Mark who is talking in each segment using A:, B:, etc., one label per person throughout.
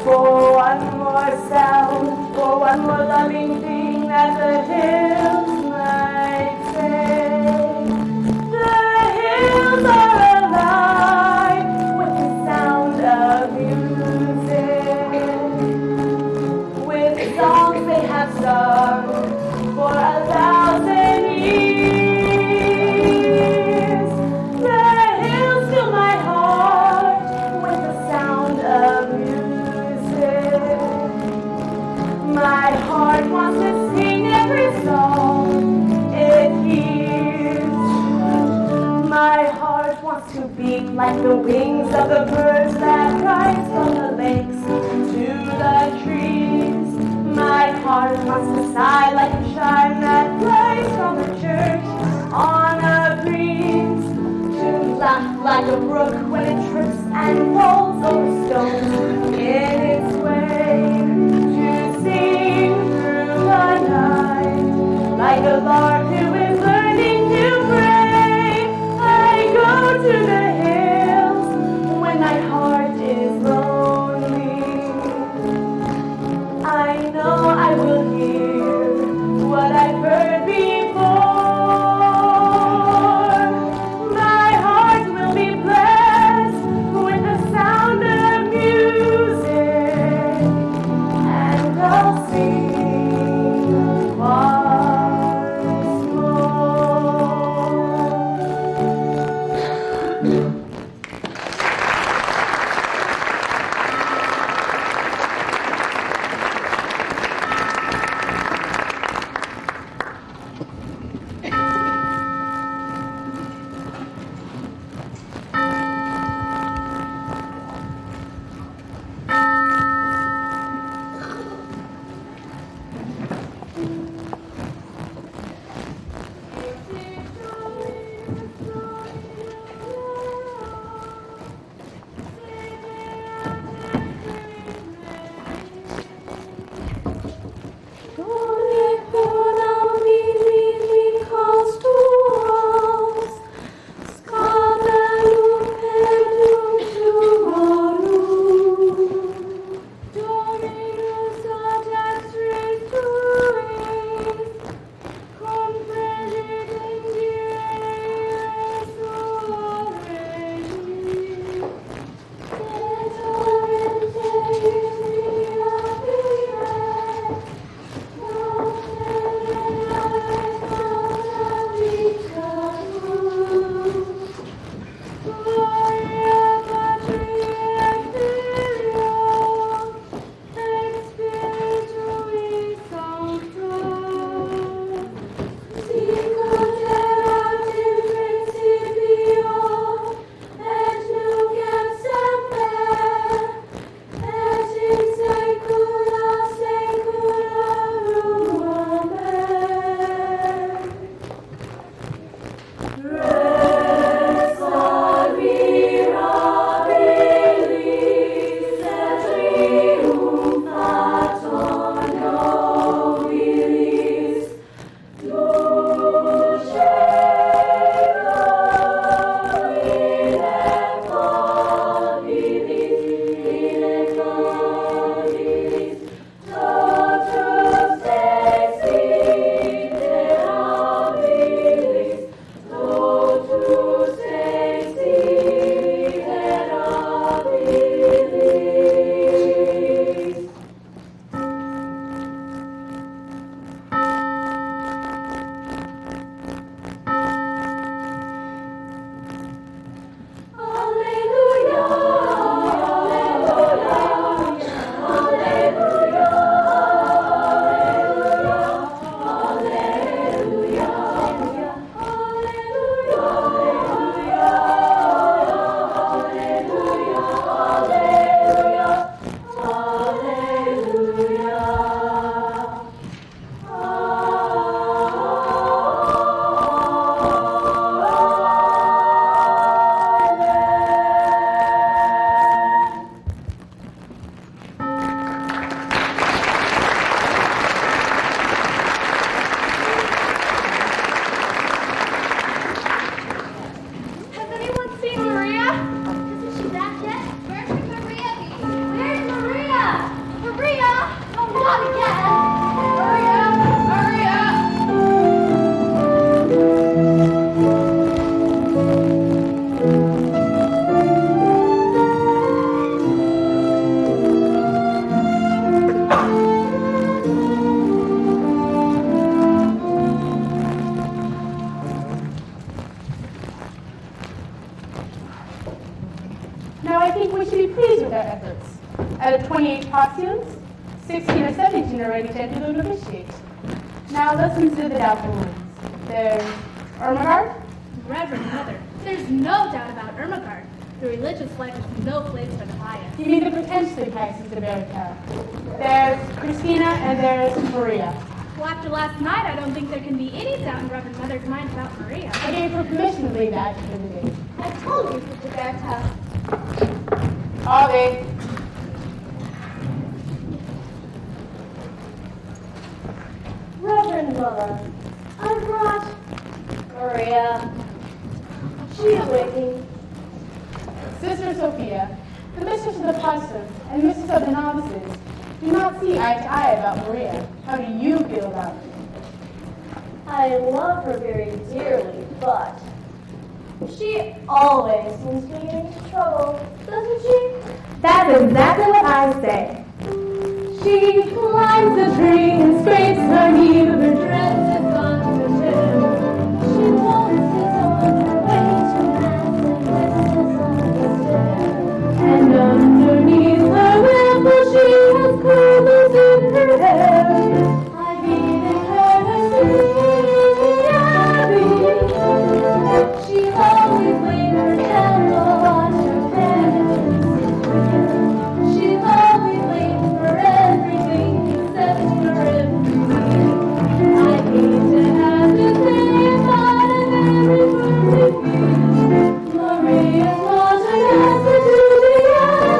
A: For one more sound, for one more loving thing that the hills might say. The hills are alive with the sound of music, with songs they have sung for 1,000 years. The hills fill my heart with the sound of music. My heart wants to sing every song it hears. My heart wants to beat like the wings of the birds that rise from the lakes to the trees. My heart wants to sigh like a chime that plays from the church on a breeze. To laugh like a brook when it trips and falls over stones in its way. Sing through the night like a lark who is learning to pray. I go to the hills when my heart
B: their efforts. Out of 28 postulants, 16 or 17 are ready to enter the novitiate. Now let's consider the doubtful ones. There's Ermengarde.
C: Reverend Mother, there's no doubt about Ermengarde. The religious life is no place for the pious.
B: You mean the potentially pious Sister Veritas. There's Christina and there's Maria.
C: Well, after last night, I don't think there can be any doubt in Reverend Mother's mind about Maria.
B: I gave her permission to leave that for the day.
A: I told you, Sister Veritas.
B: Ave.
A: Reverend Mother, I brought Maria. She is waiting.
B: Sister Sophia, the mistress of the postulants and mistress of the novices, do not see eye to eye about Maria. How do you feel about it?
A: I love her very dearly, but she always seems to get into trouble, doesn't she? That's exactly what I say. She climbs the tree and scrapes her knee, but her dress is gone to tip. She waltzes on her way to mass and whistles on the stair. And underneath her wimple she has curls in her hair. I've even heard her sing, she always waved her candle, watched her penitence queen. She's always late for everything except for everything. I hate to have to say, but I never refuse. Maria's not an answer to the enemy.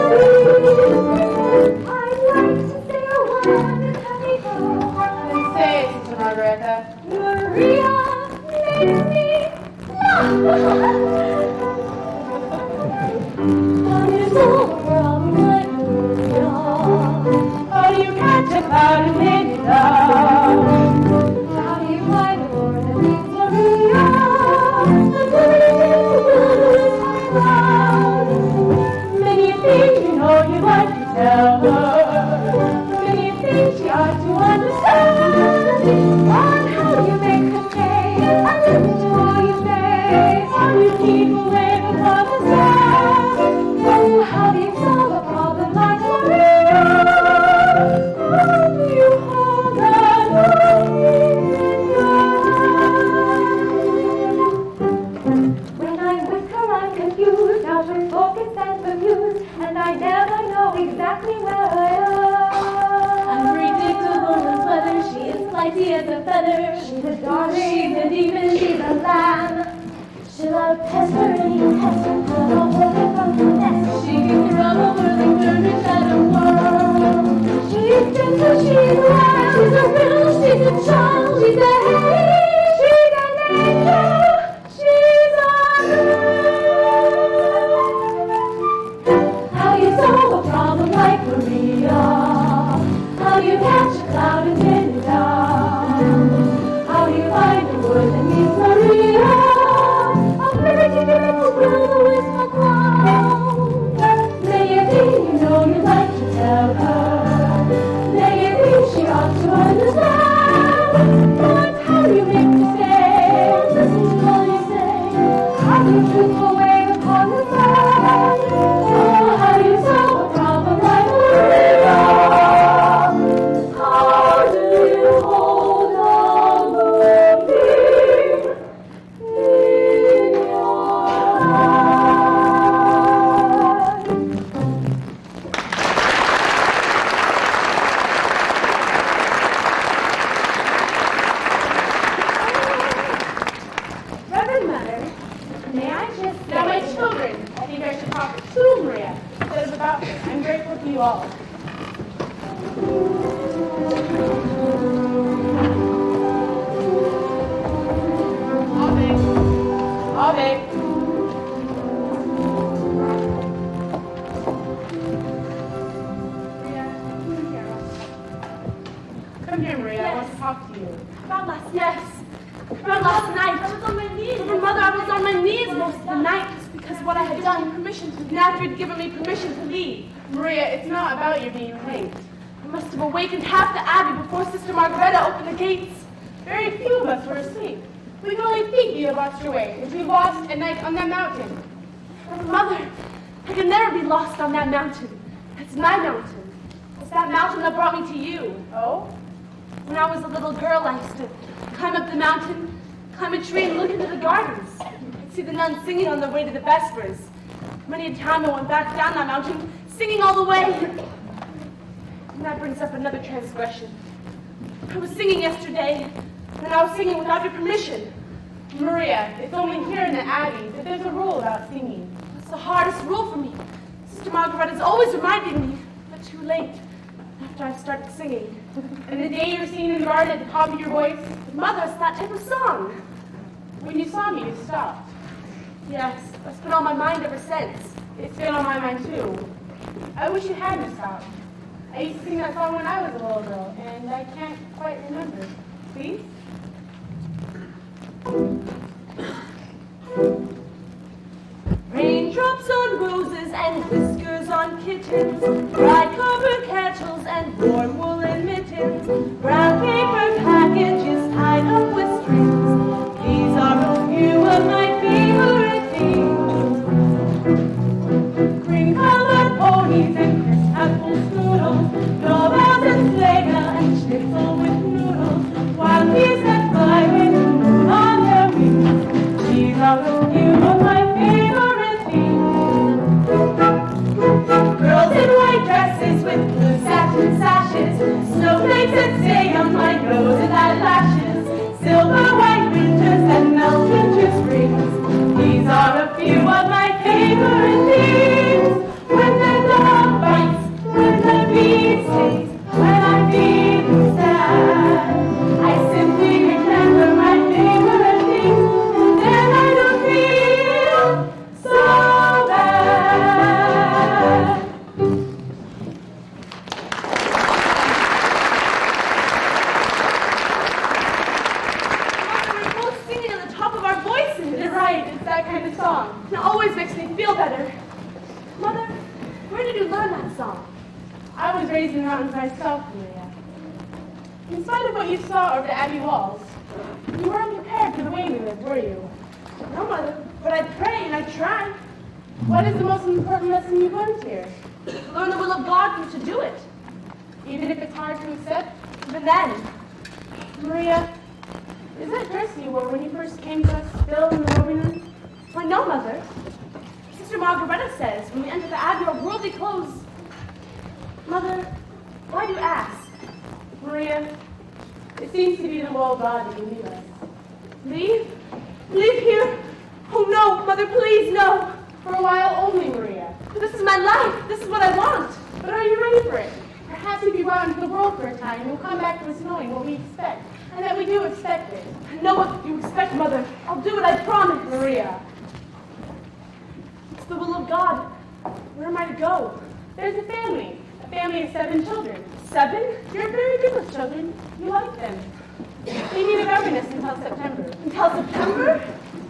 A: I'd like to say a word with happy hope.
B: Then say it, Sister Margaretha.
A: Maria makes me laugh. How do you solve a problem like Maria?
B: How do you catch a cloud and pin it down?
A: How do you find a word that means Maria? And put it in the wilderness of clouds.
B: Many things you know you'd like to tell her. Many things she ought to understand.
A: On how do you make her stay? I listen to all you say.
B: How do you keep away the promised land?
A: Oh, how do you solve a problem like Maria?
B: How do you hold that hand in your hand?
A: When I'm with her, I'm confused, out of focus and bemused, and I never know exactly where I am.
C: Unpredictable as weather, she is flighty as a feather.
A: She's a darling, she's a demon, she's a lamb. She'll out-pester any pest until I'll pull her from the nest.
C: She can throw a whirling dervish at a world.
A: She's gentle, she's wild, she's a riddle, she's a child, she's a hey, she's an angel, she's a girl. How you solve a problem like Maria? How you catch a cloud and pin it down? How do you find a word that means Maria? A pretty girl will the whisper cloud. Many a thing you know you'd like to tell her. Many a thing she ought to understand. But how do you make her stay? Listen to all you say. How do you keep away upon the side? Oh, how do you solve a problem like Maria? How do you hold on the beam in your hand?
C: Reverend Mother, may I just
B: Now, my children, I think I should talk to Maria instead of about her. I'm grateful to you all. Ave. Come here, Maria. I want to talk to you.
C: About last night, I was on my knees. Reverend Mother, I was on my knees most of the night just because of what I had done. Permission to, and after you'd given me permission to leave.
B: Maria, it's not about your being late.
C: I must have awakened half the abbey before Sister Margaretta opened the gates.
B: Very few of us were asleep. We could only think you had lost your way if we lost at night on that mountain.
C: Reverend Mother, I can never be lost on that mountain. It's my mountain. It's that mountain that brought me to you.
B: Oh?
C: When I was a little girl, I used to climb up the mountain, climb a tree, and look into the gardens. I'd see the nuns singing on their way to the Vespers. Many a time I went back down that mountain, singing all the way. And that brings up another transgression. I was singing yesterday, and I was singing without your permission.
B: Maria, it's only here in the Abbey that there's a rule about singing.
C: It's the hardest rule for me. Sister Margaret is always reminding me, but too late, after I started singing.
B: And the day you were singing in the garden at the top of your voice,
C: Mother, it's that type of song.
B: when you saw me, you stopped.
C: Yes, that's been on my mind ever since.
B: It's been on my mind too. I wish you hadn't stopped. I used to sing that song when I was a little girl, and I can't quite remember. Please?
C: Raindrops on roses and whiskers on kittens, bright copper kettles and warm woolen mittens, brown paper packages tied up with strings. These are a few of my favorite things. Green-colored ponies and crisp apple strudels, doorbells and sleigh bells and schnitzel with noodles, wild bees that fly with the moon on their wings. These are a few of my favorite things. Girls in white dresses with blue satin sashes, snowflakes that stay on my nose and eyelashes, silver white winters that melt into springs. These are a few of my favorite things. When the dog bites, when the bee stings, when I'm feeling sad, I simply remember my favorite things, and then I don't feel so bad. We're both singing at the top of our voices.
B: You're right, it's that kind of song.
C: It always makes me feel better. Mother, where did you learn that song?
B: I was raised in the mountains myself, Maria. In spite of what you saw over the Abbey walls, you weren't prepared for the way we lived, were you?
C: No, Mother, but I pray and I try.
B: What is the most important lesson you've learned here?
C: Learn the will of God and to do it.
B: Even if it's hard to accept?
C: Even then,
B: Maria, is that dress you wore when you first came to us still in the wilderness?
C: why no, Mother? Sister Margaretta says when we enter the Abbey, our worldly clothes. Mother, why do you ask?
B: Maria, it seems to be the will of God that you leave us.
C: Leave? Leave here? Oh no, Mother, please, no.
B: For a while only, Maria.
C: This is my life. This is what I want.
B: But are you ready for it? Perhaps if you go out into the world for a time, you'll come back to us knowing what we expect, and that we do expect it.
C: I know what you expect, Mother. I'll do it, I promise.
B: Maria,
C: It's the will of God. Where am I to go?
B: there's a family of 7 children.
C: 7?
B: You're very good with children. You like them. They need a governess until September.
C: Until September?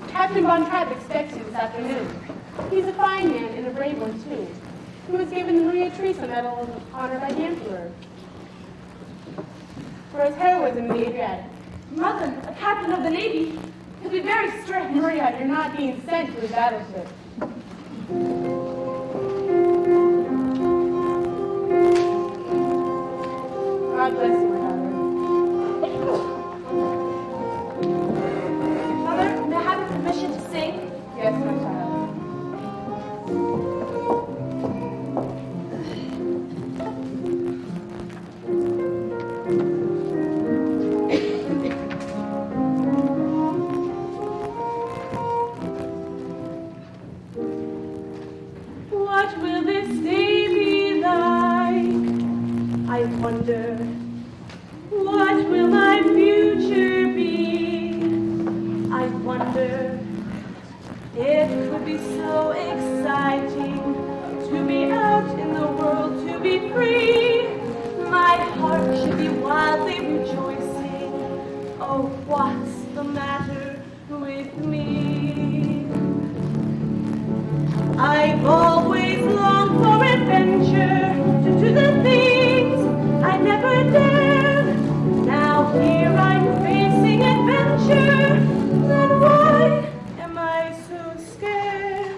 B: Captain Von Trapp expects you this afternoon. He's a fine man and a brave one, too. He was given the Maria Theresa Medal of Honor by the Emperor for his heroism in the Adriatic.
C: Mother, a captain of the Navy. He'll be very strict.
B: Maria, you're not being sent to his battleship. God bless you, my daughter.
C: Mother, may I have your permission to sing?
B: Yes, my child.
C: What will this day be like? I wonder. What will my future be? I wonder. It could be so exciting to be out in the world, to be free. My heart should be wildly rejoicing. Oh, what's the matter with me? I've always longed for adventure, to do the things I never dared. Now here I'm facing adventure, then why am I so scared?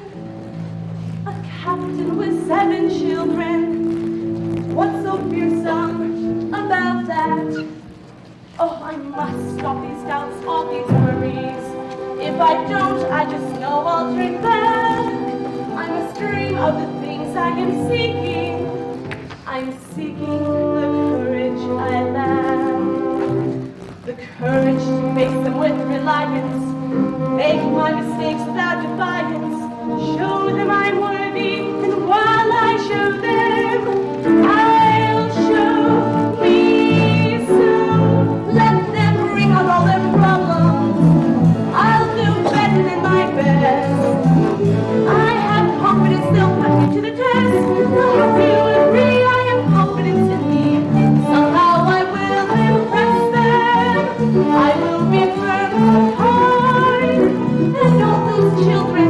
C: A captain with 7 children,
A: seeking the courage I lack. The courage to face them with reliance, make my mistakes without defiance, show them I'm worthy, and while I show them, I'll show me soon. Let them bring on all their problems, I'll do better than my best. I have confidence they'll put me to the test. They'll have to agree I have confidence in me. Somehow I will impress them. I will be firm and kind. And all those children,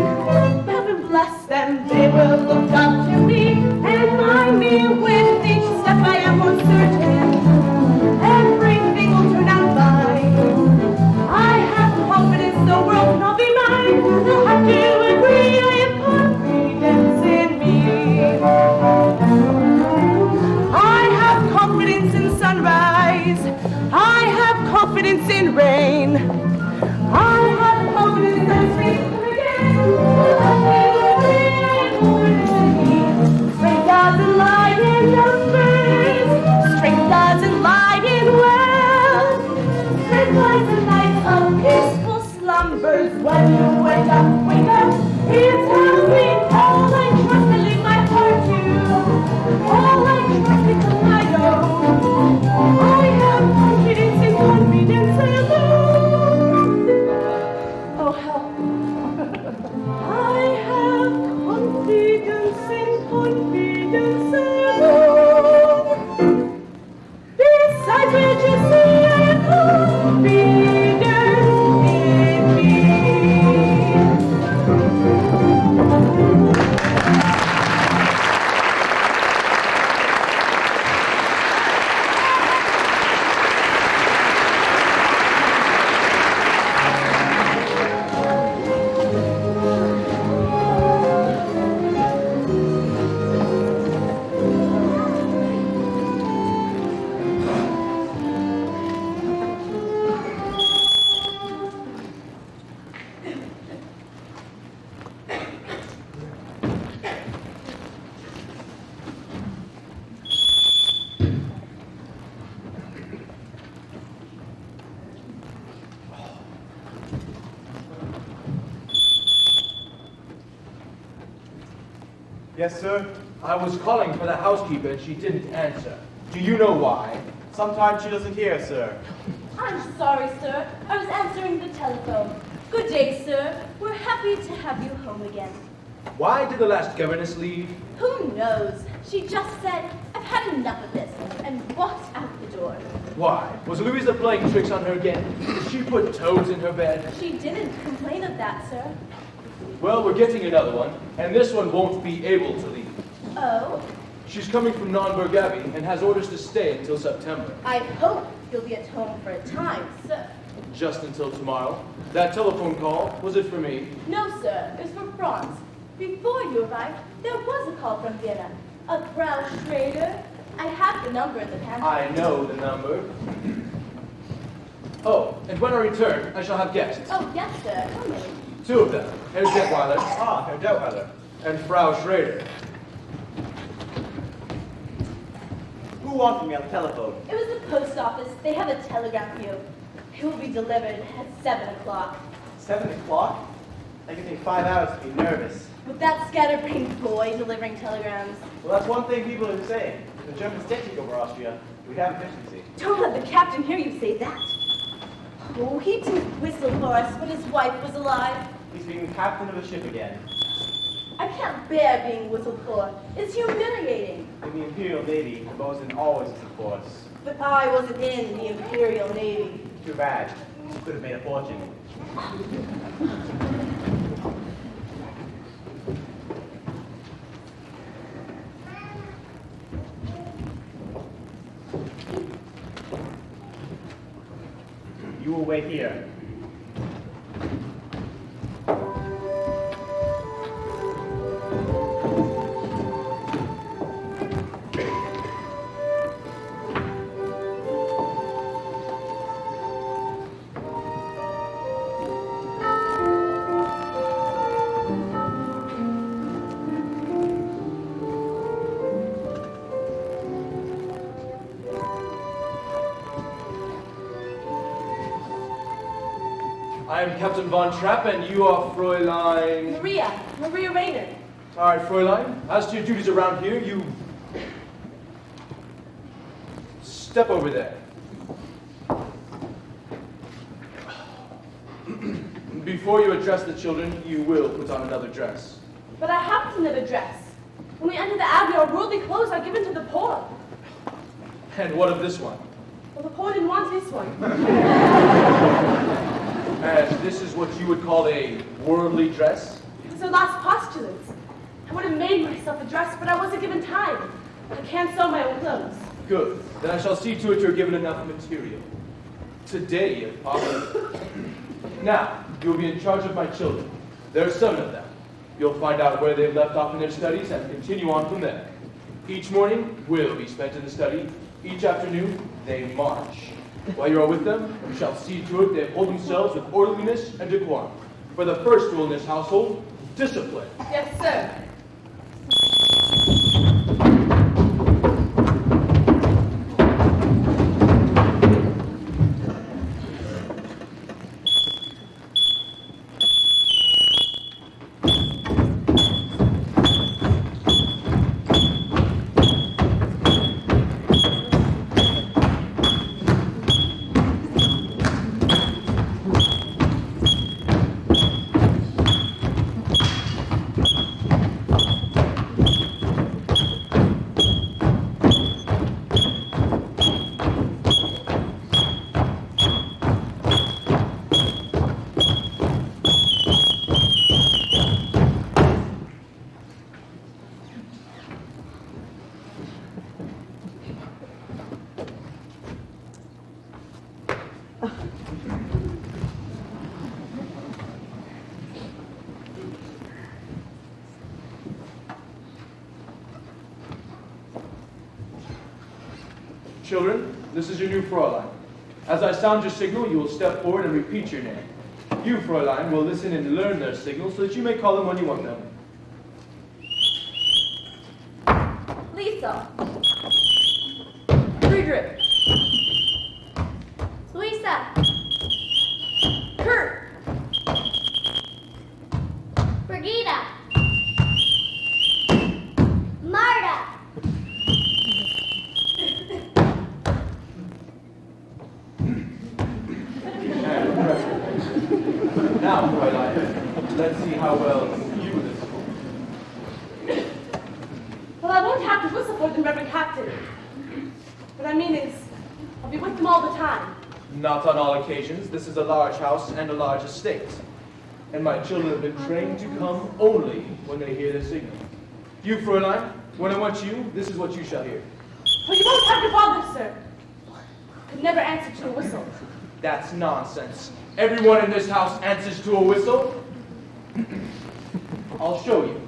A: heaven bless them, they will look up to me and mind me with each step I am more certain. Everything will turn out fine. I have confidence the world can all be mine. They'll have to agree I have confidence in me. I have confidence in sunrise. I have confidence in rain. I have confidence that spring will come again. They'll have to agree I have confidence in me. Strength doesn't lie in numbers. Strength doesn't lie in wealth. Strength lies in nights of peaceful slumbers. When you wake up, it's happy. All I trust, I leave my heart to. All I trust because I know I have confidence in confidence alone. Oh, help. I have confidence in confidence alone. Besides which you see I have confidence in me.
D: Yes, sir? I was calling for the housekeeper and she didn't answer. Do you know why? Sometimes she doesn't hear, sir.
E: I'm sorry, sir. I was answering the telephone. Good day, sir. We're happy to have you home again.
D: Why did the last governess leave?
E: Who knows? She just said, I've had enough of this, and walked out the door.
D: Why? Was Louisa playing tricks on her again? Did she put toads in her bed?
E: She didn't complain of that, sir.
D: Well, we're getting another one, and this one won't be able to leave.
E: Oh?
D: She's coming from Nonberg Abbey and has orders to stay until September.
E: I hope you'll be at home for a time, sir.
D: Just until tomorrow. That telephone call, was it for me?
E: No, sir. It was for Franz. Before you arrived, there was a call from Vienna. A Frau Schrader. I have the number in the pantry.
D: I know the number. Oh, and when I return, I shall have guests.
E: Oh, yes, sir. How many?
D: 2 of them. Herr Detweiler. Herr Detweiler. And Frau Schrader.
F: Who wanted me on the telephone?
E: It was the post office. They have a telegram for you. It will be delivered at 7 o'clock.
F: 7 o'clock? That can take 5 hours to be nervous.
E: With that scatterbrained boy delivering telegrams.
F: Well, that's one thing people are saying. The Germans did take over Austria. We have efficiency.
E: Don't let the captain hear you say that. Oh, he didn't whistle for us when his wife was alive.
F: He's being captain of a ship again.
E: I can't bear being whistled for. It's humiliating.
F: In the Imperial Navy, the bosun always is in force.
E: But I wasn't in the Imperial Navy.
F: Too bad. Could have made a fortune. You will wait here.
D: I am Captain Von Trapp, and you are Fräulein...
E: Maria Rayner.
D: All right, Fräulein. As to your duties around here, you... step over there. Before you address the children, you will put on another dress.
E: But I haven't another dress. When we enter the abbey, our worldly clothes are given to the poor.
D: And what of this one?
E: Well, the poor didn't want this one.
D: And this is what you would call a worldly dress?
E: It was their last postulants. I would have made myself a dress, but I wasn't given time. I can't sew my own clothes.
D: Good. Then I shall see to it you're given enough material. Today, if possible. Now, you will be in charge of my children. There are 7 of them. You'll find out where they've left off in their studies and continue on from there. Each morning will be spent in the study. Each afternoon, they march. While you are with them, you shall see to it they hold themselves with orderliness and decorum. For the first rule in this household, discipline.
E: Yes, sir.
D: Children, this is your new Fräulein. As I sound your signal, you will step forward and repeat your name. You, Fräulein, will listen and learn their signal so that you may call them when you want them.
E: Lisa. Friedrich. Louisa. Coeur.
G: Brigida. Marta.
D: Now, Fräulein, let's see how well you do this.
E: Well, I won't have to whistle for them, Reverend Captain. What I mean is, I'll be with them all the time.
D: Not on all occasions. This is a large house and a large estate. And my children have been trained to come only when they hear the signal. You, Fräulein, when I want you, this is what you shall hear.
E: Well, you won't have to bother, sir. I could never answer to a whistle.
D: That's nonsense. Everyone in this house answers to a whistle. I'll show you.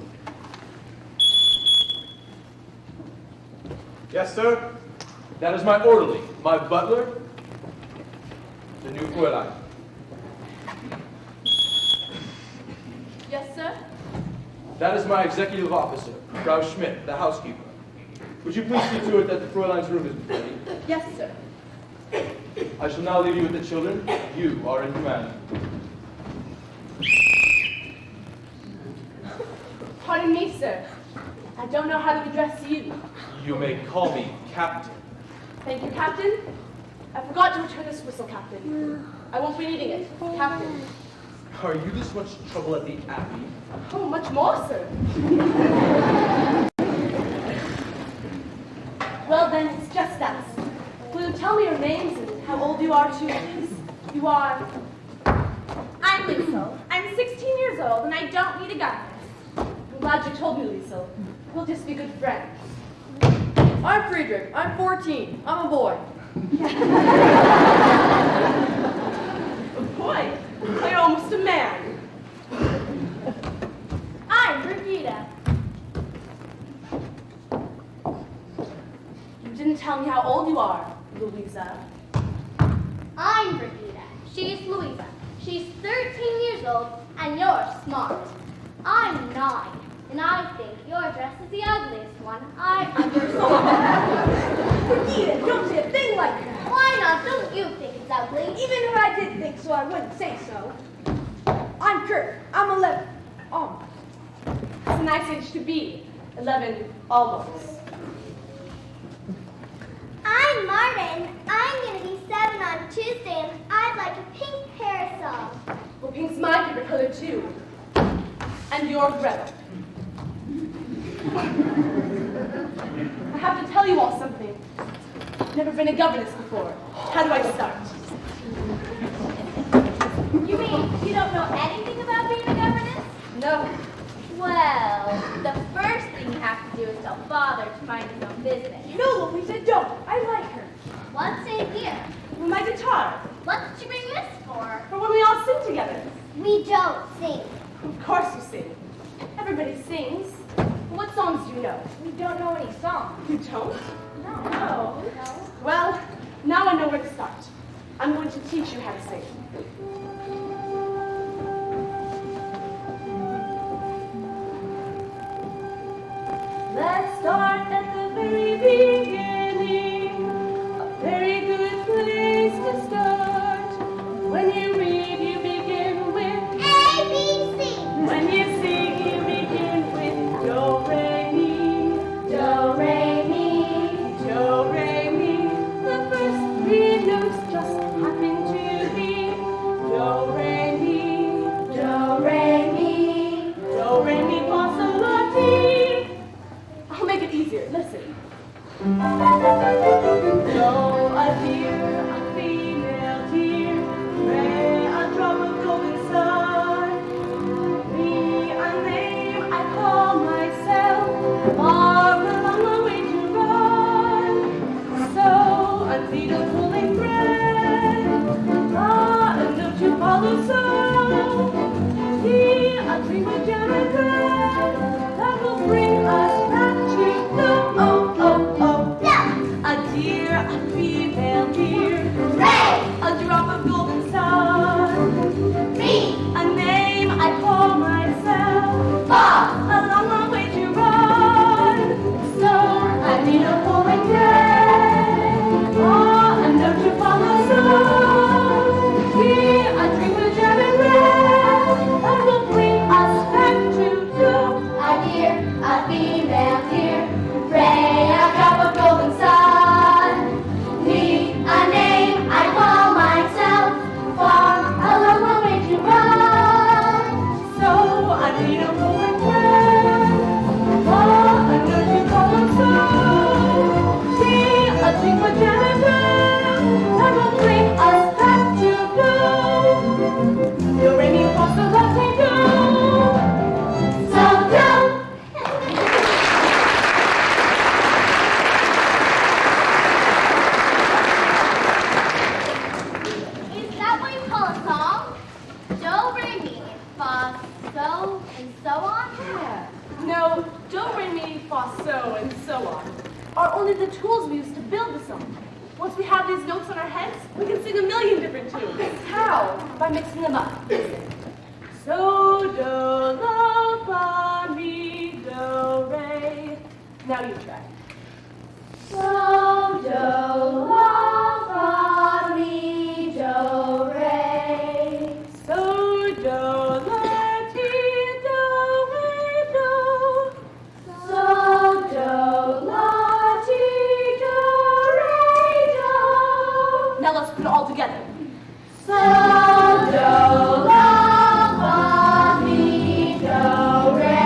F: Yes, sir?
D: That is my orderly, my butler, the new Fräulein.
E: Yes, sir?
D: That is my executive officer, Frau Schmidt, the housekeeper. Would you please see to it that the Fräulein's room is ready?
E: Yes, sir.
D: I shall now leave you with the children. You are in command.
E: Pardon me, sir. I don't know how to address you.
D: You may call me Captain.
E: Thank you, Captain. I forgot to return this whistle, Captain. I won't be needing it. Captain.
D: Are you this much trouble at the Abbey?
E: Oh, much more, sir. Well, then, it's just us. Will you tell me your names and how old you are, too, please? You are...
G: I'm Liesel. I'm 16 years old and I don't need a governess.
E: I'm glad you told me, Liesel. We'll just be good friends.
H: I'm Friedrich. I'm 14. I'm a boy.
E: A boy? You're almost a man.
G: I'm Brigida.
E: You didn't tell me how old you are, Louisa.
G: I'm Brigida. She's Louisa. She's 13 years old and you're smart. I'm 9 and I think your dress is the ugliest one I ever saw.
A: Brigida, don't say a thing like that.
G: Why not? Don't you think it's ugly?
A: Even if I did think so, I wouldn't say so.
B: nice age to be. 11 almost.
G: I'm Martin. I'm going to be 7 on Tuesday, and I'd like a pink parasol.
B: Well, pink's my favorite color too. And you're rebel. I have to tell you all something. I've never been a governess before. How do I start?
E: You mean you don't know anything about being a governess?
B: No.
E: Well, the first thing you have to do is tell Father to mind his own business.
B: No, Louisa, don't. I like her.
G: What's in here?
B: My guitar.
G: What did you bring this for?
B: For when we all sing together.
G: We don't sing.
B: Of course you sing. Everybody sings. What songs do you know?
E: We don't know any songs.
B: You don't?
E: No.
B: Well, now I know where to start. I'm going to teach you how to sing.
A: Let's start at the very beginning. A very good place to start. When you read, you begin with
G: A, B, C.
A: When you sing, you begin with do, re, mi. Do, re, mi. Do, re, mi. The first 3 notes just happen to be do, re, mi. Do, re, mi. Do, re, mi, fa, sol, la, ti.
B: I'll make it easier. Listen.
A: Do, a deer, a female deer. Re, a drop of golden sun. Mi, a name I call myself. Far, a long, long way to run. So, a needle pulling thread. Ah, a note to follow so. Ti, a dream of jam and bread. That will bring us back to the oh, oh, oh.
G: No.
A: A deer, a female deer.
G: Ray.
A: A drop of golden sun.
G: Me.
A: A name I call myself.
G: Fa.
A: A long, long way to run. So I need a pulling thread. Ah, a note to follow so. Here a drink with jam and bread. That will bring us back to the
G: A deer, a female deer. Ray, a drop of golden sun. Me, a name I call myself. Far, a long, long way to run.
A: so I need a pulling thread. Ah, a note to follow so. Here a drink with jam and bread. That will bring us back to the do, re, mi, fa, sol, la, ti, do.
G: So don't. Is that what you call a song? Do, re, mi, fa, so, and so on?
B: No, do, re, mi, fa, so, and so on are only the tools we use to build the song. Once we have these notes on our heads, we can sing a million different tunes. How? By mixing them up.
A: So, do, la, fa, mi, do, re.
B: Now you try.
G: So, do, la, fa, mi, do, re.
A: So, do, la, ti, do, re, do.
G: So, do, la, ti, do, re, do.
B: Now let's put it all together.
G: So, do, la, fa, mi, do, re.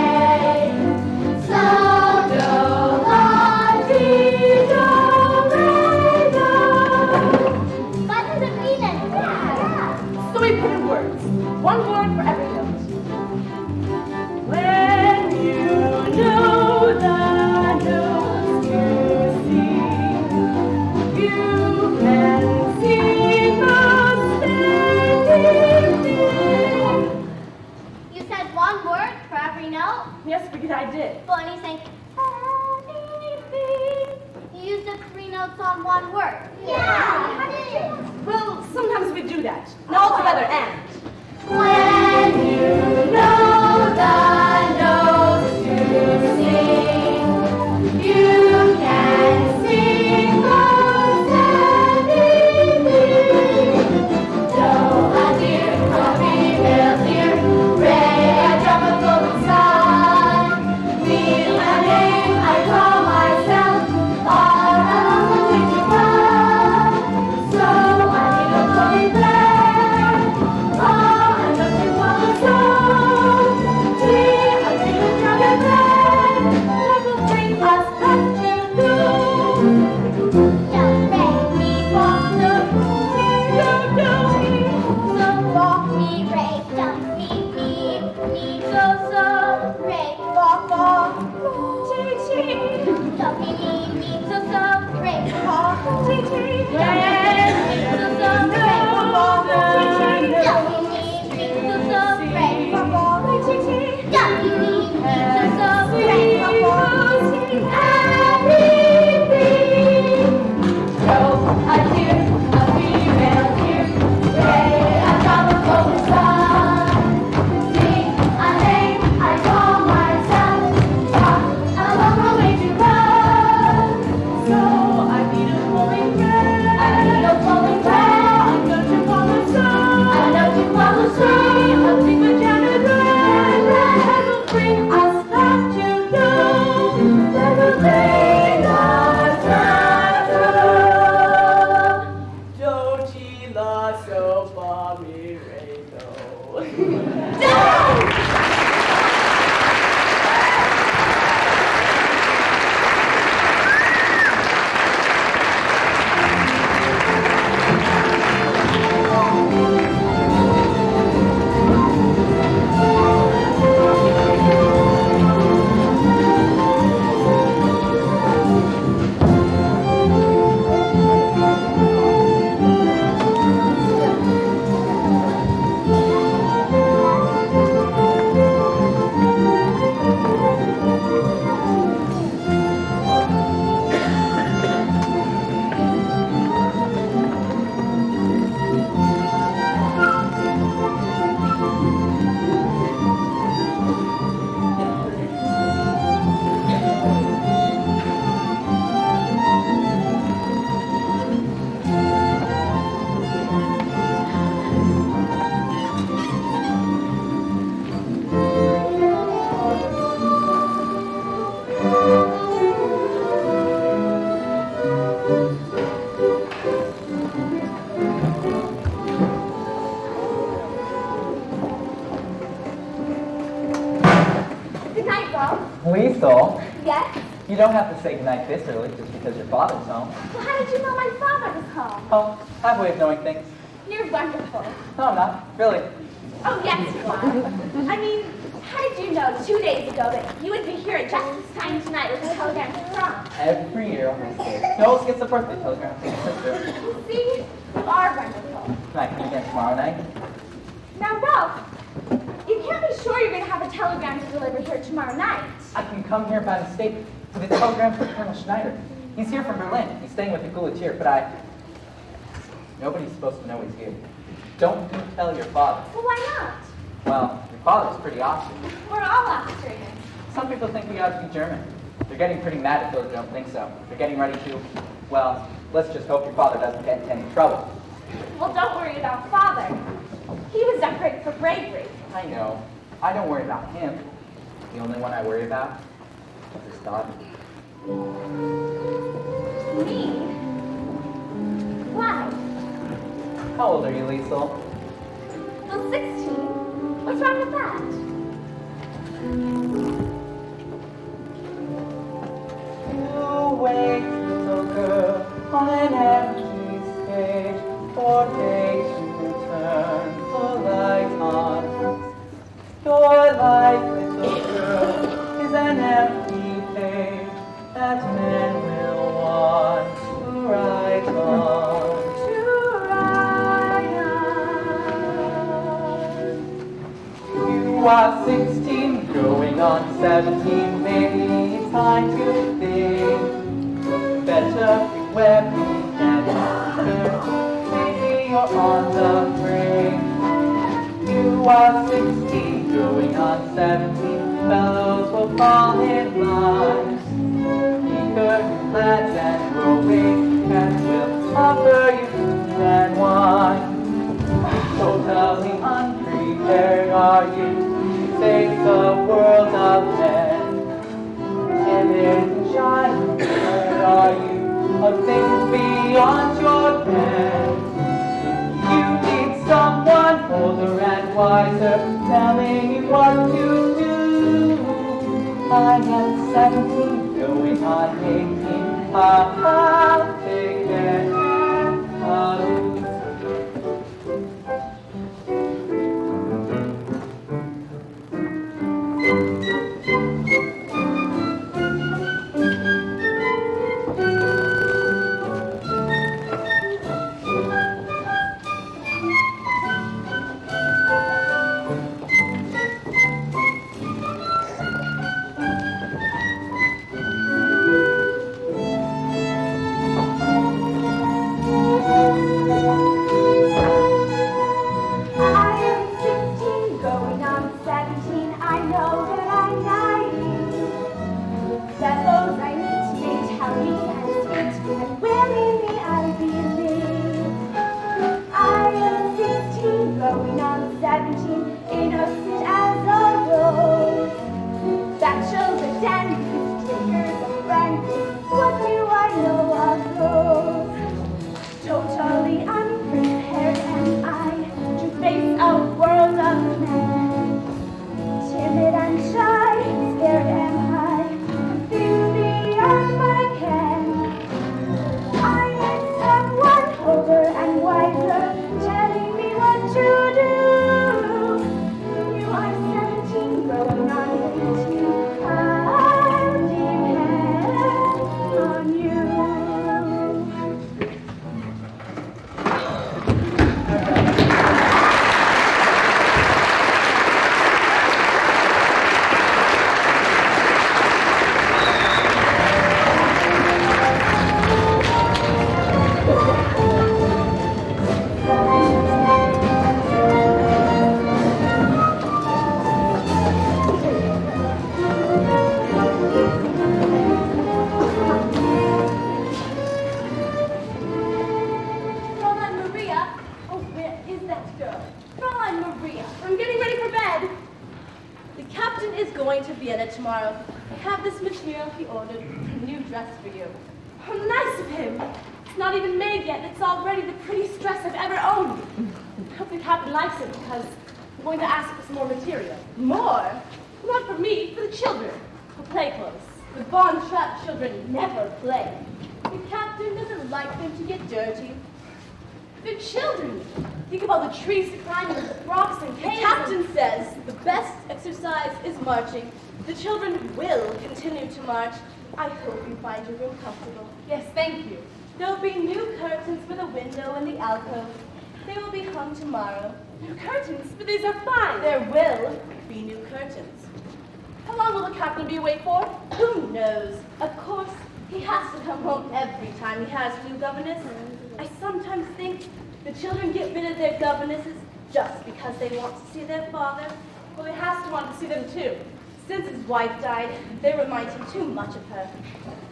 G: So, do, la, ti, do, re, do. What does it mean then? Yeah.
B: So we put in words. One word for every note.
A: When you know the notes you sing, you can sing a steady thing.
G: You said one word for every note,
B: Yes, because I did.
G: but when you sang anything, you used the 3 notes on one word. Yeah. How did you?
B: Well, sometimes we do that. Now all together, and.
G: When you know the notes to sing, you can sing most anything. Do, a deer, a female deer, ray, a drop of golden sun.
I: You don't have to say goodnight this early just because your father's home.
G: Well, how did you know my father was home?
I: Oh, I have a way of knowing things.
G: You're wonderful.
I: No, I'm not. Really.
G: Oh, yes, you are. I mean, how did you know 2 days ago that you would be here at just this time tonight with a telegram from France?
I: Every year on this day, he always gets a birthday telegram from his sister.
G: You see, you are wonderful.
I: Can I come again tomorrow night?
G: Now, Ralph, you can't be sure you're going to have a telegram to deliver here tomorrow night.
I: I can come here by mistake with a telegram from Colonel Schneider. He's here from Berlin. He's staying with the Gulatier, but nobody's supposed to know he's here. Don't you tell your father.
G: Well, why not?
I: Well, your father's pretty Austrian.
G: We're all Austrian.
I: Some people think we ought to be German. They're getting pretty mad at those who don't think so. They're getting ready to, well, let's just hope your father doesn't get into any trouble.
G: Well, don't worry about Father. He was decorated for bravery.
I: I know. I don't worry about him. The only one I worry about is his daughter.
G: Me? Why?
I: How old are you, Liesel?
G: Well, 16. What's wrong with that?
I: You wait, little girl, on an empty stage, for day to turn the light on. Your life, little girl, is an empty page that men will want to write on. You are 16, going on 17, maybe it's time to think. Better where we can turn, maybe you're on the brink. You are 16, going on 17, fellows will fall in line. Eager lads and rowing, and will offer you food and wine. Totally unprepared are you to face the world of men. Timid and shy, where are you of things beyond your ken? You need someone older and wiser, telling you what to do. I am 17, going on 18, I'll take care of you.
B: Tomorrow, I have this material he ordered, a new dress for you. How nice of him. It's not even made yet, and it's already the prettiest dress I've ever owned. I hope the captain likes it because I'm going to ask for some more material. More? Not for me, for the children. For play clothes. The Von Trapp children never play.
E: The captain doesn't like them to get dirty.
B: They're children. Think of all the trees to climb and the rocks and
E: The
B: caves.
E: captain says the best exercise is marching. The children will continue to march. I hope you find your room comfortable.
B: Yes, thank you.
E: There'll be new curtains for the window and the alcove. They will be hung tomorrow.
B: New curtains, but these are fine.
E: There will be new curtains.
B: How long will the captain be away for?
E: Who knows? Of course, he has to come home every time he has new governess. I sometimes think the children get rid of their governesses just because they want to see their father.
B: Well, he has to want to see them too.
E: Since his wife died, they remind him too much of her.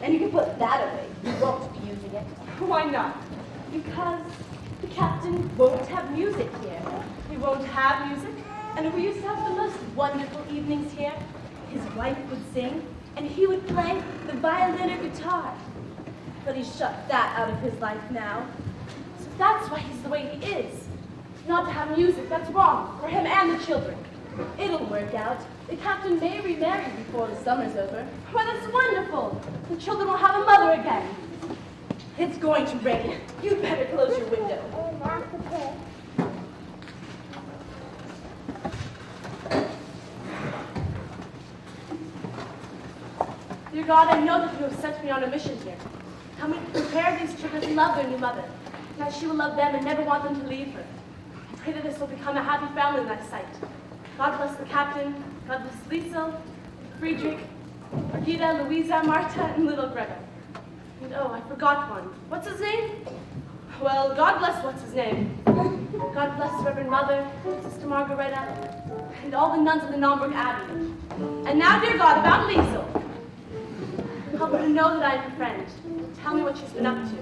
E: And you can put that away. You won't be using it.
B: Why not?
E: Because the captain won't have music here.
B: He won't have music?
E: And we used to have the most wonderful evenings here. His wife would sing, and he would play the violin or guitar. But he's shut that out of his life now.
B: So that's why he's the way he is. Not to have music, that's wrong for him and the children.
E: It'll work out. The captain may remarry before the summer's over.
B: Well, that's wonderful. The children will have a mother again.
E: It's going to rain. You'd better close your window.
B: Dear God, I know that you have sent me on a mission here. Help me prepare these children to love their new mother, and that she will love them and never want them to leave her. I pray that this will become a happy family in thy sight. God bless the captain, God bless Liesel, Friedrich, Brigida, Louisa, Marta, and little Greta. And oh, I forgot one. What's his name? Well, God bless what's his name. God bless Reverend Mother, Sister Margareta, and all the nuns of the Naumburg Abbey. And now, dear God, about Liesel. Help her to know that I am her friend. Tell me what she's been up to.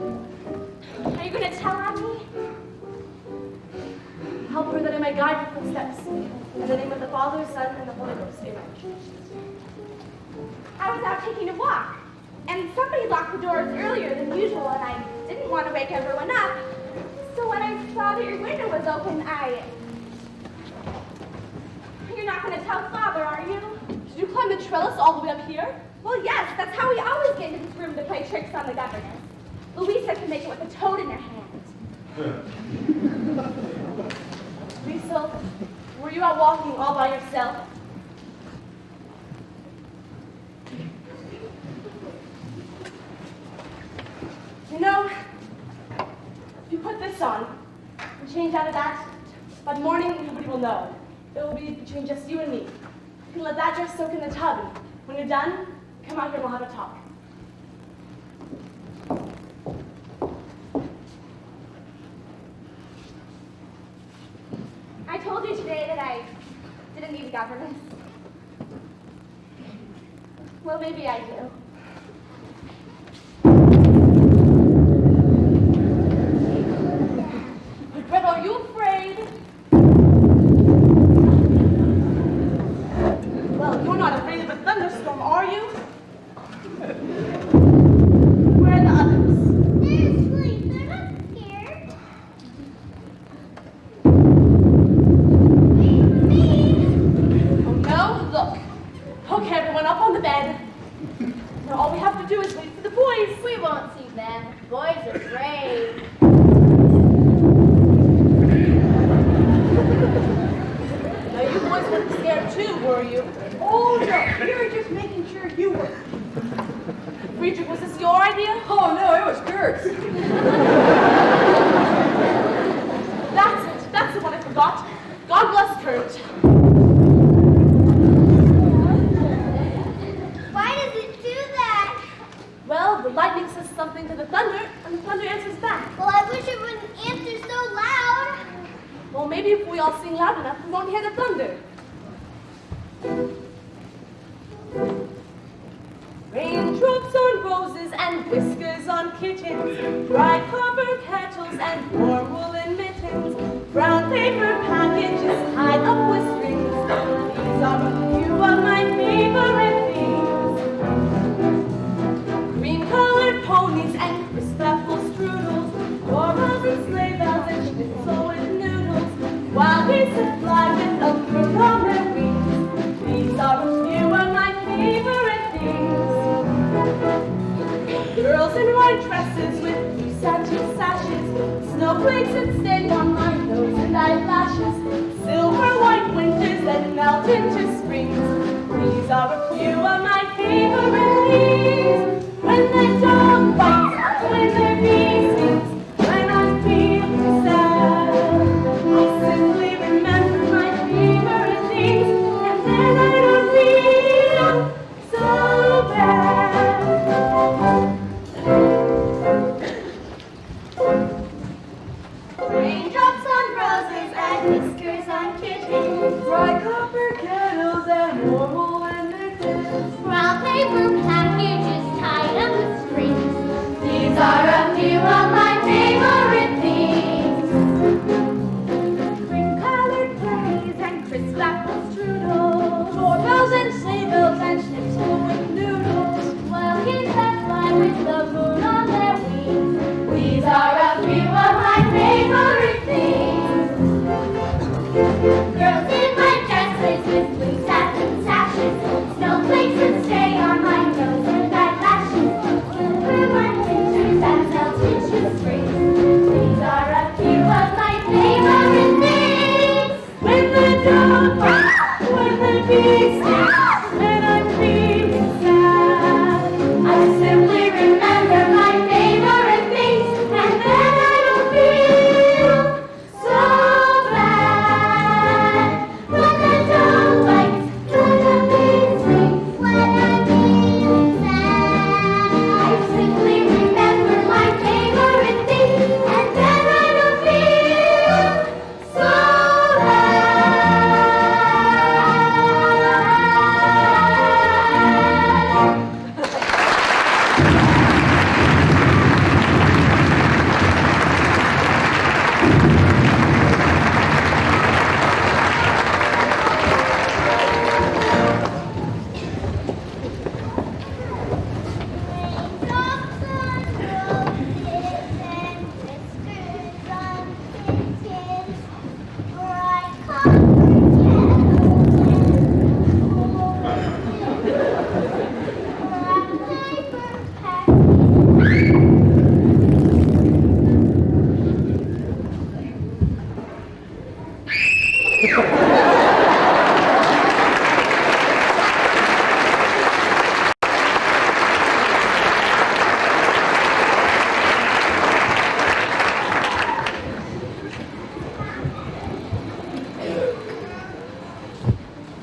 G: Are you going to tell on me?
B: Help her that I may guide her footsteps. In the name of the Father, Son, and the Holy Ghost. Amen.
G: I was out taking a walk, and somebody locked the doors earlier than usual, and I didn't want to wake everyone up. So when I saw that your window was open, You're not going to tell Father, are you?
B: Did you climb the trellis all the way up here?
G: Well, yes, that's how we always get into this room to play tricks on the governess. Louisa can make it with a toad in her hand.
B: Liesel, were you out walking all by yourself? You know, if you put this on and change out of that, by the morning nobody will know. It will be between just you and me. You can let that dress soak in the tub, and when you're done, come out here and we'll have a talk.
G: I told you today that I didn't need a governess. Well, maybe I do.
B: But Greta, are you afraid? Well, you're not afraid of a thunderstorm, are you? Where are the others?
G: They're asleep. They're not scared. Wait for me.
B: Oh no, look. Okay, everyone up on the bed. Now all we have to do is wait for the boys.
E: We won't see them. Boys are brave.
B: Now you boys weren't scared too, were you?
E: Oh, no. We were just making sure you were.
B: Friedrich, was this your idea?
H: Oh no, it was Kurt's.
B: That's it. That's the one I forgot. God bless Kurt.
G: Why does it do that?
B: Well, the lightning says something to the thunder, and the thunder answers back.
G: Well, I wish it wouldn't answer so loud.
B: Well, maybe if we all sing loud enough, we won't hear the thunder. Raindrops on roses and whiskers on kittens, bright copper kettles and warm woolen mittens, brown paper packages tied up with strings. These are a few of my favorite things. Green-colored ponies and crisp apple strudels, corals and sleigh bells and schnitzel with noodles, wild geese that fly with a crook on their wings. These are a few of my favorite things.
A: Snowflakes that stay on my nose and eyelashes, silver white winters that melt into springs. These are a few of my favorite things. When the dog bites, when the bee stings, when I'm feeling sad, I simply remember my favorite things, and then I don't feel so bad. Raindrops on roses and whiskers on kittens,
H: Dry copper kettles and normal and mittens.
G: Brown paper packages tied up with strings. These are a few of my favorite things.
A: cream-colored plays and crisp apple strudels, doorbells and sleigh bells and schnitzel with noodles.
G: Well, geese that fly with the moon on their wings. These are a few of my favorite things. Girls in white dresses with blue satin sashes, snowflakes that stay on my nose and eyelashes, silver white winters that melt into springs. These are a few of my favorite things.
A: When the dog barks, when the bee stings, when I'm feeling sad,
G: I simply remember my favorite things, and then I don't feel so bad. When the dog bites, when the bee stings, when I'm feeling sad, I simply remember my favorite things, and then I don't feel so bad. Raindrops on roses and whiskers on kittens, bright colored kettles and brown paper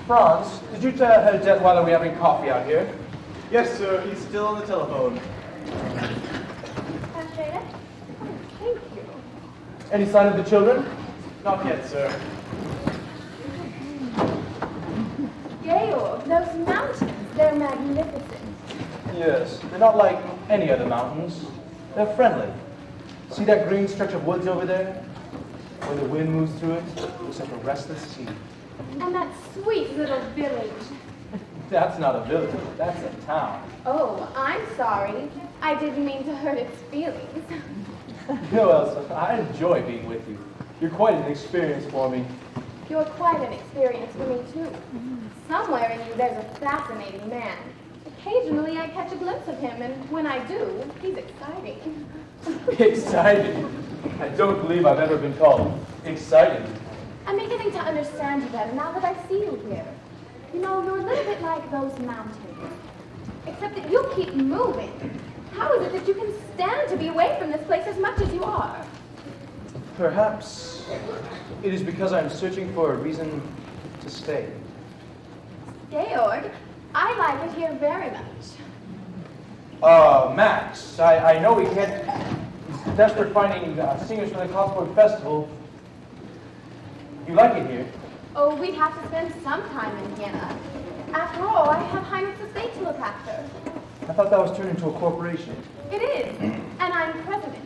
D: Franz, did you tell Herr Detweiler we're having coffee out here?
F: Yes, sir, he's still on the telephone.
A: thank you.
D: Any sign of the children?
F: Not yet, sir.
A: Georg, those mountains, they're magnificent.
D: Yes, they're not like any other mountains. They're friendly. See that green stretch of woods over there? When the wind moves through it, it looks like a restless sea.
A: And that sweet little village.
D: That's not a village, that's a town.
A: Oh, I'm sorry. I didn't mean to hurt its feelings.
D: You know, Elsa, I enjoy being with you. You're quite an experience for me.
A: You're quite an experience for me, too. Somewhere in you, there's a fascinating man. Occasionally, I catch a glimpse of him, and when I do, he's exciting.
D: Exciting? I don't believe I've ever been called exciting.
A: I'm beginning to understand you better now that I see you here. You know, you're a little bit like those mountains, except that you keep moving. How is it that you can stand to be away from this place as much as you are?
D: Perhaps it is because I'm searching for a reason to stay.
A: Georg, I like it here very much.
D: Max, I know we can't. He's desperate finding singers for the Cotswold Festival. You like it here?
A: Oh, we'd have to spend some time in Vienna. After all, I have Heinrich's estate to look after.
D: I thought that was turned into a corporation.
A: It is, and I'm president.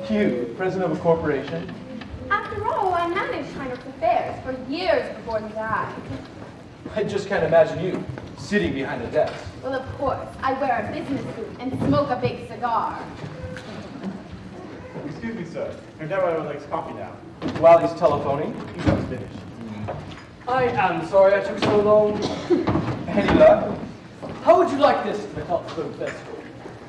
D: You, president of a corporation?
A: After all, I managed Heinrich's affairs for years before he died.
D: I just can't imagine you sitting behind a desk.
A: Well, of course, I wear a business suit and smoke a big cigar.
F: Excuse me, sir. Your dad likes coffee now.
D: While he's telephoning.
F: He's just finished.
J: I am sorry I took so long.
D: Any luck?
J: How would you like this for the Cotswold Festival?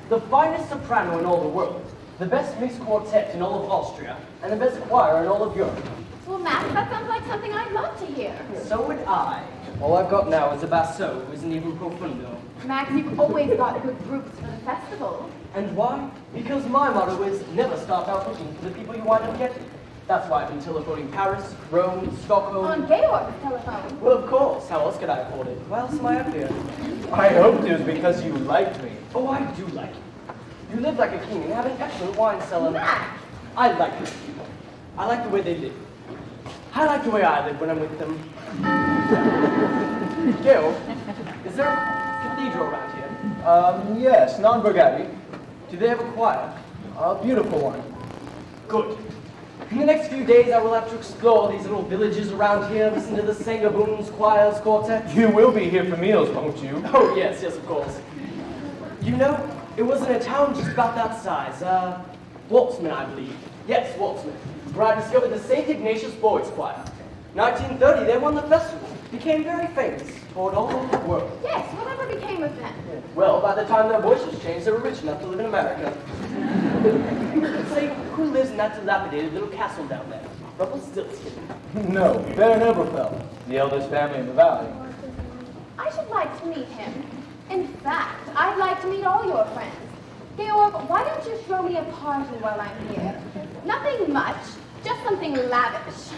J: The finest soprano in all the world, the best mixed quartet in all of Austria, and the best choir in all of Europe.
G: Well, Max, that sounds like something I'd love to hear.
J: So would I. All I've got now is a basso, who isn't even profundo.
B: Max, you've always got good groups for the festival.
J: And why? Because my motto is never start out looking for the people you wind up getting. That's why I've been telephoning Paris, Rome, Stockholm.
B: On Georg's telephone.
J: Well, of course. How else could I afford it? Why else am I up here?
D: I hoped it was because you liked me.
J: Oh, I do like you. You live like a king and have an excellent wine cellar.
B: Max!
J: I like these people. I like the way they live. I like the way I live when I'm with them. Gil, is there a cathedral around here?
D: Yes, Nonberg Abbey.
J: Do they have a choir?
D: A beautiful one.
J: Good. In the next few days, I will have to explore these little villages around here, listen to the Sangaboons, choirs, quartets.
D: You will be here for meals, won't you?
J: Oh, yes, of course. You know, it was in a town just about that size, Waltzman, I believe. Yes, Waltzman, where I discovered the St. Ignatius Boys Choir. 1930, they won the festival, became very famous, toured all over the world.
B: Yes, whatever became of them?
J: Well, by the time their voices changed, they were rich enough to live in America. Say, who lives in that dilapidated little castle down there? Rumpelstiltskin.
D: No, Baron Oberfeld, the eldest family in the valley.
B: I should like to meet him. In fact, I'd like to meet all your friends. Georg, why don't you throw me a party while I'm here? Nothing much, just something lavish.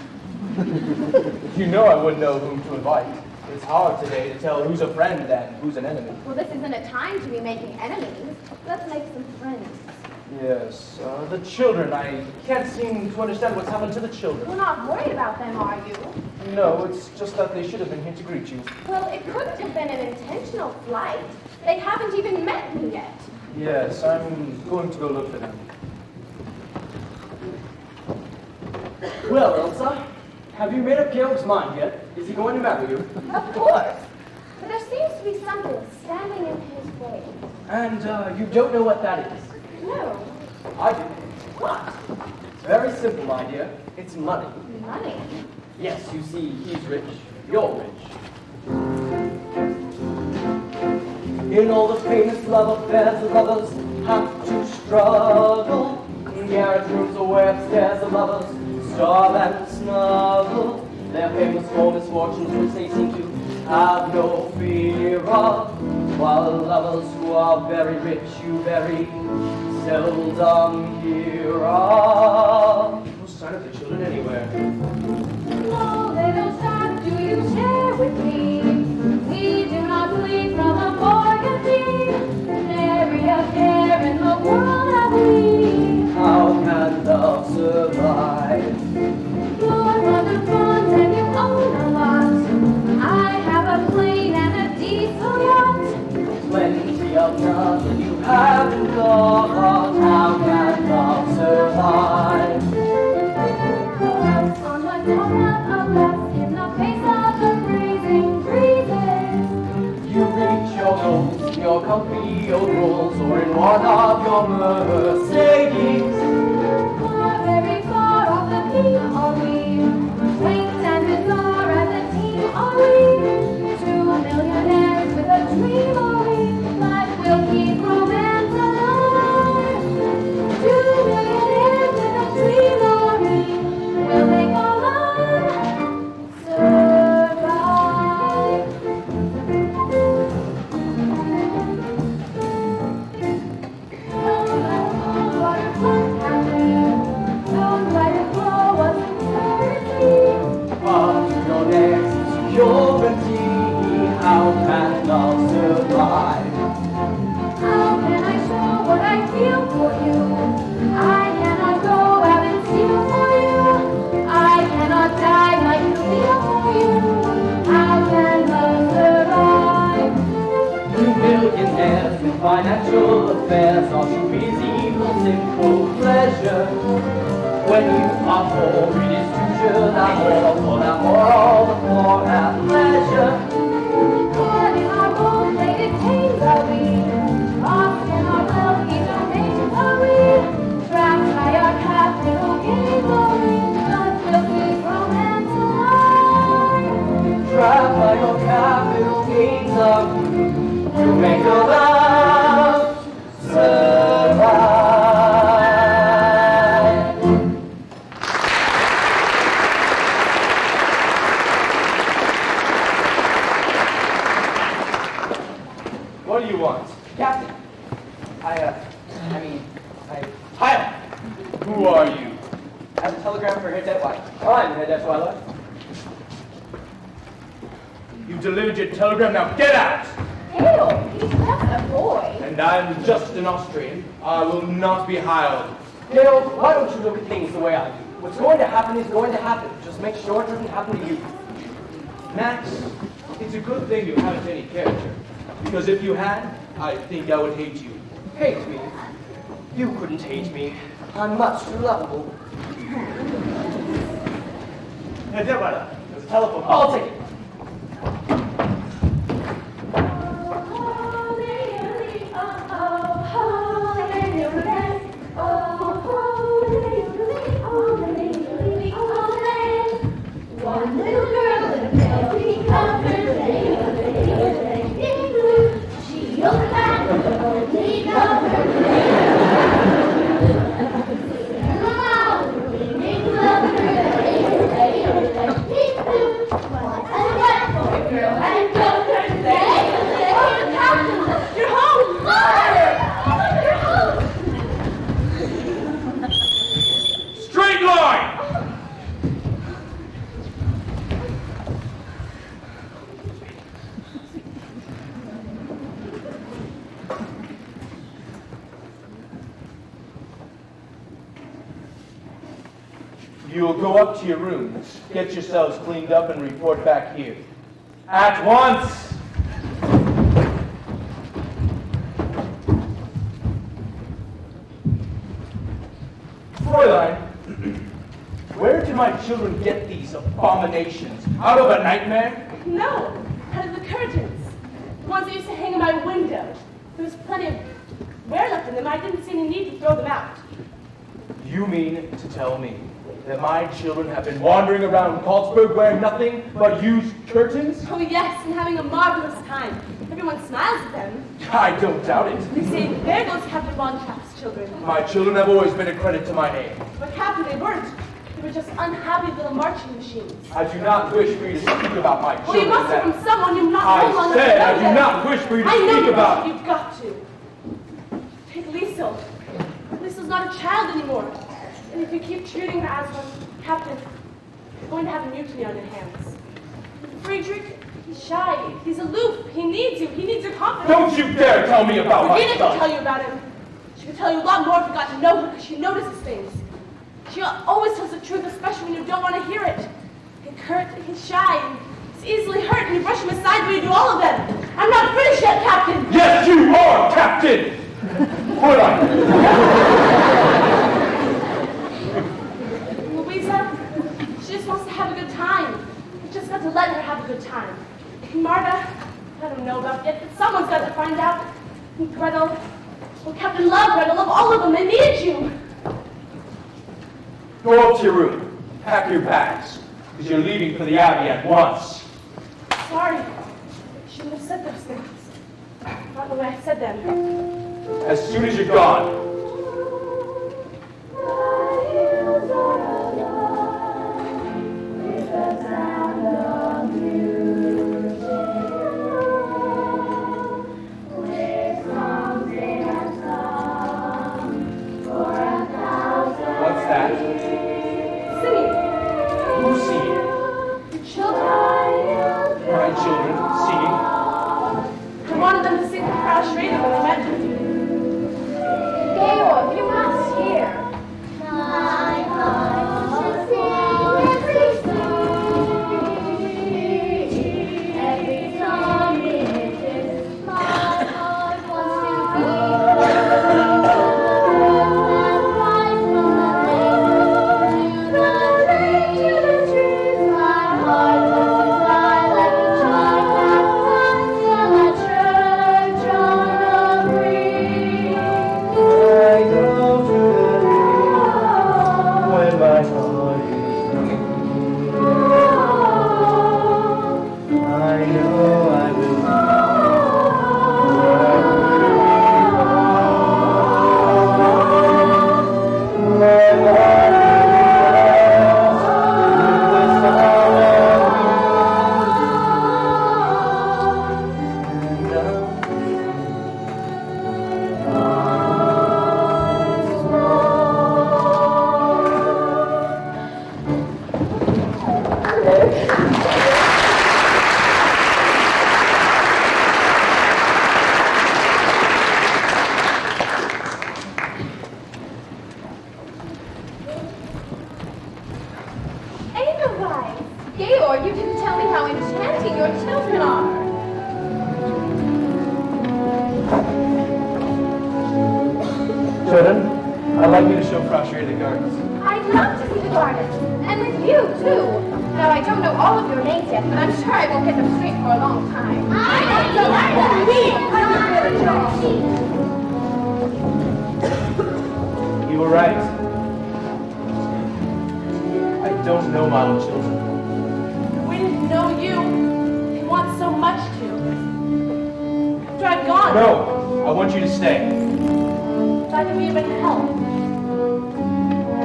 D: You know I wouldn't know whom to invite. It's hard today to tell who's a friend and who's an enemy.
B: Well, this isn't a time to be making enemies. Let's make some friends.
D: Yes, the children. I can't seem to understand what's happened to the children.
B: You're not worried about them, are you?
D: No, it's just that they should have been here to greet you.
B: Well, it couldn't have been an intentional flight. They haven't even met me yet.
D: Yes, I'm going to go look for them.
J: Well, Elsa, have you made up Georg's mind yet? Is he going to marry you?
B: Of course. But there seems to be something standing in his way.
J: And you don't know what that is?
B: No.
J: I do. What? It's very simple, my dear. It's money.
B: Money?
J: Yes, you see, he's rich. You're rich. In all the famous love affairs, the lovers have to struggle. In garret rooms or way upstairs, the lovers starve and snuggle. They're famous for misfortunes which they seem to have no fear of. While lovers who are very rich, you very seldom hear of.
D: No sign of the children anywhere.
B: No little son, do you share with me? We do not flee from a mortgagee. Nary a care in the world have we.
J: How can love survive?
B: You're wonderful and you own a lot. I have a plane and a diesel yacht.
J: Plenty of nothing you haven't got. How can love survive?
B: On the top of us, in the face of the freezing breezes.
J: You reach your goals in your comfy old rolls or in one of your Mercedes.
B: Far, very far off the peak are we. Quaint and bizarre as a team are we. 2 millionaires with a dream are we. But we'll keep romance alive. 2 millionaires with a dream are we. We'll make our love survive. Don't let cold water flood have we. Don't let it blow us eternity.
J: Up to your next security. How can love survive?
B: How can I show what I feel for you? I cannot go out and steal for you. I cannot die like you feel for you. How can love survive?
J: You millionaires with financial affairs are too busy for simple pleasure. When you are poor, it is usual l'amour, all the more at leisure.
B: Caught in our gold-plated chains are we. Lost in our wealthy donations are we. Trapped by our capital gains are we. But we'll keep romance alive.
J: Trapped by your capital gains of you, you make your love survive.
D: Who are you?
J: I have a telegram for Head White. I'm Head White.
D: You delivered your telegram, now get out!
A: Hale, he's just a boy.
D: And I'm just an Austrian. I will not be hired.
J: Dale, why don't you look at things the way I do? What's going to happen is going to happen. Just make sure it doesn't happen to you.
D: Max, it's a good thing you haven't any character. Because if you had, I think I would hate you.
J: Hate me? You couldn't hate me. I'm much too lovable.
F: Hey, Deborah, there's a telephone call.
J: I'll take it.
G: One little girl in a pale pink covered she looked back with a leaf of her
B: You're home!
D: Straight line! You'll go up to your rooms, get yourselves cleaned up, and report back here. At once! Fräulein, where did my children get these abominations? Out of a nightmare?
B: No, out of the curtains. The ones I used to hang in my window. There was plenty of wear left in them. I didn't see any need to throw them out.
D: You mean to tell me that my children have been wandering around Salzburg wearing nothing but used curtains?
B: Oh yes, and having a marvelous time. Everyone smiles at them.
D: I don't doubt it.
B: They say, there goes Captain Von Trapp's children.
D: My children have always been a credit to my name.
B: But Captain, they weren't. They were just unhappy little marching machines.
D: I do not wish for you to speak about my
B: Well, you
D: children.
B: must have from someone you've not known long
D: I
B: enough
D: said
B: to know
D: I do
B: them.
D: not wish for you to
B: I know
D: speak about.
B: You've got to. Take Liesel. Liesel's not a child anymore. And if you keep treating her as one, Captain, you're going to have a mutiny on your hands. Friedrich, he's shy. He's aloof. He needs you. He needs your confidence.
D: Don't you dare tell me about my
B: Regina can
D: son.
B: tell you about him. She can tell you a lot more if you got to know her, because she notices things. She always tells the truth, especially when you don't want to hear it. And Kurt, he's shy, and he's easily hurt, and you brush him aside when you do all of them. I'm not finished yet, Captain!
D: Yes, you are, Captain! Fräulein!
B: Louisa, she just wants to have a good time. You just got to let her have a good time. And Marta, I don't know about it, but someone's got to find out. And Gretel, well, Captain, love Gretel, love all of them. They need you.
D: Go up to your room. Pack your bags, because you're leaving for the Abbey at once.
B: Sorry. I shouldn't have said those things. Not the way I said them.
D: As soon as you're gone. What's that?
B: Singing.
D: Who's singing?
B: Your children.
D: My children singing.
B: I wanted them to sing the Frau Schrader when they met with you.
G: They
B: Georg, you didn't tell me how enchanting your children are.
D: Children, I'd like you to show Frauchery the gardens.
B: I'd love to see the gardens, and with you, too. Now, I don't know all of your names yet, but I'm sure I won't get them straight for a long time.
D: You were right. I don't know my own children.
B: We didn't know you. We want so much to. After I've gone.
D: No, I want you to stay.
B: If I can be of any help.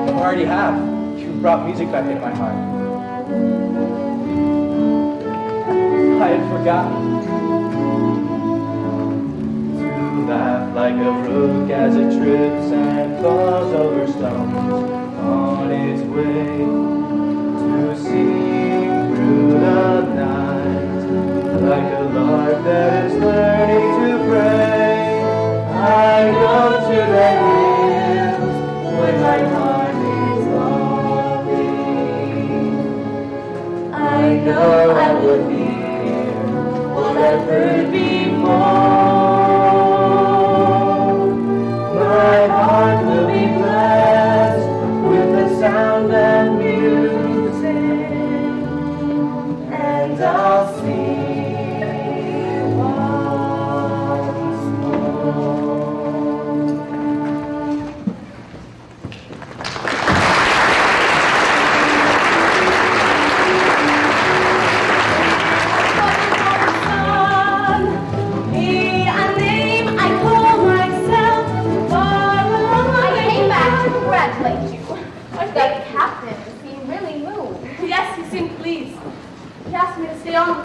D: You already have. You brought music back into my heart. I had forgotten to laugh like a brook as it trips and falls over stones on its way to sing through the night like a lark that is learning to pray. I go to the hills when my heart is longing. I know I will hear what I've heard before. My heart will be blessed with the sound and music, and I'll sing once more.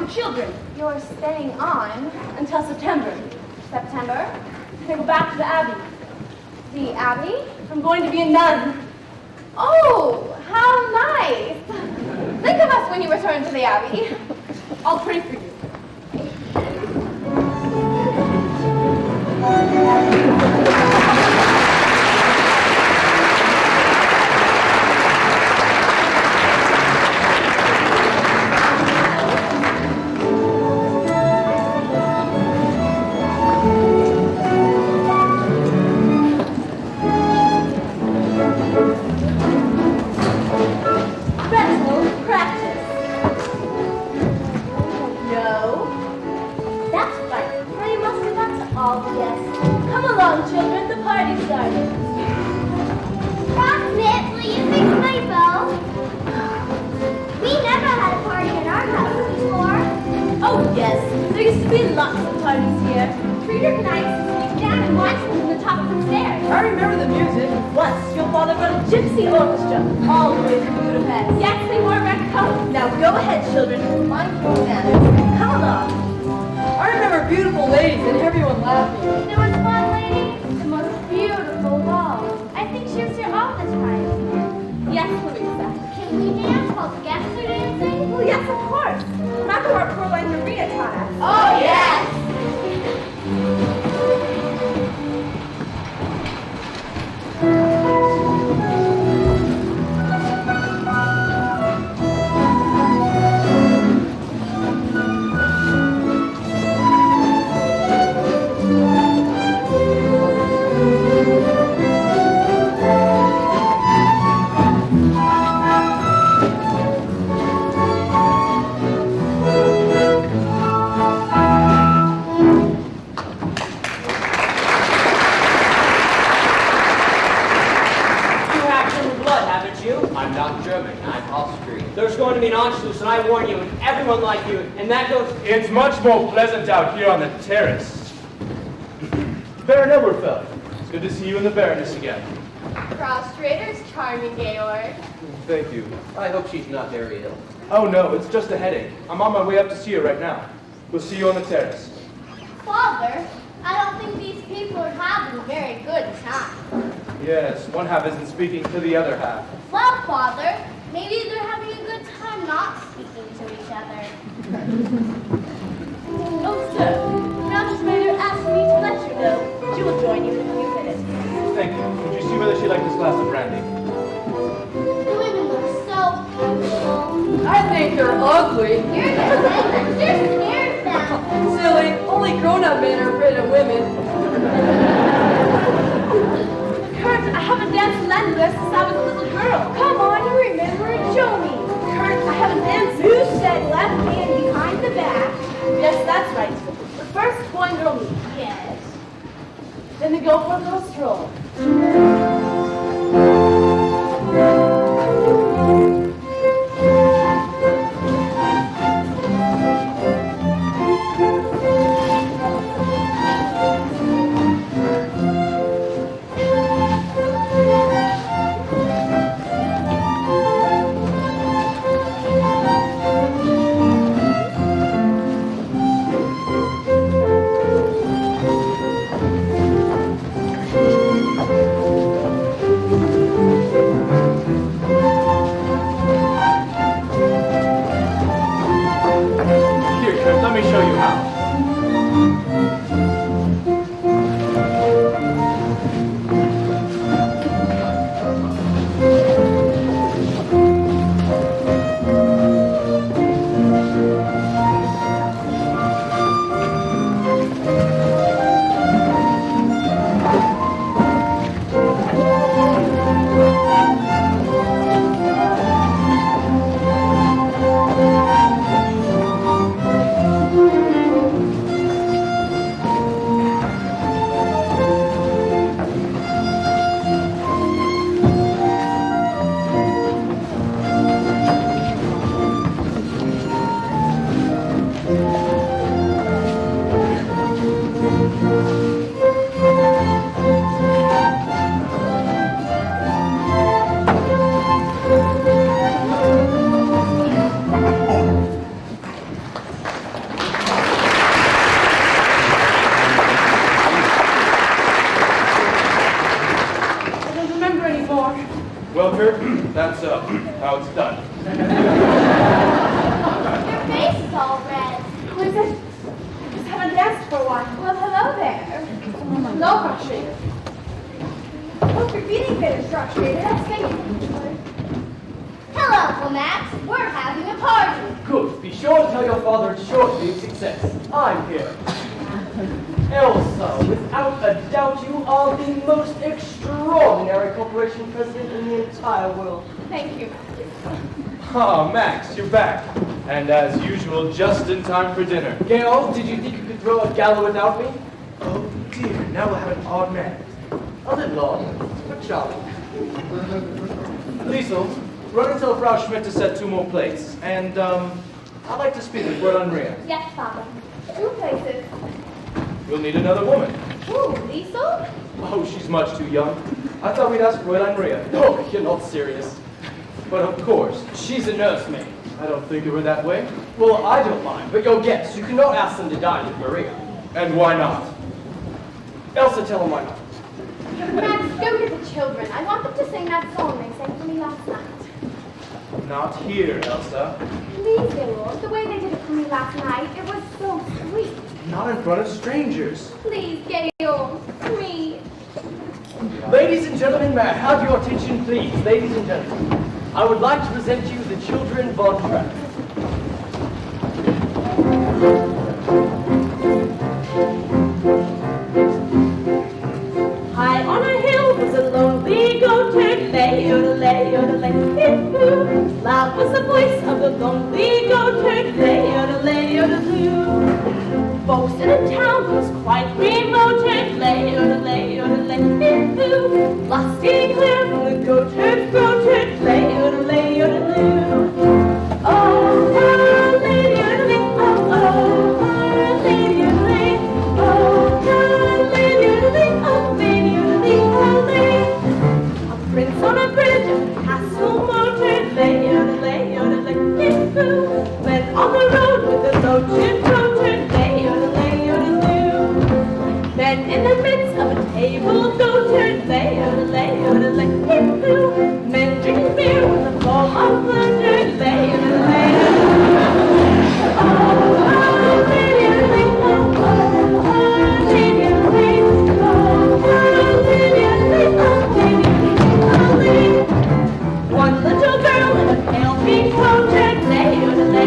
B: Children, you're staying on until September.
E: September?
B: To go back to the Abbey.
E: The Abbey?
B: I'm going to be a nun.
E: Oh, how nice. Think of us when you return to the Abbey.
B: I'll pray for you.
D: It's much more pleasant out here on the terrace. Baron Eberfeld, it's good to see you and the Baroness again.
E: Prostrator's charming, Georg.
D: Thank you.
J: I hope she's not very ill.
D: Oh no, it's just a headache. I'm on my way up to see her right now. We'll see you on the terrace.
G: Father, I don't think these people are having a very good time.
D: Yes, one half isn't speaking to the other half.
G: Well, Father, maybe they're having a good time not speaking to each other.
B: Oh, sir, Prostrator asked me to let you know she will join you in a few minutes.
D: Thank you. Would you see whether she liked this glass of brandy?
G: The women look so beautiful.
H: I think you're ugly.
G: You're defenders. You're scared of them.
H: Silly, only grown-up men are afraid of women.
B: Kurt, I haven't danced landless since I was a little girl.
E: Come on, you remember it. Show me.
B: Kurt, I haven't danced.
E: You said left hand behind the back.
B: Yes, that's right. But first, boy and girl meet.
E: Yes.
B: Then we go for a little stroll.
D: Here, Kurt, let me show you how.
B: I don't remember anymore.
D: Well, Kurt, that's how it's done.
G: Your face is all red.
B: Who is it? I just haven't danced for a while.
G: Well, hello there.
B: Hello, frustrated.
G: Hope you're feeling better, frustrated. Let's make it. Hello, Uncle Max. We're having a party.
J: Good. Be sure to tell your father it's sure to be a success. I'm here. Elsa, without a doubt, you are the most extraordinary corporation president in the entire world.
B: Thank you.
D: Ah, Max, you're back. And as usual, just in time for dinner.
J: Gail, did you think you could throw a gala without me?
F: Oh dear, now we'll have an odd man.
J: A little odd, but charming.
D: Liesel, run and tell Frau Schmidt to set 2 more plates. And, I'd like to speak with Fräulein Maria.
G: Yes, Papa.
E: 2 places.
D: We'll need another woman.
G: Ooh, Liesel?
D: Oh, she's much too young. I thought we'd ask Fräulein Maria.
J: No, you're not serious.
D: But of course,
J: She's a nursemaid.
D: I don't think of her that way.
J: Well, I don't mind, but your guests, you cannot ask them to dine with Maria.
D: And why not?
J: Elsa, tell them why not.
E: Max, go get the children. I want them to sing that song they sang for me last night.
D: Not here, Elsa.
E: Please, Gaylord. The way they did it for me last night, it was so sweet.
D: Not in front of strangers.
E: Please, Gaylord. Please.
J: Ladies and gentlemen, may I have your attention, please? Ladies and gentlemen, I would like to present you the children von Trapp.
A: High on a hill was a lonely goatherd, lay-o-da-lay, hip-hoo. Loud was the voice of the lonely goatherd, lay-o-da-lay, folks in a town was quite remote, lay-o-da-lay, hip-hoo. Lost getting clear from the goatherd's goatherd, lay-o-da-lay, oh, lady-o-da-lay, oh, lady-o-da-lay, oh, lady-o-da-lay, oh, lady-o-da-lay, a prince on a bridge, a castle motored, lay-o-da-lay, hip-hoo. Went on the road with the low-tip goatherd, lay-o-da-lay, then in the midst of a table goatherd, lay-o-da-lay, hip-hoo. Men drinking beer with a ball of thunder, lay-o-da-lay, oh, lady-o-da-lay, oh, lady-o-da-lay, oh, lady-o-da-lay, oh, lady-o-da-lay. One little girl in a pale pink coat, lay-o-da-lay,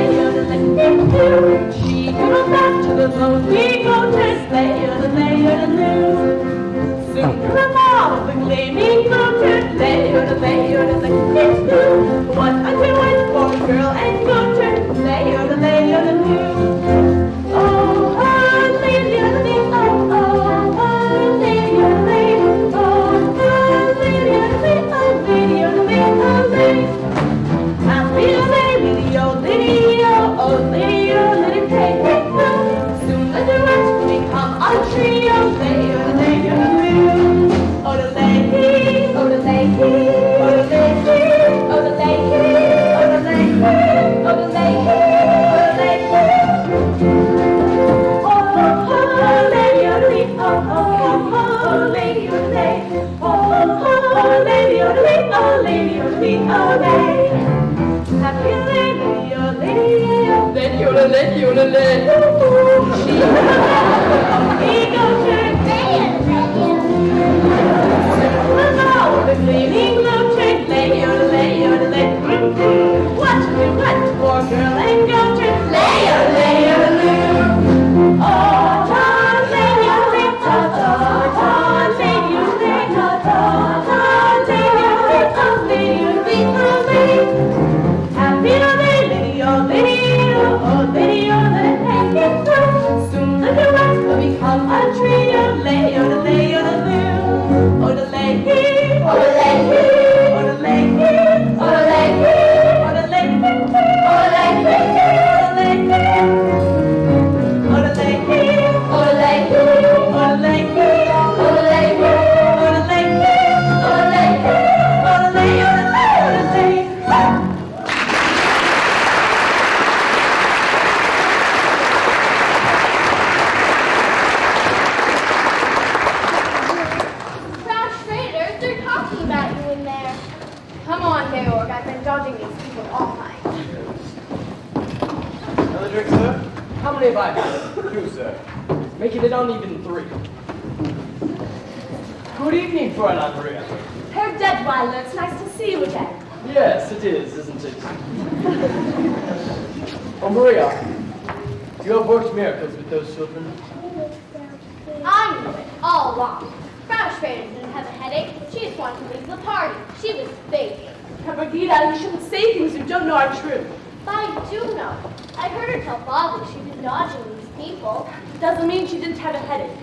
G: Come on, Coeur. I've been dodging these people all night.
F: Another drink, sir?
J: How many have I had?
F: 2, sir.
J: Making it uneven 3. Good evening, Fräulein Maria.
B: Herr Detweiler, it's nice to see you again.
J: Yes, it is, isn't it? Oh, Maria, you have worked miracles with those children.
G: I knew it all along. Frau Schrader didn't have a headache. She just wanted to leave the party. She was baby.
B: Herr Brigida, you shouldn't say things you don't know are true.
G: But I do know. I heard her tell Father she'd been dodging these people.
B: Doesn't mean she didn't have a headache.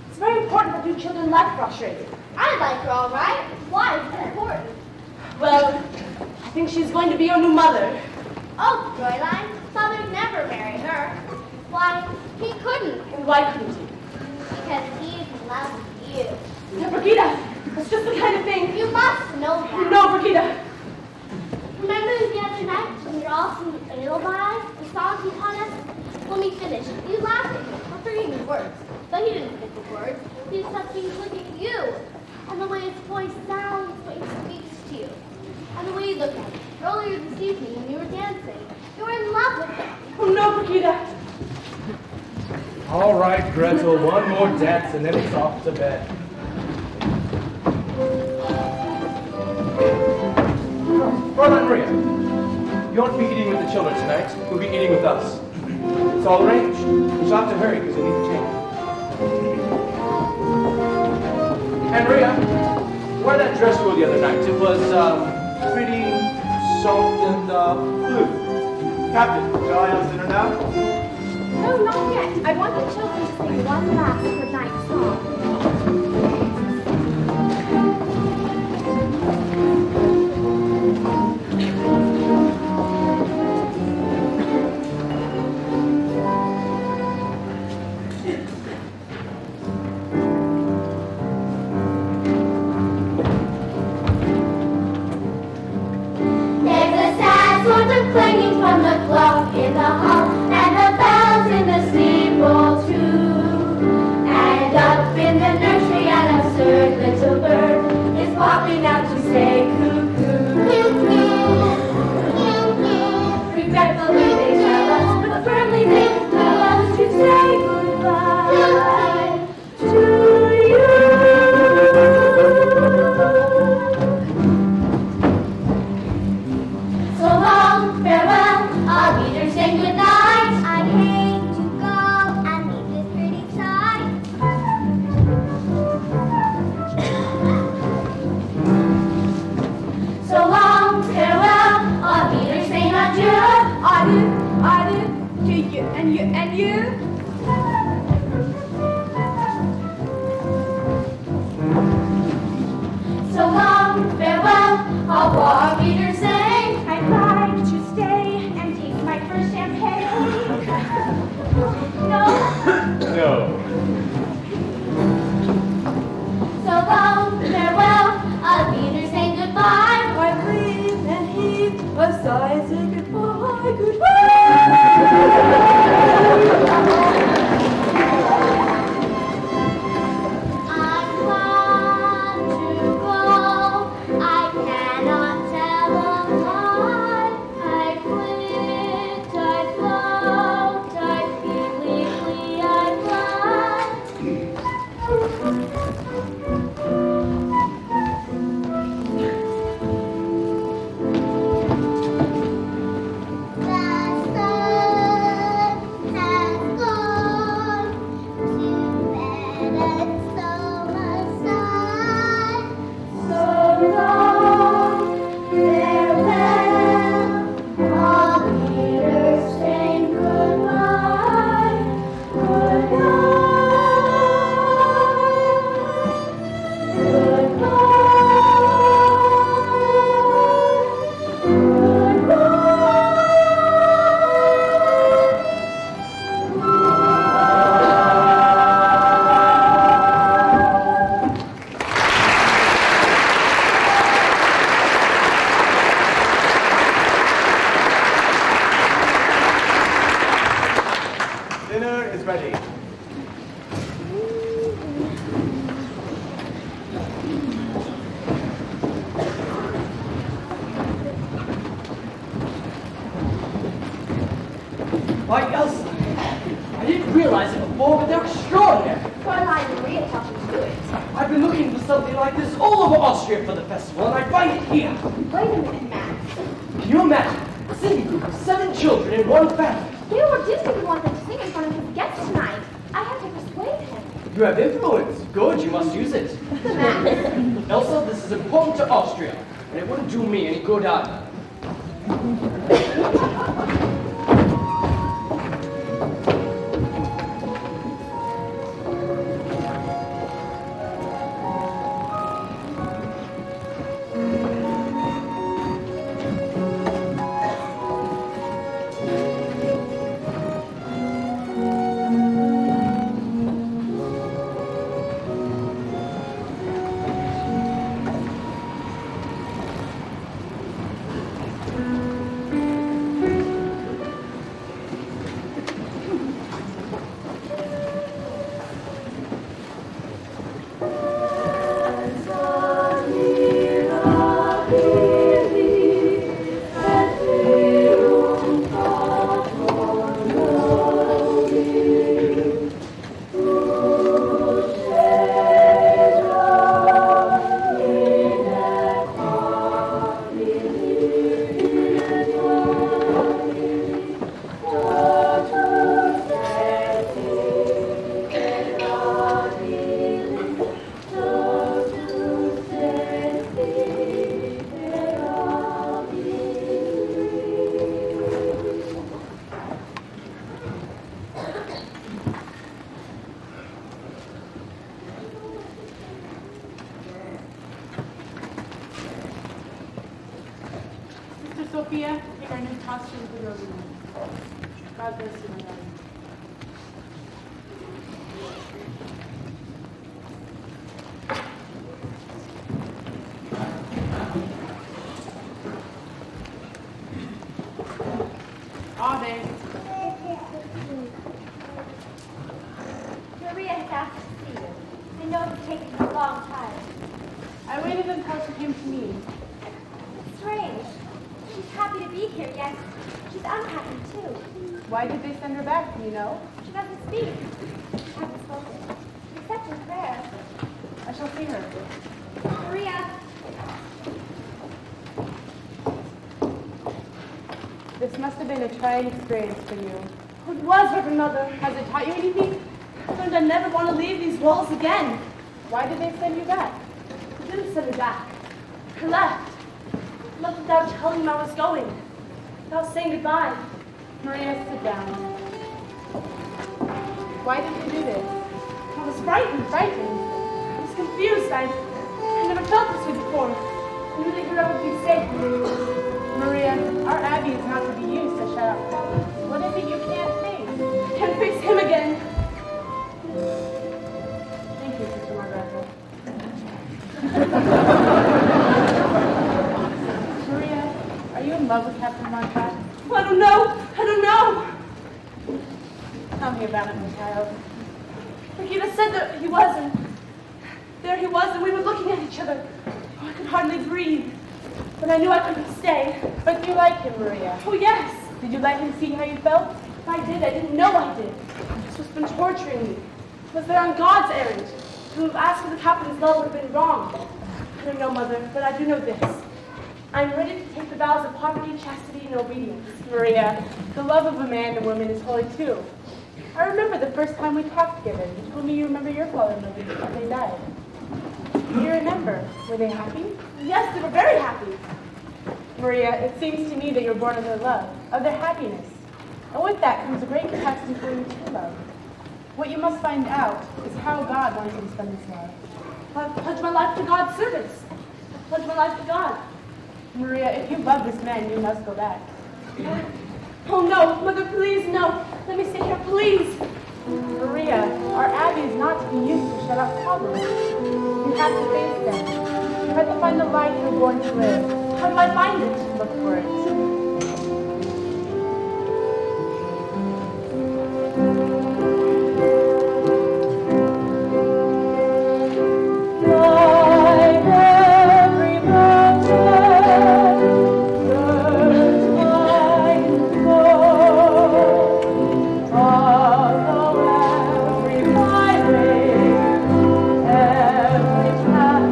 B: It's very important that you children like Frau Schrader.
G: I like her all right. Why is it important?
B: Well, I think she's going to be your new mother.
G: Oh, Fräulein, Father'd never marry her. Why, he couldn't.
B: And why couldn't he?
G: Because he loves you.
B: Herr Brigida, that's just the kind of thing.
G: You must know that.
B: No, Brigida.
G: Remember the other night when we were all singing Edelweiss, the song he taught us? When we finished, we laughed at him for forgetting the words. But he didn't forget the words. He just thought he was looking at you. And the way his voice sounds when he speaks to you. And the way you look at him. Earlier this evening when you were dancing, you were in love with him.
B: Oh, no, Brigida.
D: All right, Gretel, one more dance and then it's off to bed. Fräulein Maria, you won't be eating with the children tonight. You'll be eating with us. It's all arranged. You shall have to hurry because you need to change. And Maria, wear that dress you wore the other night. It was pretty soft and blue.
F: Captain, shall I have dinner now?
G: No, not yet. I want the children to sing one last good night song.
K: There's a sad sort of clanging from the clock in the hall, and the bells in the steeple too. And up in the nursery an absurd little bird is popping out to say cuckoo. Regretfully they tell us, but firmly they compel us to say goodbye to you. So long, farewell, I'll be there saying good night. I hate to go and leave this pretty sight. So long, farewell, I'll be there saying adieu.
B: Adieu, adieu, to you, and you, and you.
K: So long, farewell, I'll walk either saying
A: I'd like to stay and taste my first champagne.
K: no.
F: No.
K: So long, farewell, I'll be there saying goodbye.
B: I breathe and heave a sigh and say goodbye, goodbye.
K: I want to go. I cannot tell a
J: something like this all over Austria for the festival, and I find it here.
G: Wait a minute, Max.
J: Can you imagine? A singing group of 7 children in one family.
G: Theodore didn't even want them to sing in front of his guests tonight. I had to persuade him.
J: You have influence. Good, you must use it.
G: Max.
J: Elsa, this is important to Austria, and it wouldn't do me any good either.
B: Sophia, take our new costume to the room. God bless you, my darling. Ave.
G: Maria has asked to see you. I know it's taken a long time.
B: I waited until she came to me.
G: It's strange. She's happy to be here, yet she's unhappy too.
B: Why did they send her back, do you know?
G: She doesn't speak. She hasn't spoken. Except in prayer.
B: I shall see her.
G: Maria,
B: This must have been a trying experience for you.
A: It was, Reverend Mother.
B: Has it taught you anything?
A: I learned I never want to leave these walls again.
B: Why did they send you back?
A: I didn't send her back. I left. Left without telling him I was going. Without saying goodbye.
B: Maria, sit down. Why did you do this?
A: I was frightened.
B: Frightened?
A: I was confused. I never felt this way before. I knew that here I would be safe.
B: Maria, our Abbey is not to be used to shut out problems. What is it you can't face?
A: I can't face him again.
B: Thank you, Sister Margaretha. Maria, are you in love with Captain Von Trapp?
A: I don't know. I don't know.
B: Tell me about it, my child.
A: Regina said that he was, and there he was, and we were looking at each other. Oh, I could hardly breathe. But I knew I couldn't stay.
B: But you like him, Maria.
A: Oh, yes.
B: Did you let him see how you felt?
A: If I did, I didn't know I did. This was been torturing me. Was there on God's errand? To have asked for the captain's love would have been wrong. I don't know, Mother, but I do know this. I'm ready to take the vows of poverty, chastity, and obedience.
B: Maria, the love of a man and woman is holy too. I remember the first time we talked together. You told me you remember your father and mother before they died. Do you remember? Were they happy?
A: Yes, they were very happy.
B: Maria, it seems to me that you're born of their love, of their happiness. And with that comes a great capacity for you to love. What you must find out is how God wants you to spend this love.
A: I pledge my life to God's service. I pledge my life to God.
B: Maria, if you love this man, you must go back.
A: Oh, no, Mother, please, no. Let me stay here, please.
B: Maria, our Abbey is not to be used to shut out problems. You have to face them. You have to find the life you're born to live.
A: How do I find it?
B: Look for it.
C: Every time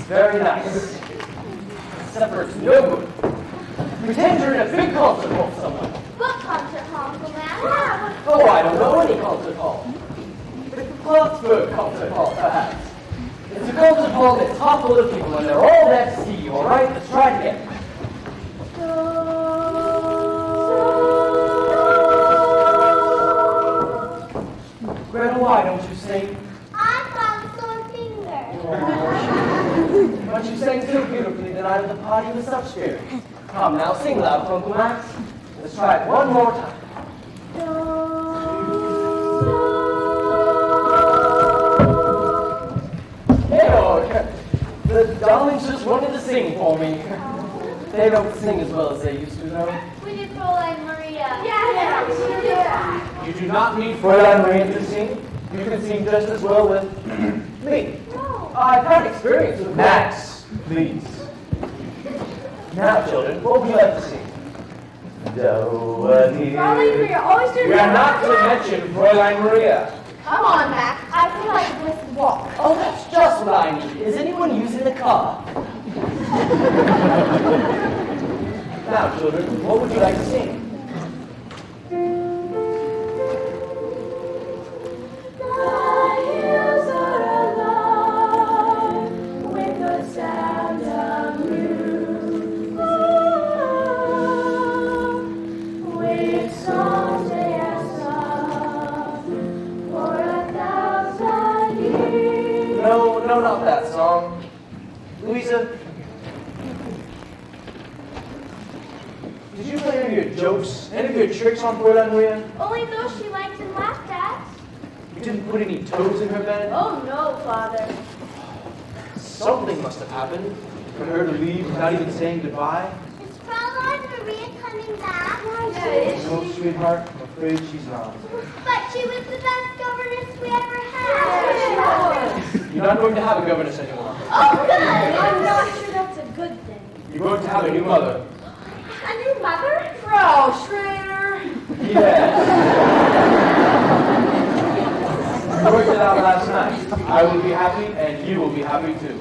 J: very nice. Except for it's no good. Pretend you're in a big concert hall somewhere.
G: What concert hall, Uncle Matt?
J: Oh, I don't know any concert hall. The Plattsburgh Concert Hall, perhaps. It's a concert hall that's half full of people and they're all there to see you, alright? Let's try it again. Greta, why don't you sing?
G: I got a sore finger.
J: But you sang so beautifully the night of the party with such spirit. Come now, sing loud for Uncle Max. Let's try it one more time. Hey, the darlings just wanted to sing for me. They don't sing as well as they used to, though.
G: We did Fräulein Maria.
E: Yeah,
D: You do not need
J: Fräulein Maria to sing. You can sing just as well with me. I've had experience with
D: Max, please.
J: Now, children, what would you like to sing?
E: Fräulein Maria, always do
D: We are not to mention Fräulein Maria.
E: Come on, Max. I feel like a brisk walk.
J: Oh, that's just what I need. Is anyone using the car? Now, children, what would you like to sing? No, not that song. Louisa, did you play any of your jokes, any of your tricks on Fräulein Maria?
G: Only those she liked and laughed at.
D: You didn't put any toads in her bed?
E: Oh, no, Father.
D: Something must have happened for her to leave without even saying goodbye.
G: Is Fräulein Maria coming back?
D: No, sweetheart, I'm afraid she's not.
G: But she was the best governess we ever had.
D: You're not going to have a governess anymore.
G: Oh, good. I'm not sure that's a good thing.
D: You're going to have a new mother.
G: A new mother?
E: Frau Schrader.
D: Yes. I worked it out last night. I will be happy, and you will be happy too.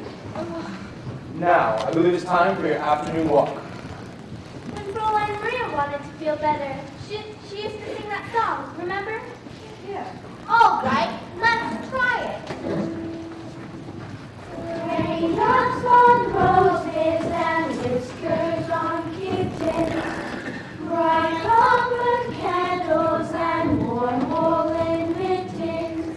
D: Now, I believe it's time for your afternoon walk.
G: When Fräulein Maria wanted to feel better, she used to sing that song, remember?
E: Yeah.
G: All right, let's try it. Raindrops on roses and whiskers on kittens, bright copper candles and warm woolen mittens,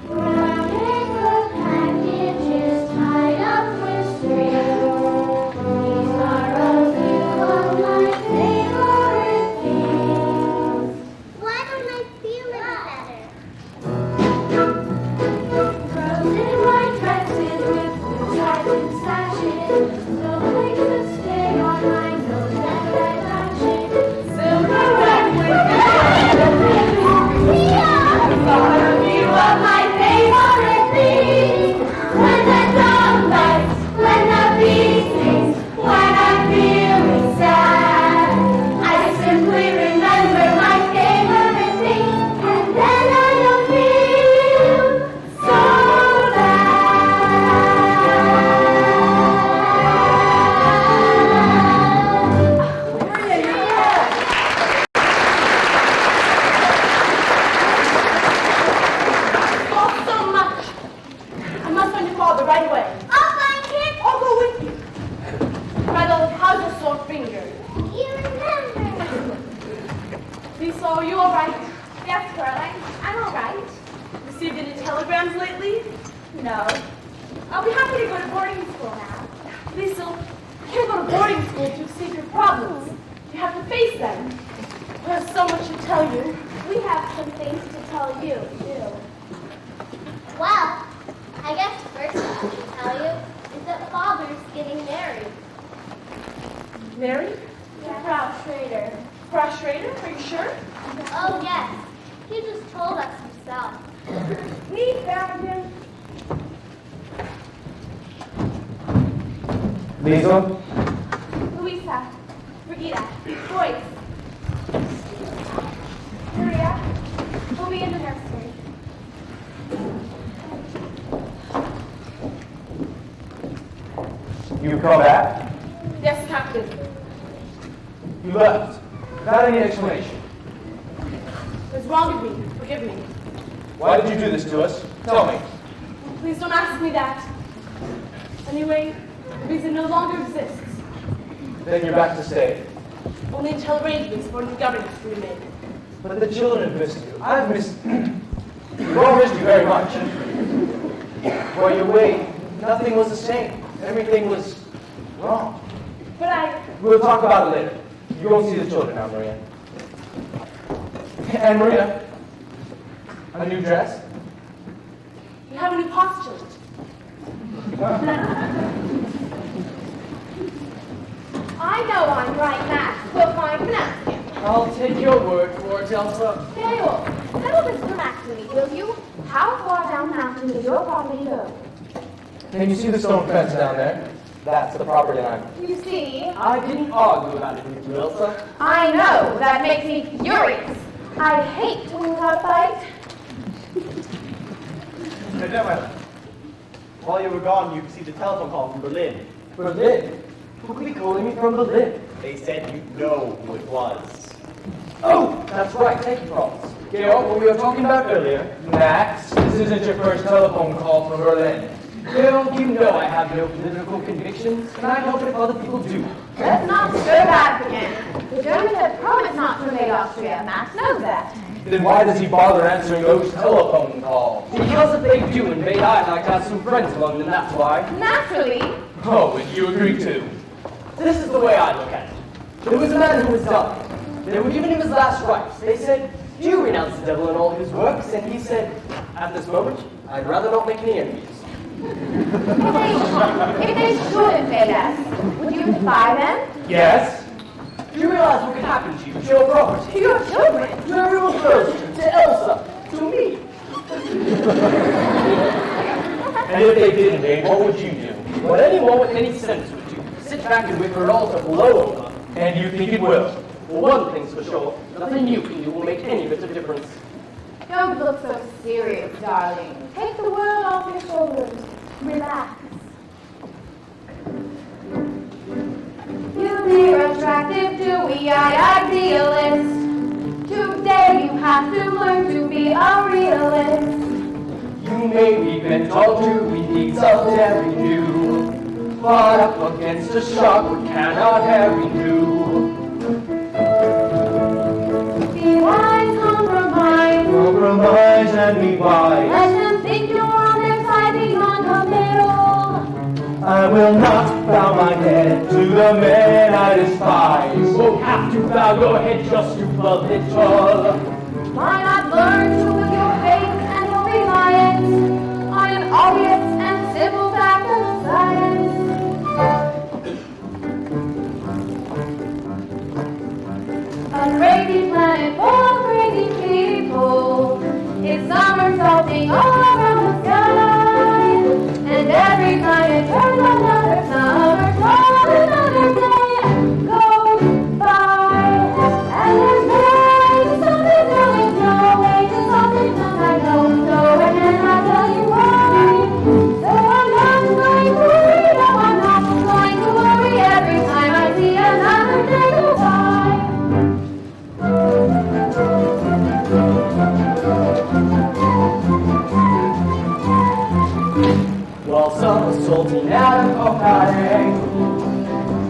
G: brown paper packages tied up with string. These are a few of my favorite things. Why don't I feel any better? Frozen white dresses with blue satin sashes, snowflakes that stay on my nose and eyelashes, silver red with these are a few of my favorite things. When the dog bites, when the bee stings, when I'm feeling sad, I simply remember my favorite things, and then I don't feel so
E: Oh, so much. I must find your father right away.
G: I'll find him.
E: I'll go with you. Gretel, how's your sore finger?
G: You remember.
E: Lisa, are you all right?
G: Yes, Caroline, I'm all right.
E: Received any telegrams lately?
G: No. I'll be happy to go to boarding school now.
E: Lisa, you can't go to boarding school to escape your problems. You have to face them. There's so much to tell you.
G: We have some things to tell you, too. Well, I guess the first thing I should tell you is that Father's getting married.
E: Married?
G: To Frau Schrader.
E: Frau Schrader? Are you sure?
G: Oh, yes. He just told us himself.
E: We found him.
J: Lisa?
E: Louisa. Brigida. Boyce. Maria.
G: We'll be in the nursery.
D: You come back?
B: Yes, Captain.
D: You left. Without any explanation.
B: It's wrong of me. Forgive me.
D: Why did you do this to us? Tell me.
B: Please don't ask me that. Anyway, the reason no longer exists.
D: Then you're back to stay.
B: Only until arrangements for new governance can be made.
D: But the children have missed you. I've missed We've all missed you very much. While you were away, nothing was the same. Everything was wrong.
B: But
D: We'll talk about it later. You go and see the children now, Maria. And Maria, a new dress?
B: you have a new postulate.
G: I know I'm right, Max. We'll find him and ask him.
J: I'll take your word for it, Elsa.
G: Dale, settle this for Max to me, will you? How far down the mountain does your property go?
D: Can you see the stone fence down there? That's the property line.
G: You see?
J: I didn't argue about it with you, Elsa.
G: I know. That makes me furious. I hate to lose our fight.
F: Gentlemen, while you were gone, you received a telephone call from Berlin.
J: Berlin? Who could be calling me from Berlin?
F: They said you'd know who it was.
J: Oh, that's right. Take it, promise. Georg, what we were talking about earlier.
D: Max, this isn't your first telephone call from Berlin.
J: Georg, you know I have no political convictions, and I hope if other people do.
G: Let's not stir that again. The Germans have promised not to invade Austria. Max knows that.
D: Then why does he bother answering those telephone calls?
J: Because if they do invade, I'd like to have some friends in London, that's why.
G: Naturally.
D: Oh, and you agree too.
J: This is the way I look at it. There was a man who was dying. They were giving him his last rites. They said, do you renounce the devil and all his works? And he said, at this moment, I'd rather not make any enemies.
G: If they should invade us, would you defy them?
D: Yes?
J: Do you realize what could happen to you, to your property,
G: To your children?
J: to everyone close to you, to Elsa, to me?
D: And if they did invade, what would you do?
J: What anyone with any sense would do, sit back and wait for it all to blow over.
D: And you think it will?
J: Well, one thing's for sure, nothing you can do will make any bit of difference.
G: Don't look so serious, darling. Take the world off your shoulders. Relax. You dear attractive, dewy-eyed idealist. Today you have to learn to be a realist.
J: You may be bent on doing deeds of daring do, but up against a shark we cannot harry do.
G: Be wise, compromise.
D: Compromise and be wise.
G: Let them think you're on their side beyond the middle.
D: I will not bow my head to the men I despise.
J: Won't have to bow your head just to a little.
G: Why not learn to put your faith and your reliance on an obvious and simple fact of science? A crazy planet full of crazy people is somersaulting all around the sky. And every time it turns another somersault, another day goes by. And there's no way to stop it, no, there's no way to stop it, none I know, so I cannot tell you why. So I'm not going to worry, no, I'm not going to worry every time I see another day go by.
J: While somersaulting out of cockeye,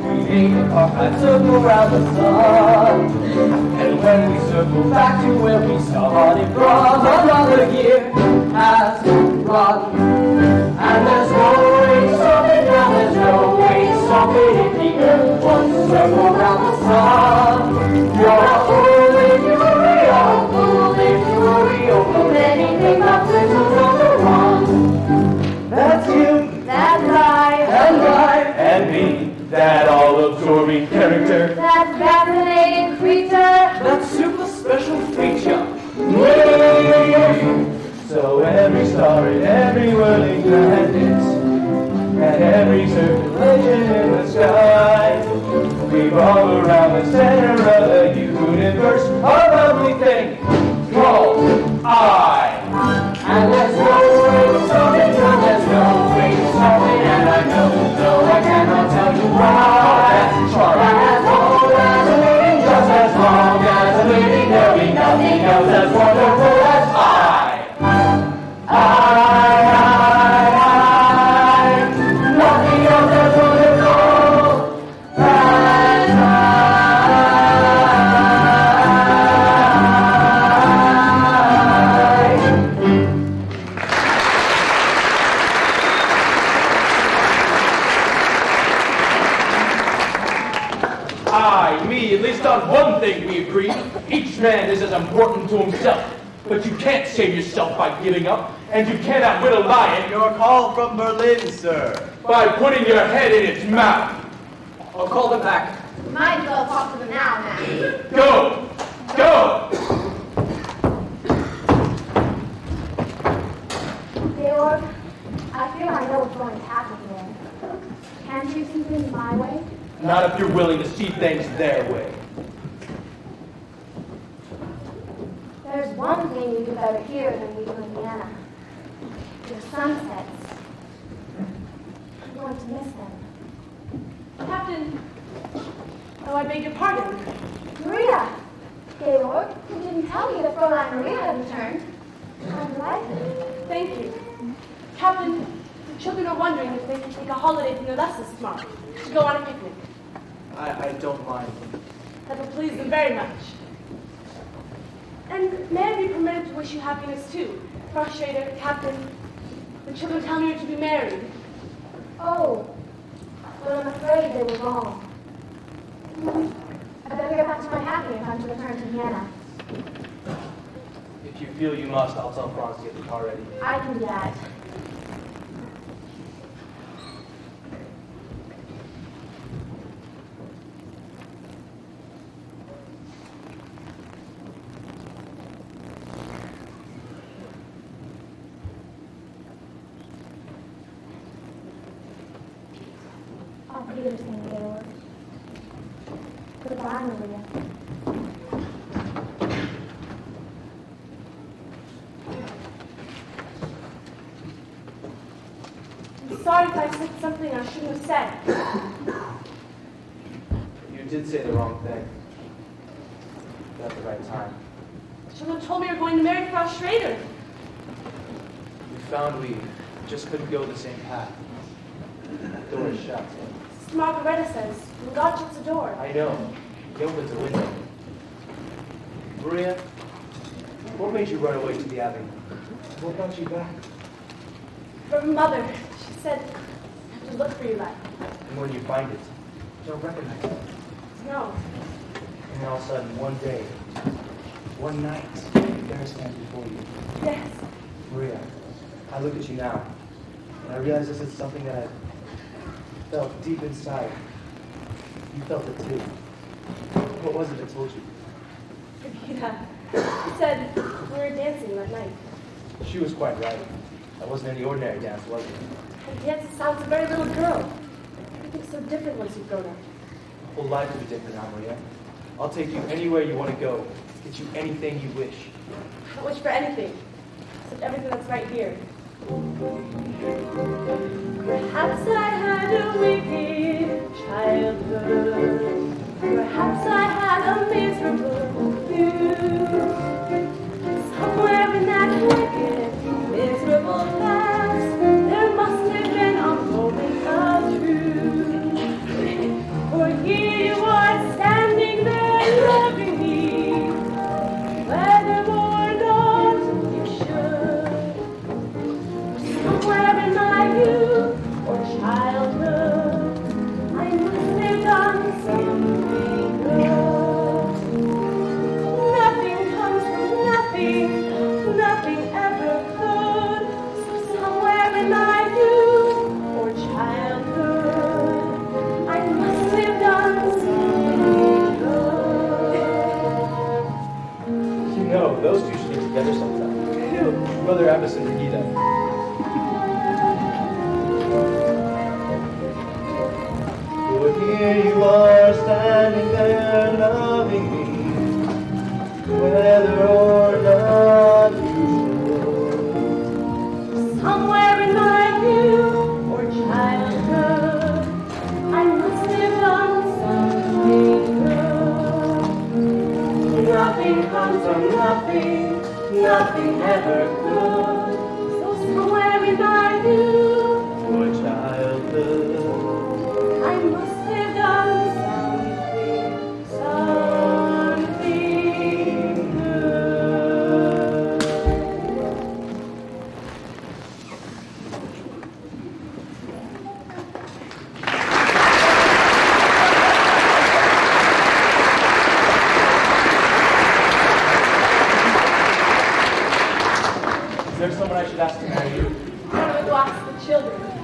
J: we made the cockeye circle around the sun. And when we circle back to where we started from, another year has run. And there's no way to stop it now, there's no way to stop it if the earth wants to circle around the sun. You're a fool if you worry, you're a fool if you worry over anything but little number one. That's you,
G: That's right,
J: and I,
D: And me, that all-absorbing character.
G: that fascinating creature.
J: that super special feature.
D: So every star in every whirling planet and every circulation in the sky revolve around the center of the universe, a lovely thing called I.
J: And there's no way to stop it, no, there's no way to stop it, and I know, no, I cannot
D: Me, at least on one thing we agree. Each man is as important to himself. But you can't save yourself by giving up, and you can't outwit a lion.
F: Your call from Berlin, sir.
D: By putting your head in its mouth.
F: I'll call them back.
G: Might as well talk to them now, man.
D: Go! Go!
K: Georg, I fear I know what's going to happen here. Can't you see things my way?
D: Not if you're willing to see things their way.
K: There's one thing you do better here than we do in Vienna. Your sunsets. I'm going to miss them.
B: Captain, oh, I beg your pardon.
K: Maria! Georg, you didn't tell me that Fräulein Maria had returned. I'm delighted.
B: Thank you. Captain, the children are wondering if they can take a holiday from their lessons tomorrow to go on a picnic.
F: I don't mind.
B: That will please them very much. And may I be permitted to wish you happiness too? Frau Schrader, Captain, the children tell me you're to be married.
K: Oh, but I'm afraid they were wrong. I better get back to my happy if I'm to return to Vienna.
F: If you feel you must, I'll tell Franz to get the car ready.
K: I can do that. Auf Wiedersehen, Georg. Goodbye, Maria.
B: I'm sorry if I said something I shouldn't have said.
F: You did say the wrong thing. At the right time.
B: The children told me you're going to marry Frau Schrader.
F: We found we just couldn't go the same path. The door is shut.
B: Sister Margareta says, when God shuts the door.
F: I know. He opens a window. Maria, what made you run away to the abbey? What brought you back?
B: From Mother, she said, I have to look for your life.
F: And when you find it, you don't recognize it.
B: No.
F: And then all of a sudden, one day, one night, there stands before you.
B: Yes.
F: Maria, I look at you now, and I realize this is something that I felt deep inside. You felt it too. What was it that told you?
B: Yeah. She said we were dancing that night.
F: She was quite right. That wasn't any ordinary dance, was it?
B: And yet it sounds a very little girl. Everything's so different once you've grown up.
F: Whole life will be different now, Maria. I'll take you anywhere you want to go. Get you anything you wish.
B: I don't wish for anything, except everything that's right here. Perhaps I had a wicked childhood. Perhaps I had a miserable youth. Somewhere in that wicked, miserable past, there must have been a moment of truth. For here you are standing there loving me, whether or not you should. Somewhere in my youth or childhood, I must have done something good. Nothing comes from nothing, nothing ever could. So somewhere in my youth or childhood, I must have done something good.
F: You know, those two should get together sometime.
B: Who?
F: Brother Abbas and Regina. But here you are standing there loving me, whether or not you should.
B: Somewhere in my youth or childhood, I must have done something good. Nothing comes from nothing, nothing ever could. So somewhere in my youth
F: or childhood,
B: I must have done something good.
D: should ask to marry you.
B: I don't know, go ask the children.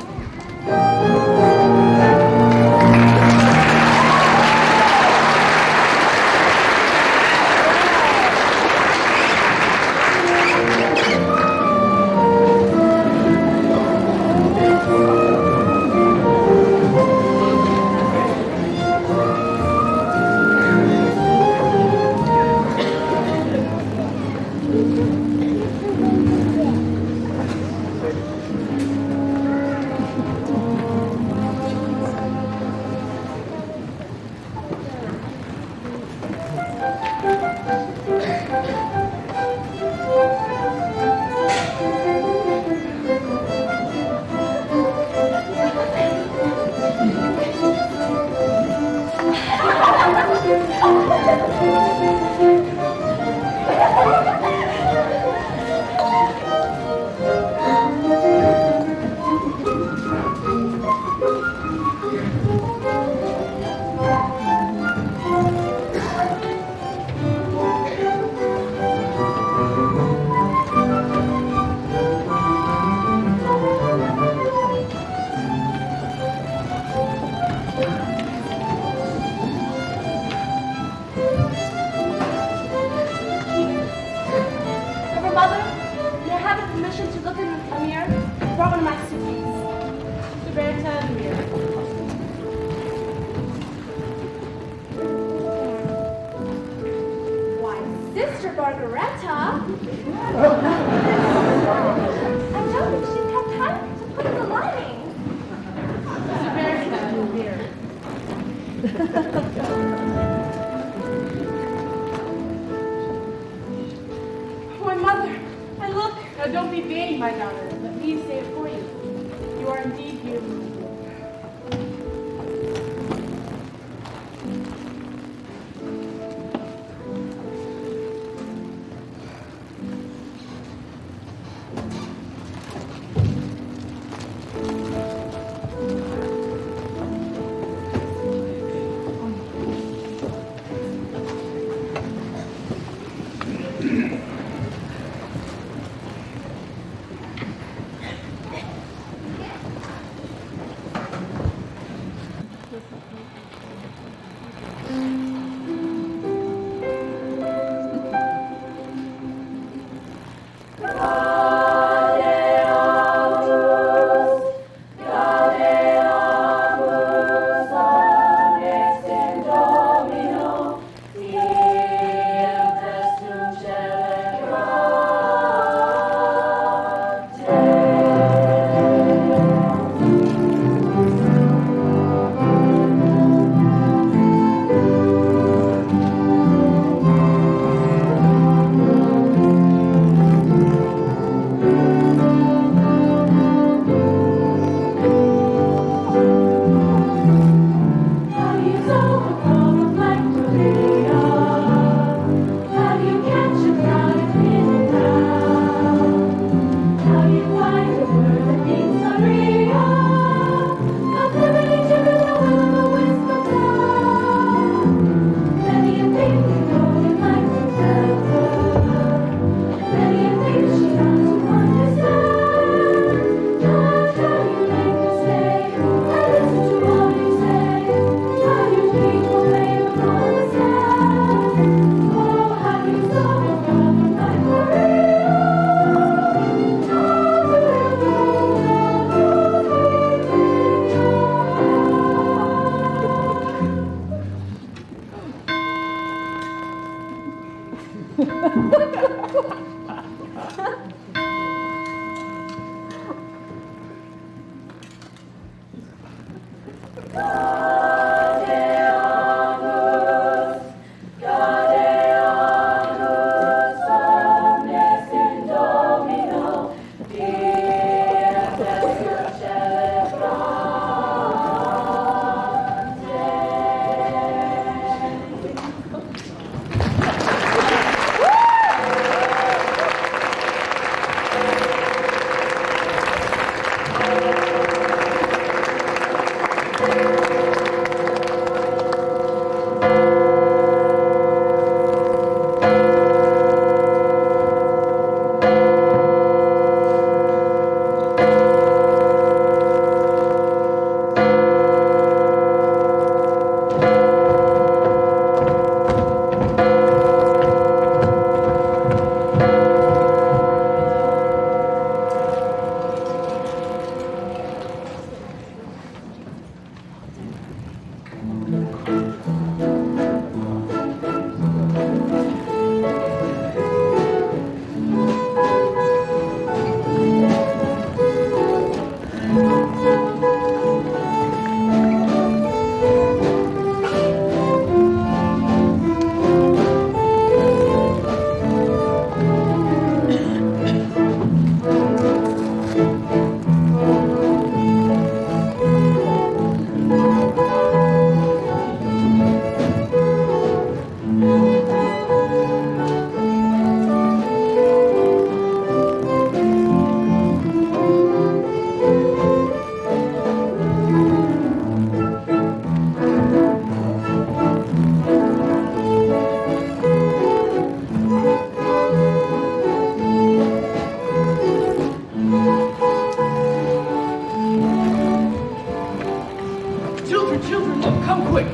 J: children, look, come quick.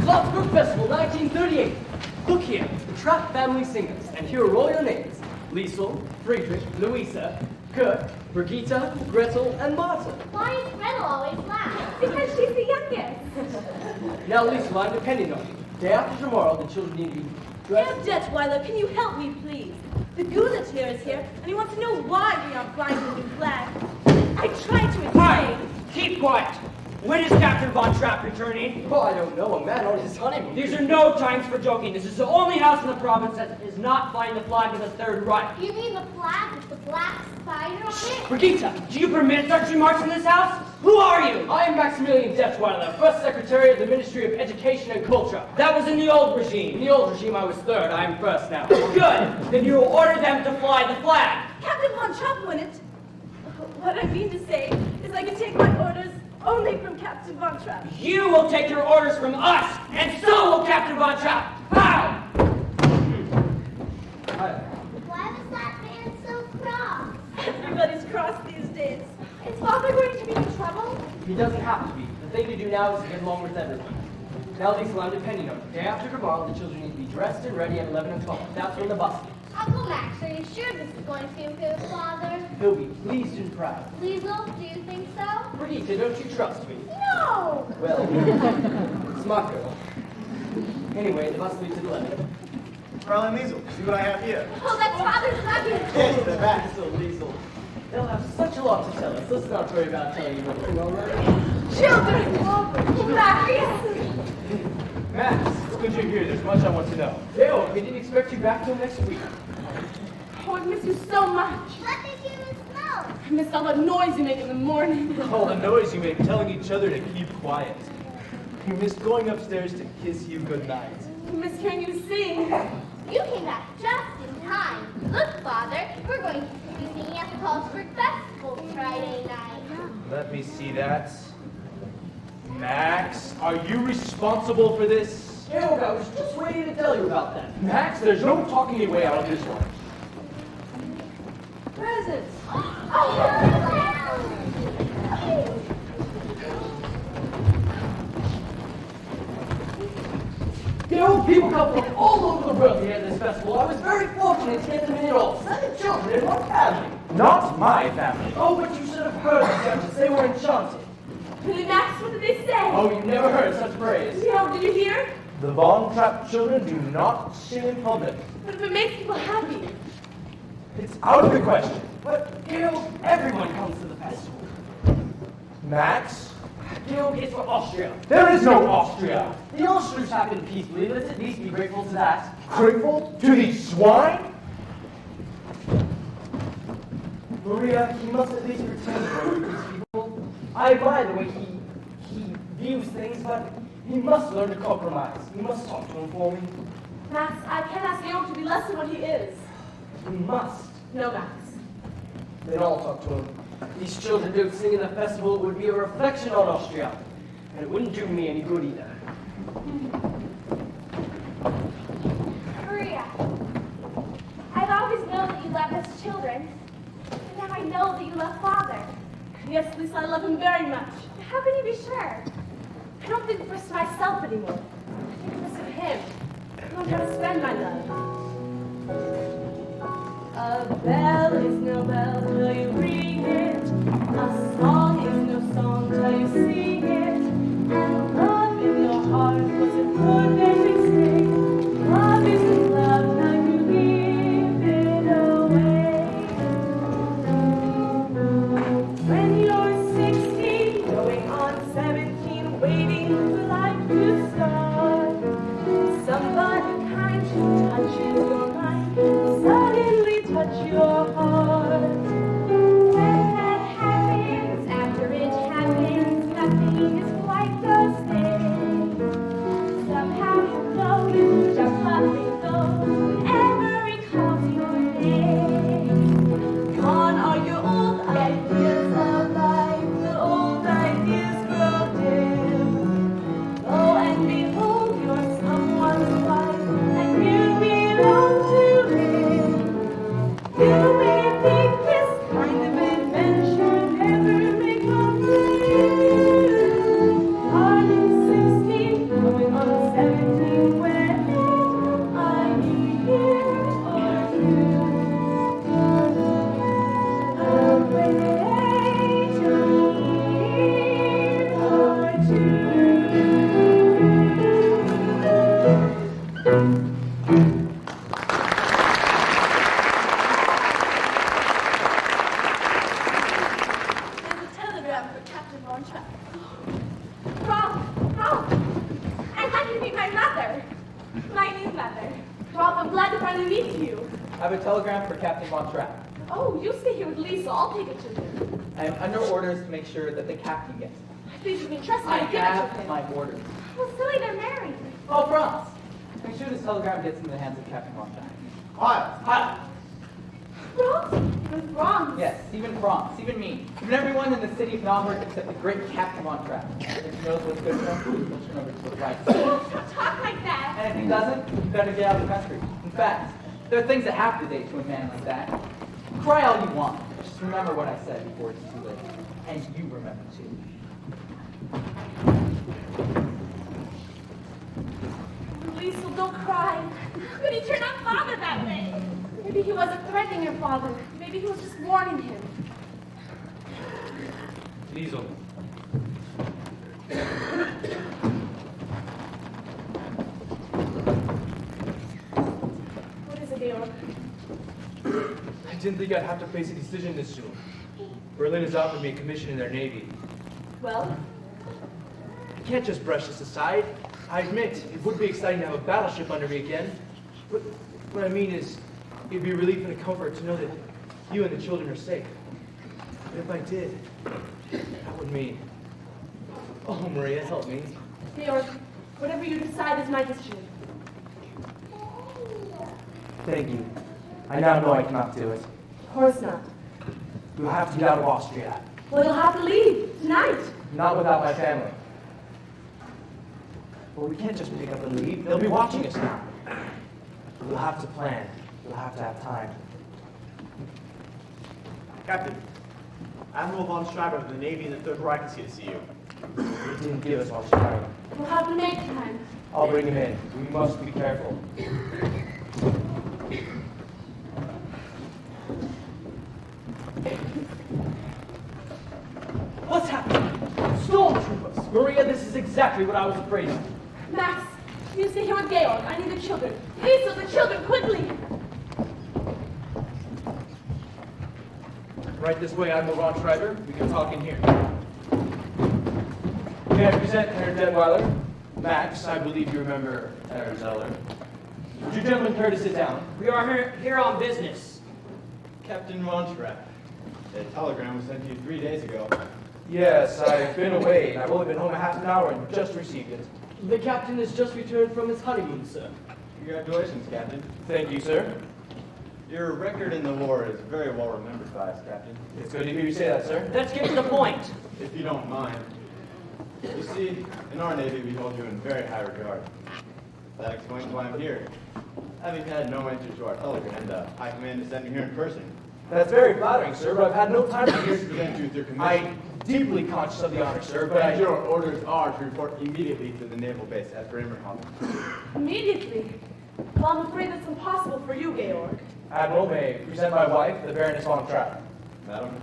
J: Clarksburg Festival, 1938. Look here, the Trapp family singers, and here are all your names. Liesel, Friedrich, Louisa, Coeur, Brigitte, Gretel, and Martha.
G: Why is Gretel always last?
B: Because she's the youngest.
J: Now, Liesel, I'm depending on you. Day after tomorrow, the children need to be dressed.
E: Herr Detweiler, can you help me, please? The Guzatier is here, and he wants to know why we aren't flying the new flag. I tried to explain.
L: Keep quiet. When is Captain Von Trapp returning?
J: Oh, I don't know, a man on his honeymoon.
L: These are no times for joking. This is the only house in the province that is not flying the flag of the Third Reich.
G: You mean the flag with the black spider on it?
L: Brigitte, do you permit such remarks in this house? Who are you?
J: I am Maximilian Detweiler, First Secretary of the Ministry of Education and Culture.
L: That was in the old
J: In
L: regime.
J: the old regime, I was third. I am first now.
L: Good. Then you will order them to fly the flag.
E: Captain Von Trapp wouldn't. What I mean to say is I can take my orders only from Captain Von Trapp.
L: You will take your orders from us, and so will Captain Von Trapp. How?
G: Why was that man so cross?
E: Everybody's cross these days.
G: Is Father going to be in trouble?
J: He doesn't have to be. The thing to do now is to get along with everyone. Now, Liesel, I'm depending on you. Day after tomorrow, the children need to be dressed and ready at 11 o'clock. That's when the bus leaves.
G: Uncle Max, are you sure this is going to be a good Father?
J: He'll be pleased and proud.
G: Liesel, do you think so?
J: Brigitte, don't you trust me?
G: No!
J: Well, smart girl. Anyway, the bus leaves at 11.
F: Fraulein Liesel, see what I have here.
G: Oh, that's Father's luggage!
F: Yes, they're back.
J: Liesel. They'll have such a lot to tell us. Let's not worry about telling you everything already.
E: Children! Max!
D: Max, it's good you're here. There's much I want to know.
J: Dale, we didn't expect you back till next week.
B: Oh, I miss you so much.
G: What did you smell?
B: I miss all the noise you make in the morning.
D: All the noise you make telling each other to keep quiet. You missed going upstairs to kiss you goodnight.
B: I miss hearing you sing.
G: You came back just in time. Look, Father, we're going to be singing at the Colesburg Festival Friday night.
D: Let me see that. Max, are you responsible for this?
J: Dale, I was just waiting to tell you about that.
D: Max, there's no talking your way out of this one.
J: Presents! Dale, people come from all over the world here at this festival. I was very fortunate to get them in all. 7 children in one family.
D: Not my family.
J: Oh, but you should have heard the judges. They were enchanted.
B: Really, Max, what did they say?
D: Oh, you never heard such praise.
B: No, did you hear?
D: The Von Trapp children do not sing in public.
B: But if it makes people happy.
D: It's out of the question.
J: But, Dale, everyone comes to the festival.
D: Max,
J: Dale, it's for Austria.
D: there is no Austria.
J: The Austrians happened peacefully. Let's at least be grateful to that.
D: Grateful to these swine?
J: Maria, he must at least pretend to work with these people. I admire the way he views things, but he must learn to compromise. You must talk to him for me.
B: Max, I can't ask Leon to be less than what he is.
J: You must.
B: No, Max.
J: Then I'll talk to him. These children don't sing in the festival. It would be a reflection on Austria. And it wouldn't do me any good either.
G: Maria, I've always known that you love us children. And now I know that you love Father.
B: Yes, Lisa, I love him very much.
G: How can you be sure?
B: I don't think first of myself anymore. I think first of him. I don't know how to spend my love. A bell is no bell till you ring it. A song is no song till you sing it. And love in your heart was a good every thing. Love isn't love till you give it away. When you're 16, going on 17, waiting for life to start, somebody kind to touches your mind, suddenly touch your heart. When that happens, after it happens, nothing is quite the same. Somehow you know you just let it go whenever it calls your name. Gone are your old ideas of life, the old ideas grow dim. Lo and behold, you're someone's wife, and you belong to him. You may think this kind of adventure never may come to you. Darling, finally meet you.
I: I have a telegram for Captain Von Trapp.
B: Oh, you stay here with Lisa. I'll take it to him.
I: I am under orders to make sure that the captain gets it.
B: I think you can trust me
I: I
B: to give it to
I: have
B: him.
I: my orders.
G: Well, silly, they're married.
I: Oh, Franz! Make sure this telegram gets into the hands of Captain Von Trapp.
F: Hi.
B: Even Franz.
I: Yes, even Franz, even me, even everyone in the city of Naumburg except the great Captain Von Trapp. If he knows what's good for him, he'll turn over to the right.
B: Don't talk like that.
I: And if he doesn't, he better get out of the country. In fact, there are things that have to date to a man like that. Cry all you want. Just remember what I said before it's too late. And you remember too.
B: Lisa, don't cry. How could he turn on Father that way? Maybe he wasn't threatening your father. Maybe he was just warning him.
D: Liesel.
B: What is it, Georg?
D: I didn't think I'd have to face a decision this soon. Berlin has offered me a commission in their navy.
B: Well,
D: I can't just brush this aside. I admit, it would be exciting to have a battleship under me again. But what I mean is, it'd be a relief and a comfort to know that you and the children are safe. But if I did, that would mean... Oh, Maria, help me.
B: Georg, whatever you decide is my decision.
F: Thank you. I now know I cannot do it.
B: Of course not.
F: You'll have to get out of Austria.
B: Well, you'll have to leave tonight.
F: Not without my family. Well, we can't just pick up and leave. They'll be watching us now. We'll have to plan. We'll have to have time.
M: Captain, Admiral von Schreiber of the Navy in the Third Reich is here to see you.
F: He didn't give us much time.
B: We'll have to make time.
F: I'll bring him in. We must be careful.
L: What's happening? Stormtroopers! Maria, this is exactly what I was afraid of.
B: Max, you stay here with Georg. I need the children. Please, so the children, quickly.
D: Right this way, Admiral von Schreiber. We can talk in here. May I present Herr Detweiler? Max, I believe you remember Herr Zeller. Would you gentlemen care to sit down?
L: We are here on business.
M: Captain von Trapp, the telegram was sent to you 3 days ago.
D: Yes, I've been away, and I've only been home a half an hour and just received it.
L: The captain has just returned from his honeymoon, sir.
M: Congratulations, Captain.
D: Thank you, sir.
M: Your record in the war is very well remembered by us, Captain.
D: It's good to hear you say that, sir.
L: Let's get to the point.
M: If you don't mind. You see, in our Navy, we hold you in very high regard. That explains why I'm here. Having had no answer to our telegram, and High Command is sending here in person.
D: That's very flattering, sir, but I've had no time to
M: Here to
D: hear...
M: present you with your commission.
D: I'm deeply conscious of the honor, sir, but
M: And your orders are to report immediately to the naval base at Bremerhaven.
B: Immediately. Well, I'm afraid that's impossible for you, Georg.
D: Admiral, may I present my wife, the Baroness von Trapp.
M: Madam?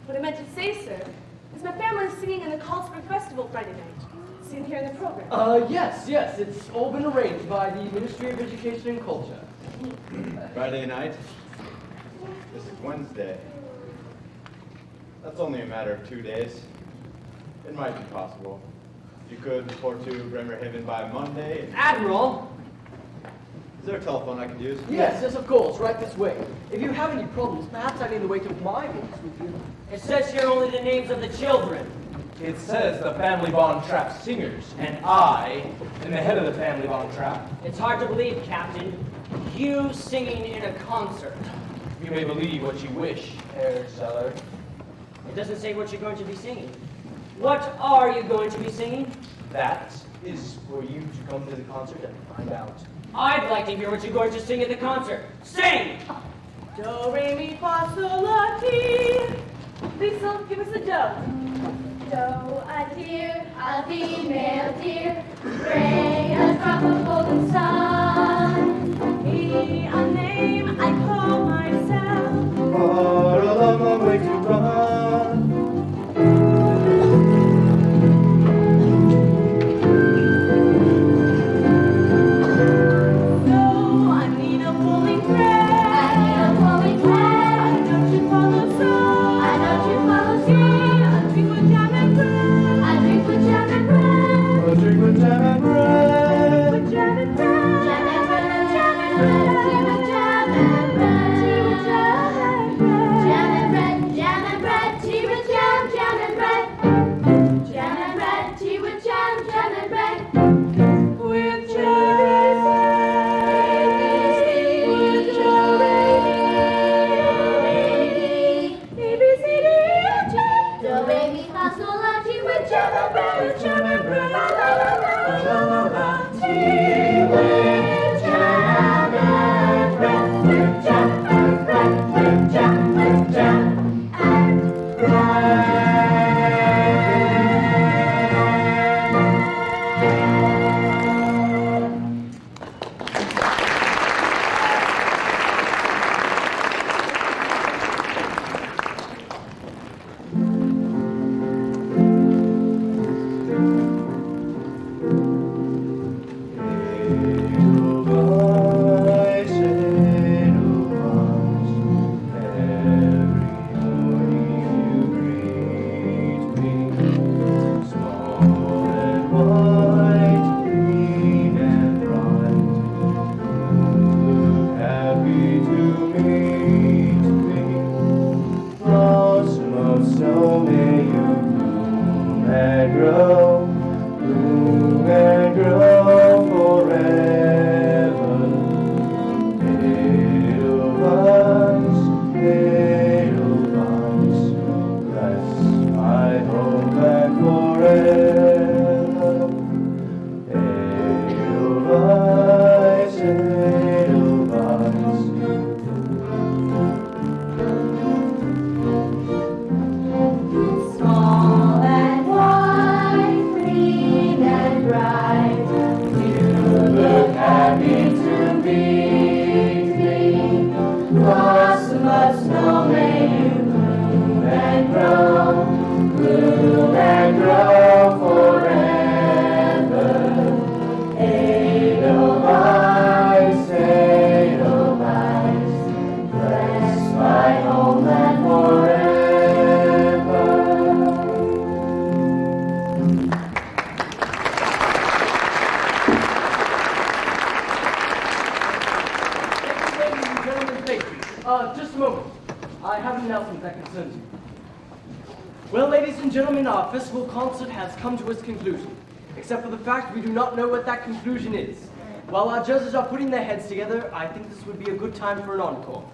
B: What I meant to say, sir, is my family is singing in the Carlsberg Festival Friday night. Seen here in the program.
L: Yes. It's all been arranged by the Ministry of Education and Culture.
M: Friday night? This is Wednesday. That's only a matter of 2 days. It might be possible. You could report to Bremerhaven by Monday.
L: Admiral!
M: Is there a telephone I could use?
L: Yes, of course, right this way. If you have any problems, perhaps I need to wait till my books with you. It says here only the names of the children.
D: It says the family Von Trapp singers, and I am the head of the family Von Trapp.
L: It's hard to believe, Captain. You singing in a concert.
D: You may believe what you wish, Herr Zeller.
L: It doesn't say what you're going to be singing. What are you going to be singing?
D: That is for you to come to the concert and find out.
L: I'd like to hear what you're going to sing at the concert. Sing!
B: Do, re, mi, fa, sol, la, ti. Lisa, give us a do.
K: Do, a deer, a female deer, bring us from the golden sun.
B: Me, a name I call myself.
F: Far along the way to run.
B: So, I need a pulling thread.
K: I need a pulling thread.
B: I know you follow song.
K: I know you follow suit.
B: I drink with jam and bread.
K: I drink with jam and bread.
F: A drink with jam and bread.
L: announcement that concerns you. Well, ladies and gentlemen, our festival concert has come to its conclusion. Except for the fact we do not know what that conclusion is. While our judges are putting their heads together, I think this would be a good time for an encore.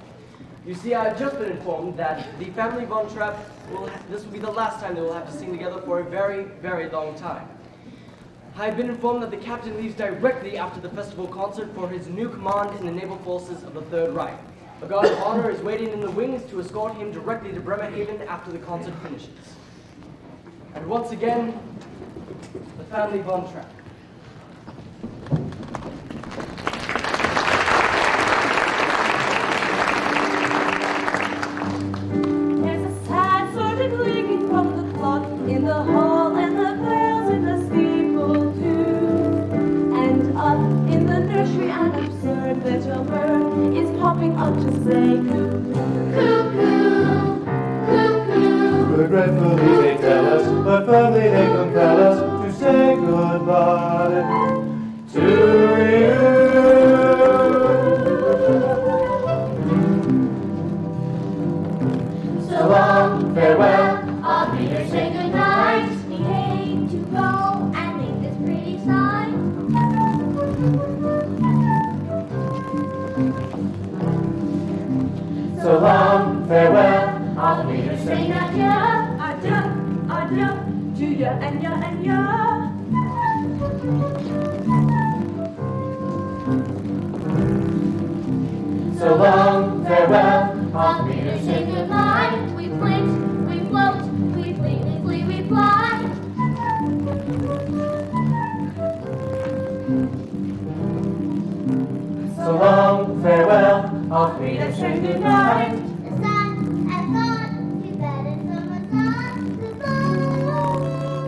L: You see, I've just been informed that the family Von Trapp this will be the last time they will have to sing together for a very, very long time. I've been informed that the captain leaves directly after the festival concert for his new command in the naval forces of the Third Reich. A guard of honor is waiting in the wings to escort him directly to Bremerhaven after the concert finishes. And once again, the family Von Trapp.
A: There's a sad sort of clinging from the clock in the hall, and the bells in the steeple too. And up in the nursery, an absurd little bird is popping up to say cuckoo, cuckoo, cuckoo.
F: Regretfully they tell us, but firmly they compel us to say goodbye to you.
K: So long, farewell, all readers say goodnight. We hate to go and leave this pretty sight.
F: So long, farewell,
K: All the readers say adieu,
A: Adieu, adieu, to ya and ya and ya.
F: so long, farewell.
K: all the readers say goodnight. We flit, we float, we flee, we flee, we fly.
F: So long, farewell. All readers say goodnight.
K: The sun has gone, we bed in summer sun. The sun.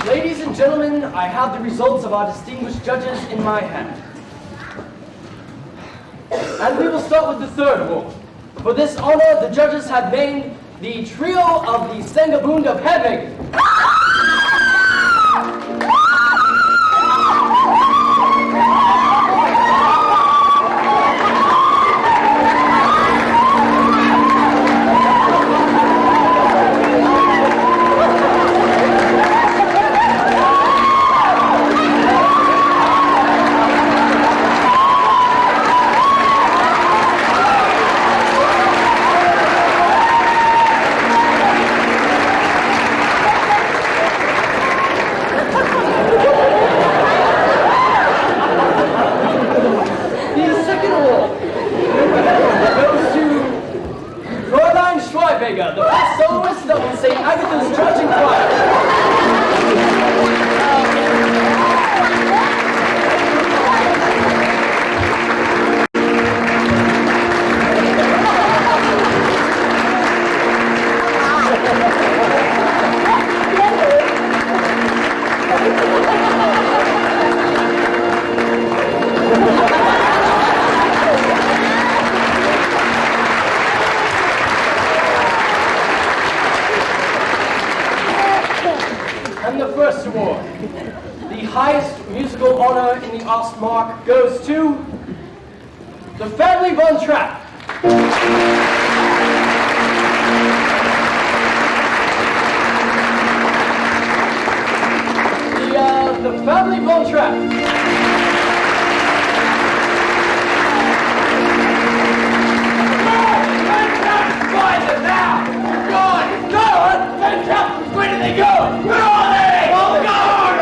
L: Ladies and gentlemen, I have the results of our distinguished judges in my hand. And we will start with the third award. For this honor, the judges have named the trio of the Sengabund of Hedwig. The second award goes to Fräulein Schweiberger, the best soloist of St. Agatha's Church and Choir. And the first award, the highest musical honor in the Ostmark, goes to the family Von Trapp. The family Von Trapp. Find them now! Gone! Gone! Van Trapp! Where did they go? Where are they? All gone!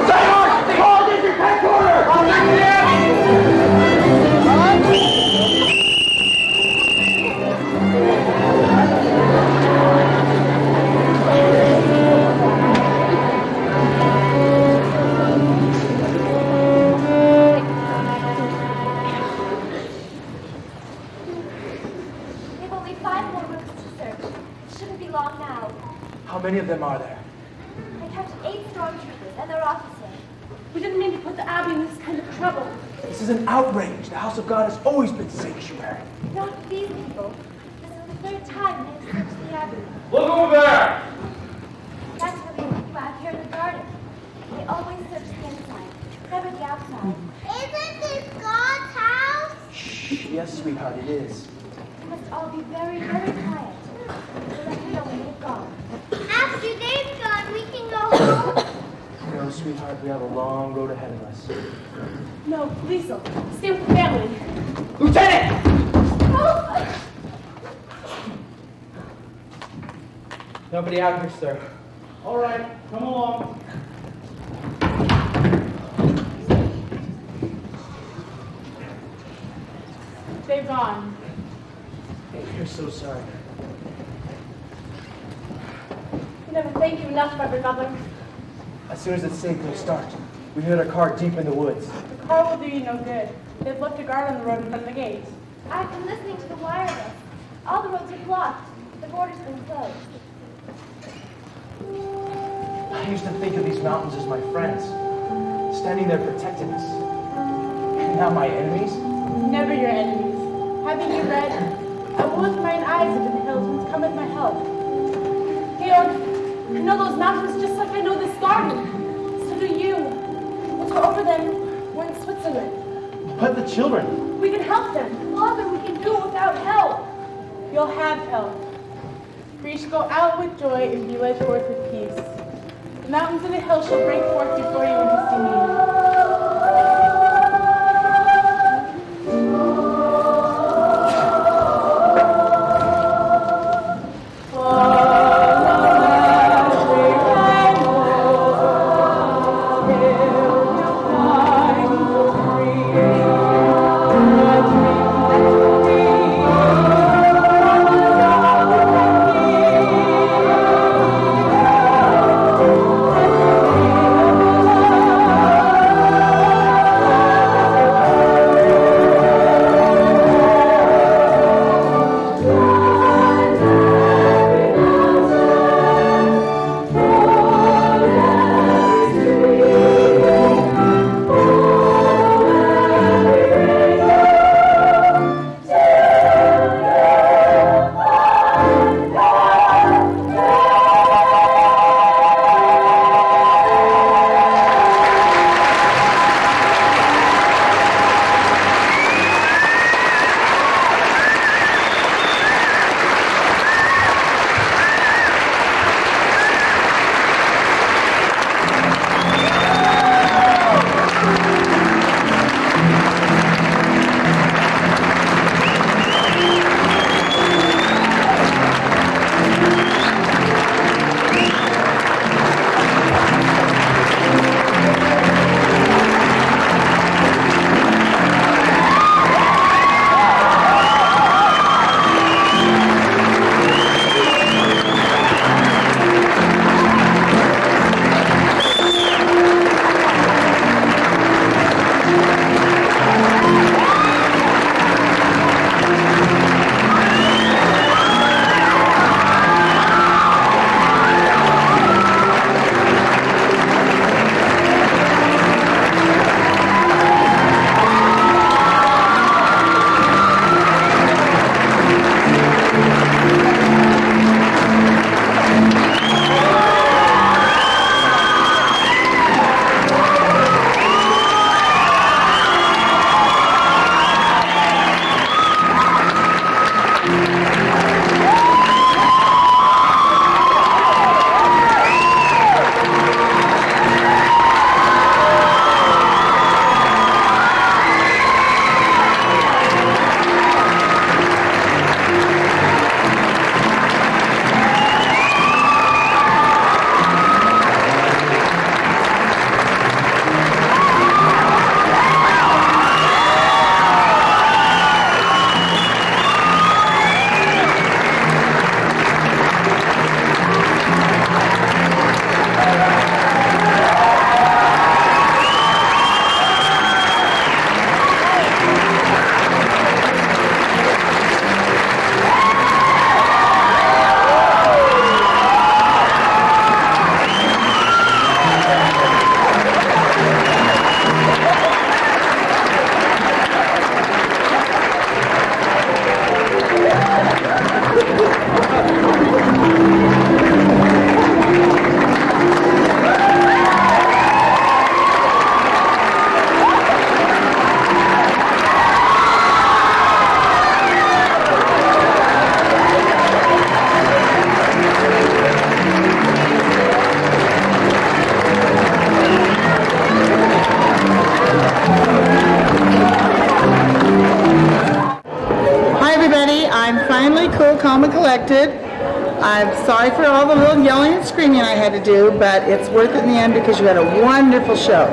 L: Say call district headquarters! On
F: many of them are there?
G: I counted 8 stormtroopers and their officer.
B: We didn't mean to put the Abbey in this kind of trouble.
F: This is an outrage. The House of God has always been sanctuary.
G: Not these people. This is the 3rd time they've searched the Abbey.
D: Look over there!
G: That's what they do out here in the garden. They always search the inside, never the outside. Isn't this God's house?
F: Shh. Yes, sweetheart, it is.
G: You must all be very, very quiet. We'll let you know when they've gone. After they've gone, we can go home.
F: No, sweetheart, we have a long road ahead of us.
B: No, Liesel, stay with the family.
F: Lieutenant!
G: Oh.
I: Nobody out here, sir.
F: All right, come along.
B: They've gone.
F: We're so sorry.
B: We never thank you enough, Reverend Mother.
F: As soon as it's safe, we'll start. We hid our car deep in the woods.
B: The car will do you no good. They've left a guard on the road in front of the gate.
G: I've been listening to the wireless. All the roads are blocked. The border's been closed.
F: I used to think of these mountains as my friends, standing there protecting us. And now my enemies?
B: Never your enemies. Haven't you read? I will lift mine eyes into the hills whence cometh my help. Georg, I know those mountains just like I know this garden. So do you. Let's go over them. We're in Switzerland.
F: But the children.
B: We can help them. Father, we can do it without help. You'll have help. For you shall go out with joy and be led forth with peace. The mountains and the hills shall break forth before you into singing.
N: really cool, calm and collected. I'm sorry for all the little yelling and screaming I had to do, but it's worth it in the end because you had a wonderful show.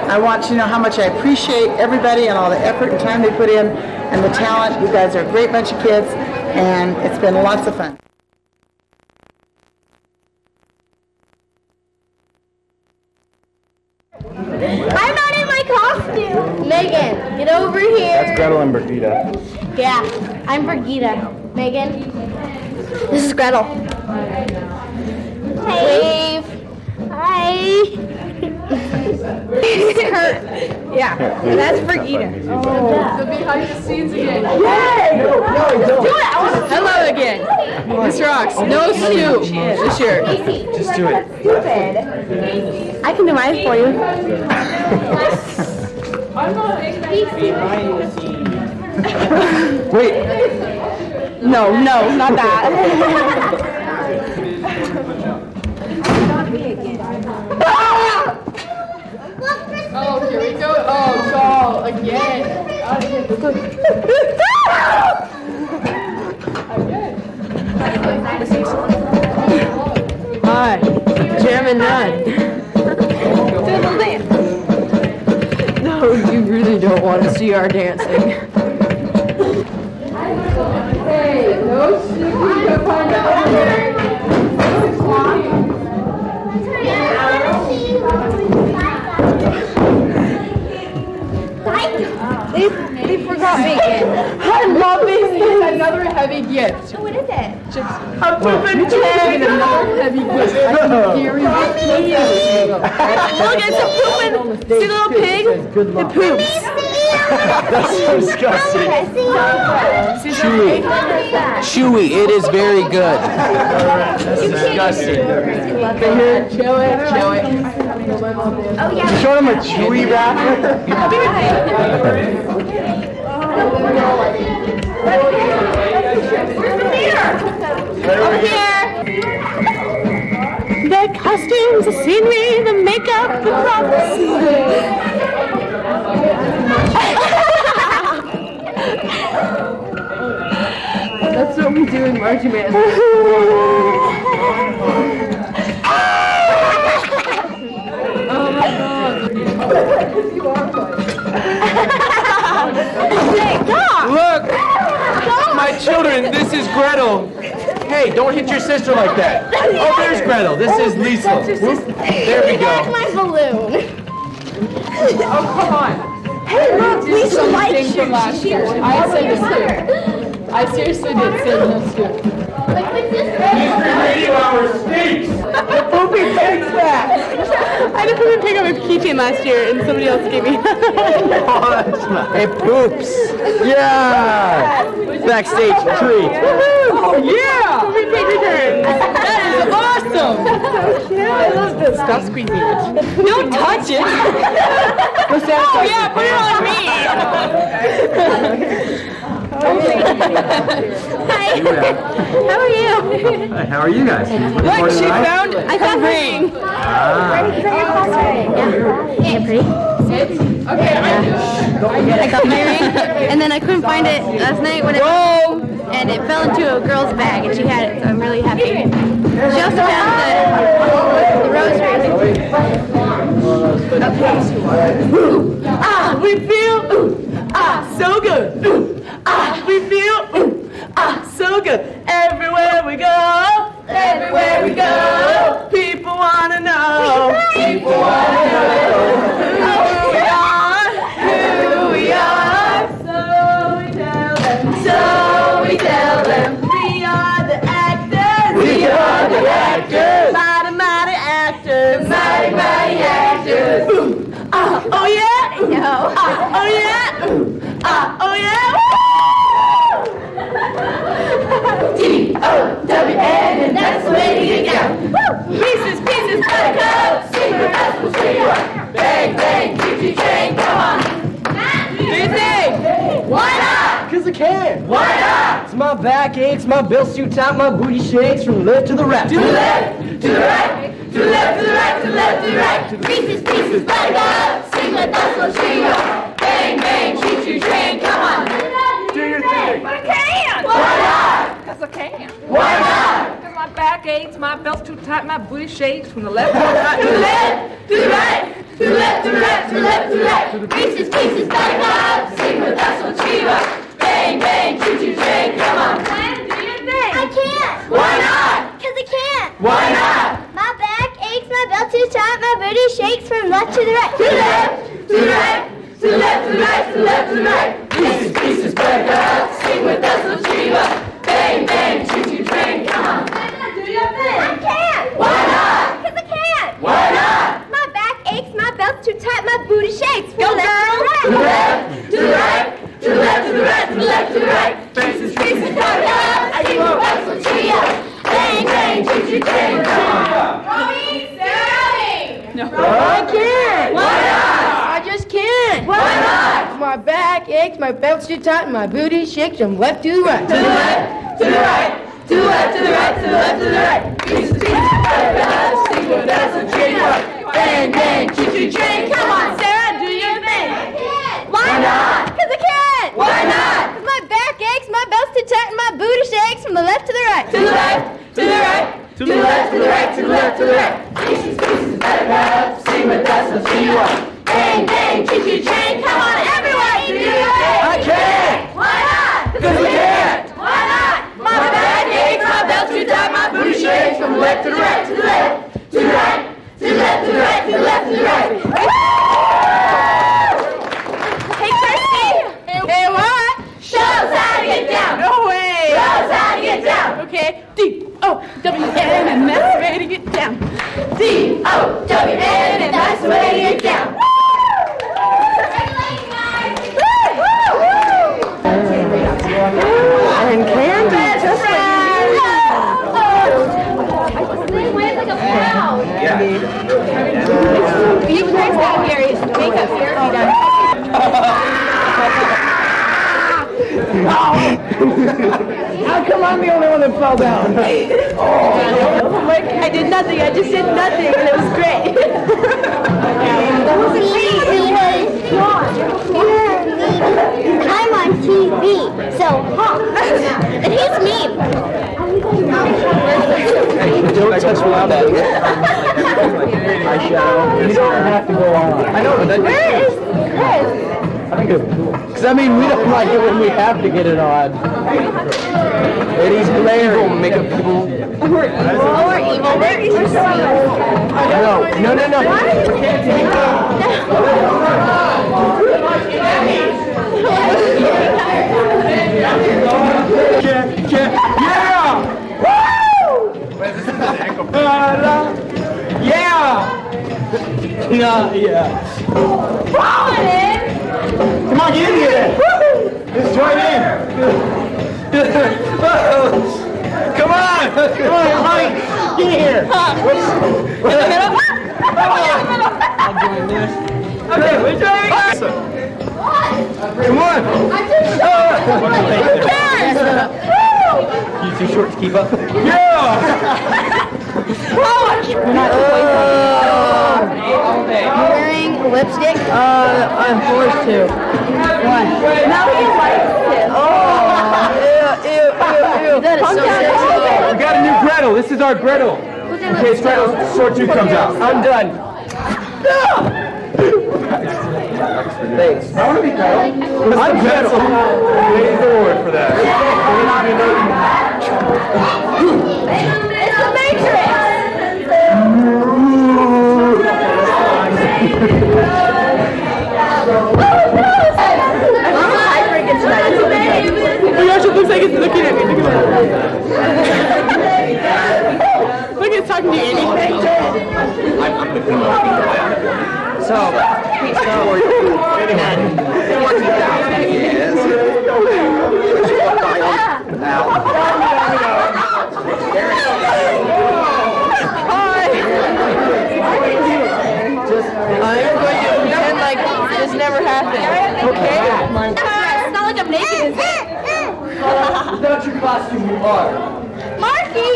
N: I want you to know how much I appreciate everybody and all the effort and time they put in and the talent. You guys are a great bunch of kids, and it's been lots of fun.
G: I'm not in my costume. Megan, get over here.
F: That's Gretel and Brigida.
G: Yeah, I'm Brigida. Megan, this is Gretel. Hey. Wave. Hi. Yeah, that's Brigida.
H: The behind the scenes again.
N: Yay!
H: Do it! Hello again. This rocks. No shoe this year.
F: Just do it.
G: Stupid. I can do mine for you.
F: Wait.
G: No, not that.
H: Oh, here we go. Oh, Carl, again. Hi, Jam and None. No, you really don't want to see our dancing. Hey, no shooting to find out. They forgot bacon. I love bacon. Another heavy gift.
G: What is it?
H: A pooping pig. Another heavy gift. I can guarantee you. Look, it's a pooping. See the little pig? It poops.
F: That's disgusting.
I: Chewy. Chewy, it is very good.
F: That's disgusting.
H: Chill it.
G: Oh, yeah.
F: You showed him a chewy wrapper?
G: Over here. The costumes, the scenery, the makeup, the prophecy.
H: That's what we do in Marching Band. Oh my God.
D: Look! My children, this is Gretel. Hey, don't hit your sister like that. Oh, there's Gretel. This is Lisa. There we
G: That's
D: go.
G: my balloon.
H: Oh, come on.
G: Hey, look, Lisa likes
H: From last year. I said this too. I seriously did say this too.
D: Radio hour stinks!
N: The poopy pig's back.
B: I had a pooping pig on my keychain last year, and somebody else gave me.
I: It poops. Yeah. Backstage treat.
B: Oh yeah! Pooping pig returns.
H: That is awesome.
B: I love this. Stop squeezing it.
H: Don't touch it.
B: Oh yeah, put it on me.
G: Hi. How are you?
I: How are you guys?
B: Look, she found. I found her ring.
G: Yeah, pretty.
H: Okay,
G: I got my ring, and then I couldn't find it last night when and it fell into a girl's bag, and she had it, so I'm really happy. She also found the rosary.
N: Ooh, ah, we feel, ooh, ah, so good. Ooh, ah, we feel, ooh, ah, so good. Everywhere we go, people want to know. People want to know who we are. So we tell them, we are the actors. Mighty actors. Mighty actors. Ooh, ah, oh yeah.
G: No.
N: Ah, oh yeah. Ooh, ah, oh yeah. T-O-W-N, and that's the way you go. Woo! Pieces, buttercup, secret, that's what we are. Bang, bang, choo-choo train, come on. Do you think? Why not?
L: Cause I can.
N: Why not?
L: It's my back aches, my bills too tight, my booty shakes from left to the right.
N: To the left, to the right, to the left, to the right, to the left, to the right. Pieces, buttercup, secret, that's what we are. Bang, bang, choo-choo train, come on.
L: Do your thing.
N: I can. Why not?
H: Yes, I can.
J: Why not?
H: Because my back aches, my belt's too tight, my booty shakes from the left to the right. To the left, to the right, to the left, to the right, to the left, to the right.
K: Pieces, pieces, back up. Sing with us, we'll cheer up. Bang, bang, choo-choo train, come on.
G: Alene, do your thing. I can't.
K: Why not?
G: Because I can't.
K: Why not?
G: My back aches, my belt too tight, my booty shakes from left to the right.
K: To the left, to the right, to the left, to the right, to the left, to the right. Pieces, pieces, back up. Sing with us, we'll cheer up. Bang, bang, choo-choo train, come on.
G: Do your thing. I can't.
K: Why not?
G: Because I can't.
K: Why not?
G: My back aches, my belt's too tight, my booty shakes from
K: Go,
G: left
K: girl.
G: to the right.
K: To the left, to the right, to the left, to the left, to the right, to the right. Pieces, pieces, back up. Sing with us, we'll cheer up. Bang, bang, choo-choo train, come on.
B: Robbie, Sarah!
H: No. I can't.
K: Why not?
H: I just can't.
K: Why not?
H: My back aches, my belt's too tight, and my booty shakes from left to the right.
K: To the left, to the right, to the left, to the right, to the left, to the right. Pieces, pieces, back up. Sing with us, we'll cheer up. Bang, bang, choo-choo train, come on, Sarah, do your thing.
G: I can't.
K: Why not?
G: Because I can't.
K: Why not?
G: Because my back aches, my belt's too tight, and my booty shakes from the left to the right.
K: To the left, to the right, to the left, to the right, to the left, to the right. Pieces, pieces, back up. Sing with us, we'll cheer you up. Bang, bang, choo-choo train, come on, everyone, do your thing.
J: I can't.
K: Why not?
J: Because we can't.
K: Why not? My back aches, my belt's too tight, my booty shakes from left to the right, to the left, to the right, to the left, to the right, to the left, to the right.
G: Hey, Kirsty.
H: Hey, what?
K: Show us how to get down.
H: No way.
K: Show us how to get down.
H: Okay. D-O-W-N, and that's the way to get down.
K: D-O-W-N, and that's the way to get down.
H: And Candy, just
G: Where's like a brow?
J: Yeah.
G: You guys out here, his makeup here.
H: How come I'm the only one that fell down? I did nothing. I just did nothing, and it was great.
G: That wasn't me. It was John. I'm on TV, so and he's mean.
J: Don't touch me on that. Eyeshadow. You don't have to go on. I know, but that.
G: Where is Chris?
J: I think it's cool. Because I mean, we don't like it when we have to get it on. Ladies, glare, makeup people.
G: We're evil. They're evil.
J: Yeah! Woo! Yeah! Come on, get in here! Let's join in! Come on, everybody! Get in here! I'm doing this. Okay, we're doing it! Come on! Who cares? You too short to keep up? Yeah!
H: You wearing lipstick? I'm forced to. Why? Now he likes it. Oh, ew. That is so sexy.
J: We got a new Gretel. This is our Gretel. In case Gretel's short tooth comes out. I'm done. Thanks. I want to be Gretel. I'm Gretel. Ladies award for that.
G: It's the Matrix.
H: It actually looks like it's looking at me. Look, it's talking to Andy.
J: I'm the king of So,
H: I'm going to pretend like this never happened. Okay?
G: It's not like I'm naked, is it?
J: Without your costume, you are.
G: Marky!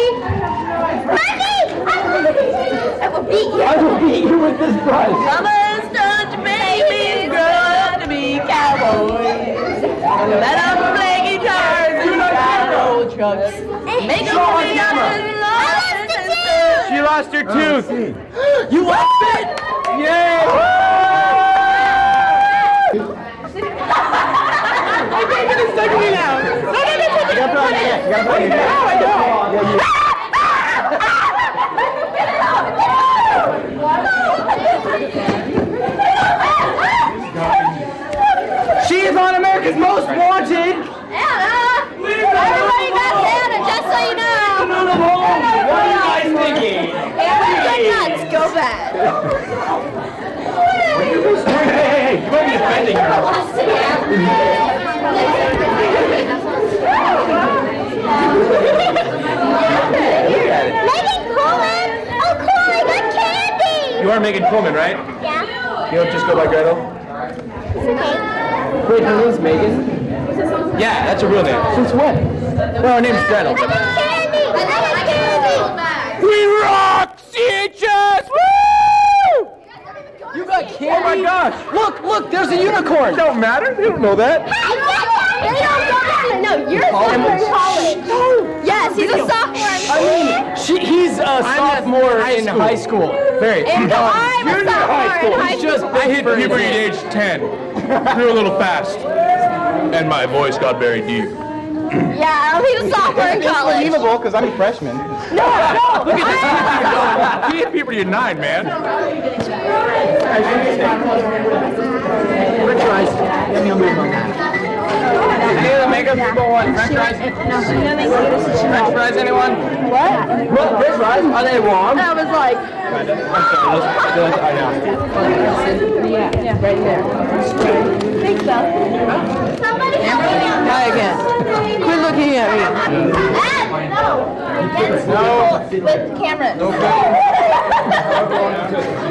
G: I will beat you.
J: I will beat you with this brush.
H: Mama's done to babies grow up to be cowboys. Let them play guitars and ride old trucks. drugs.
B: Make
H: Show on camera.
O: She lost her tooth.
H: You lost it?
O: Yay!
H: I can't get it stuck in me now. No, put it.
O: You gotta put it again. You gotta put it again.
H: I know.
O: She is on America's Most Wanted.
G: Anna! Everybody got Anna, just so you know.
O: What are you guys thinking?
G: Good nuts, go back.
O: Hey, you might be offending
G: Megan Coleman! Oh, cool, I got candy!
O: You are Megan Coleman, right?
G: Yeah.
O: You don't just go by Gretel?
G: It's okay.
O: Wait, her name's Megan? Yeah, that's her real name. Since when? No, her name's Gretel.
G: I got candy! I got candy!
O: We rock, CHS! Woo!
H: You got candy?
O: Oh my gosh!
H: Look, there's a unicorn.
O: It don't matter. They don't know that.
G: No, you're a sophomore in college. Yes, he's a sophomore in
O: He's a sophomore in high school. Very.
G: And I'm a sophomore in high
O: He's just
G: school.
O: I hit puberty at age 10. Grew a little fast. And my voice got very deep.
G: Yeah, he's a sophomore in college.
F: Unbelievable, because I'm a freshman.
G: No.
O: Look at this. He hit puberty at 9, man.
H: French fries. Let me move on that.
O: Any of the makeup people want French fries? French fries, anyone?
H: What? French fries? Are they warm?
G: I was like,
O: I know.
H: Yeah, right there.
G: think so.
H: Try again. Quit looking at me.
G: No. Against people with cameras.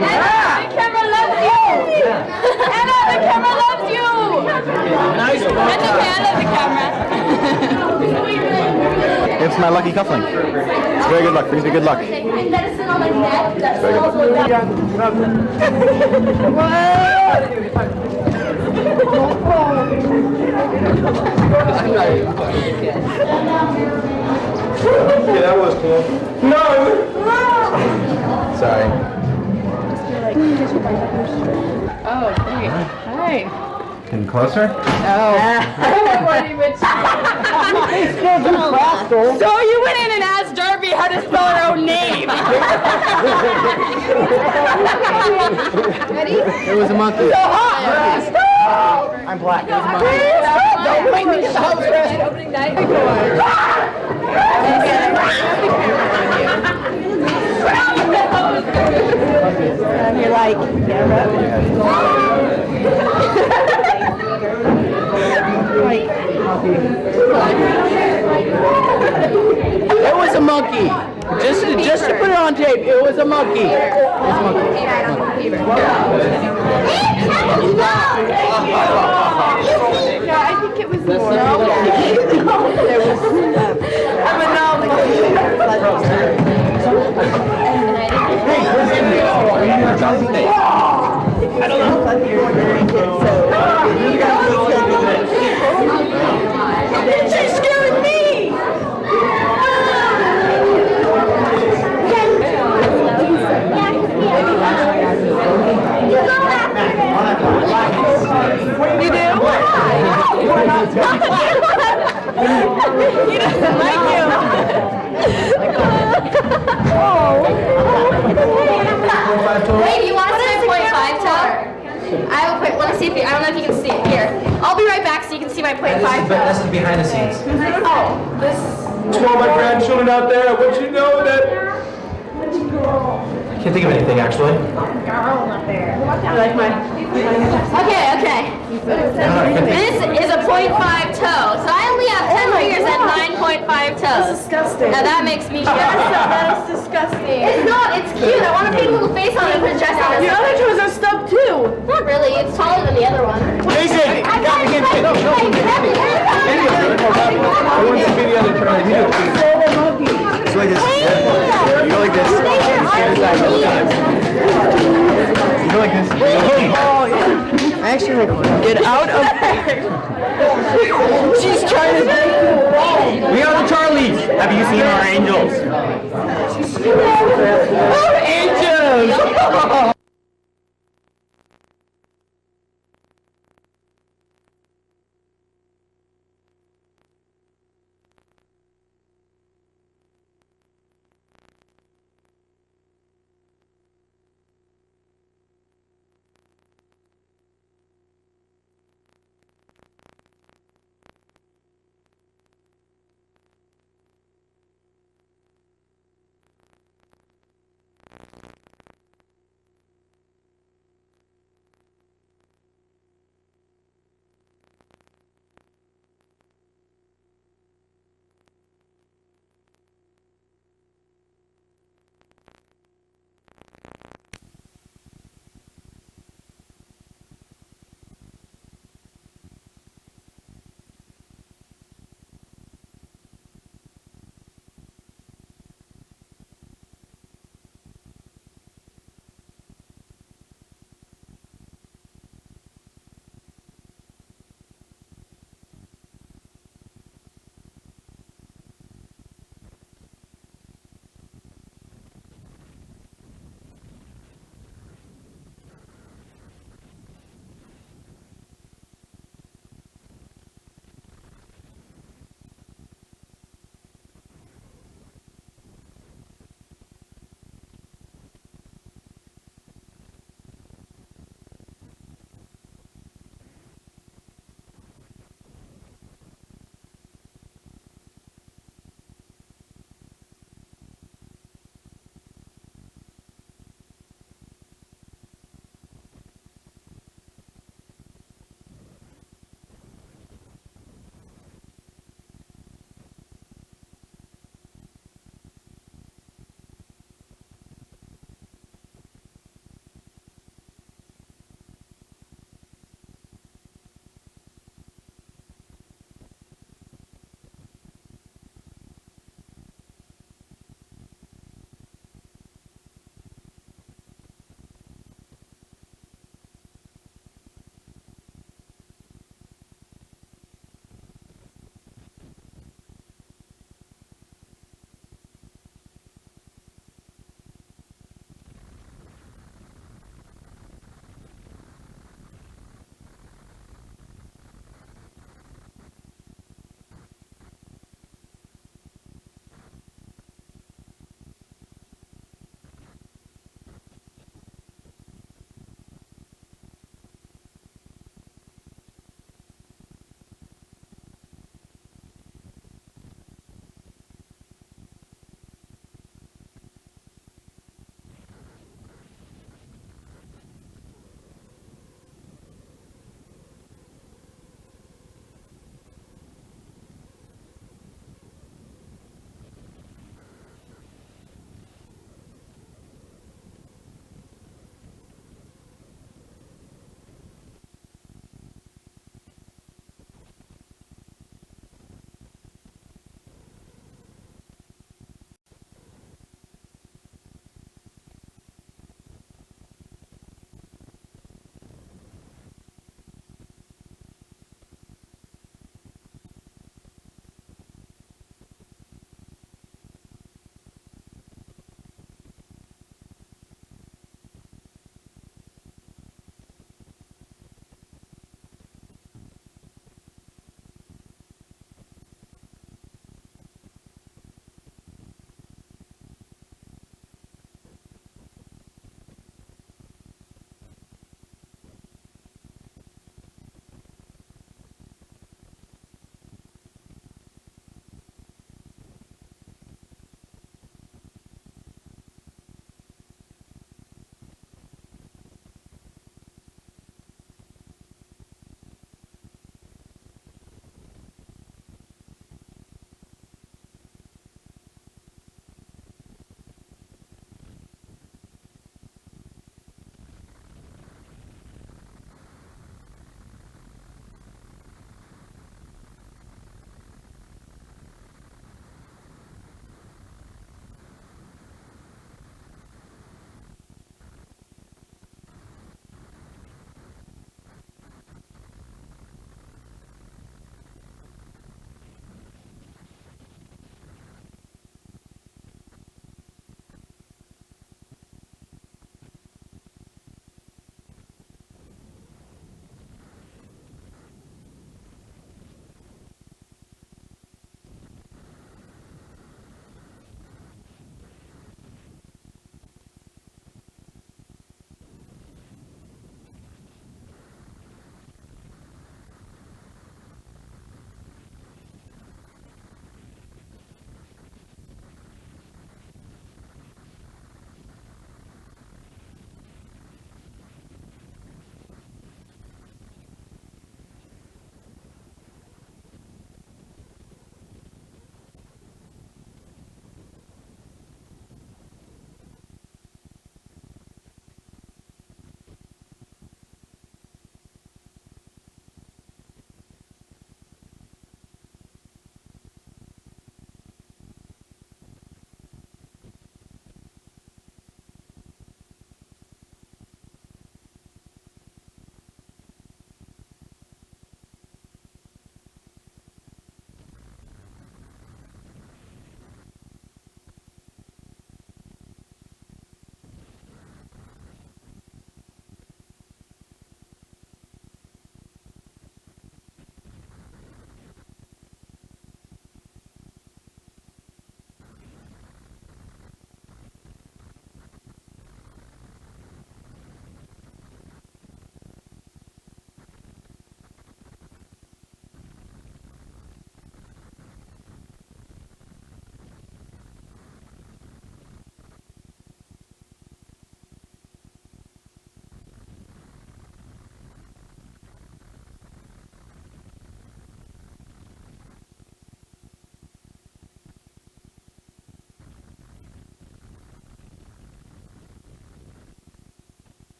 G: Anna, the camera loves you. Anna, the camera loves you.
O: Nice one.
G: Anna, the camera.
F: It's my lucky cufflink. It's very good luck. Brings me good luck.
G: Medicine on my neck. That's
F: Yeah, that was cool. No! Sorry.
H: Oh, hey. Hi.
F: Getting closer?
H: So you went in and asked Darby how to spell her own name.
G: Ready?
F: It was a monkey. I'm black. It was a monkey.
H: Don't make me so opening night. And you're like, it was a monkey. Just to put it on tape, it was a monkey. Yeah, I think it was more. There was I don't know. She's scaring me. You do? He doesn't like you.
G: Wait, you want to see my .5 toe? I have a point. Let me see if you, I don't know if you can see it. Here, I'll be right back so you can see my .5 toe.
F: This is behind the scenes.
G: Oh, this.
O: To all my grandchildren out there, I want you to know that
F: I can't think of anything, actually.
G: Okay. This is a .5 toe. So I only have 10 fingers and 9.5 toes. That's
B: disgusting.
G: Now that makes me sure.
B: That is disgusting.
G: It's not. It's cute. I want to paint a little face on it and put a dress on it.
B: Your other toes are stubbed too.
G: Not really. It's taller than the other one.
F: Jason!
G: I got it.
F: I want to see the other turn. It's like this. You go like this. You go like this.
H: Actually, get out of here. She's trying to.
F: We are the Charlie.
P: Have you seen our angels?
H: Our angels!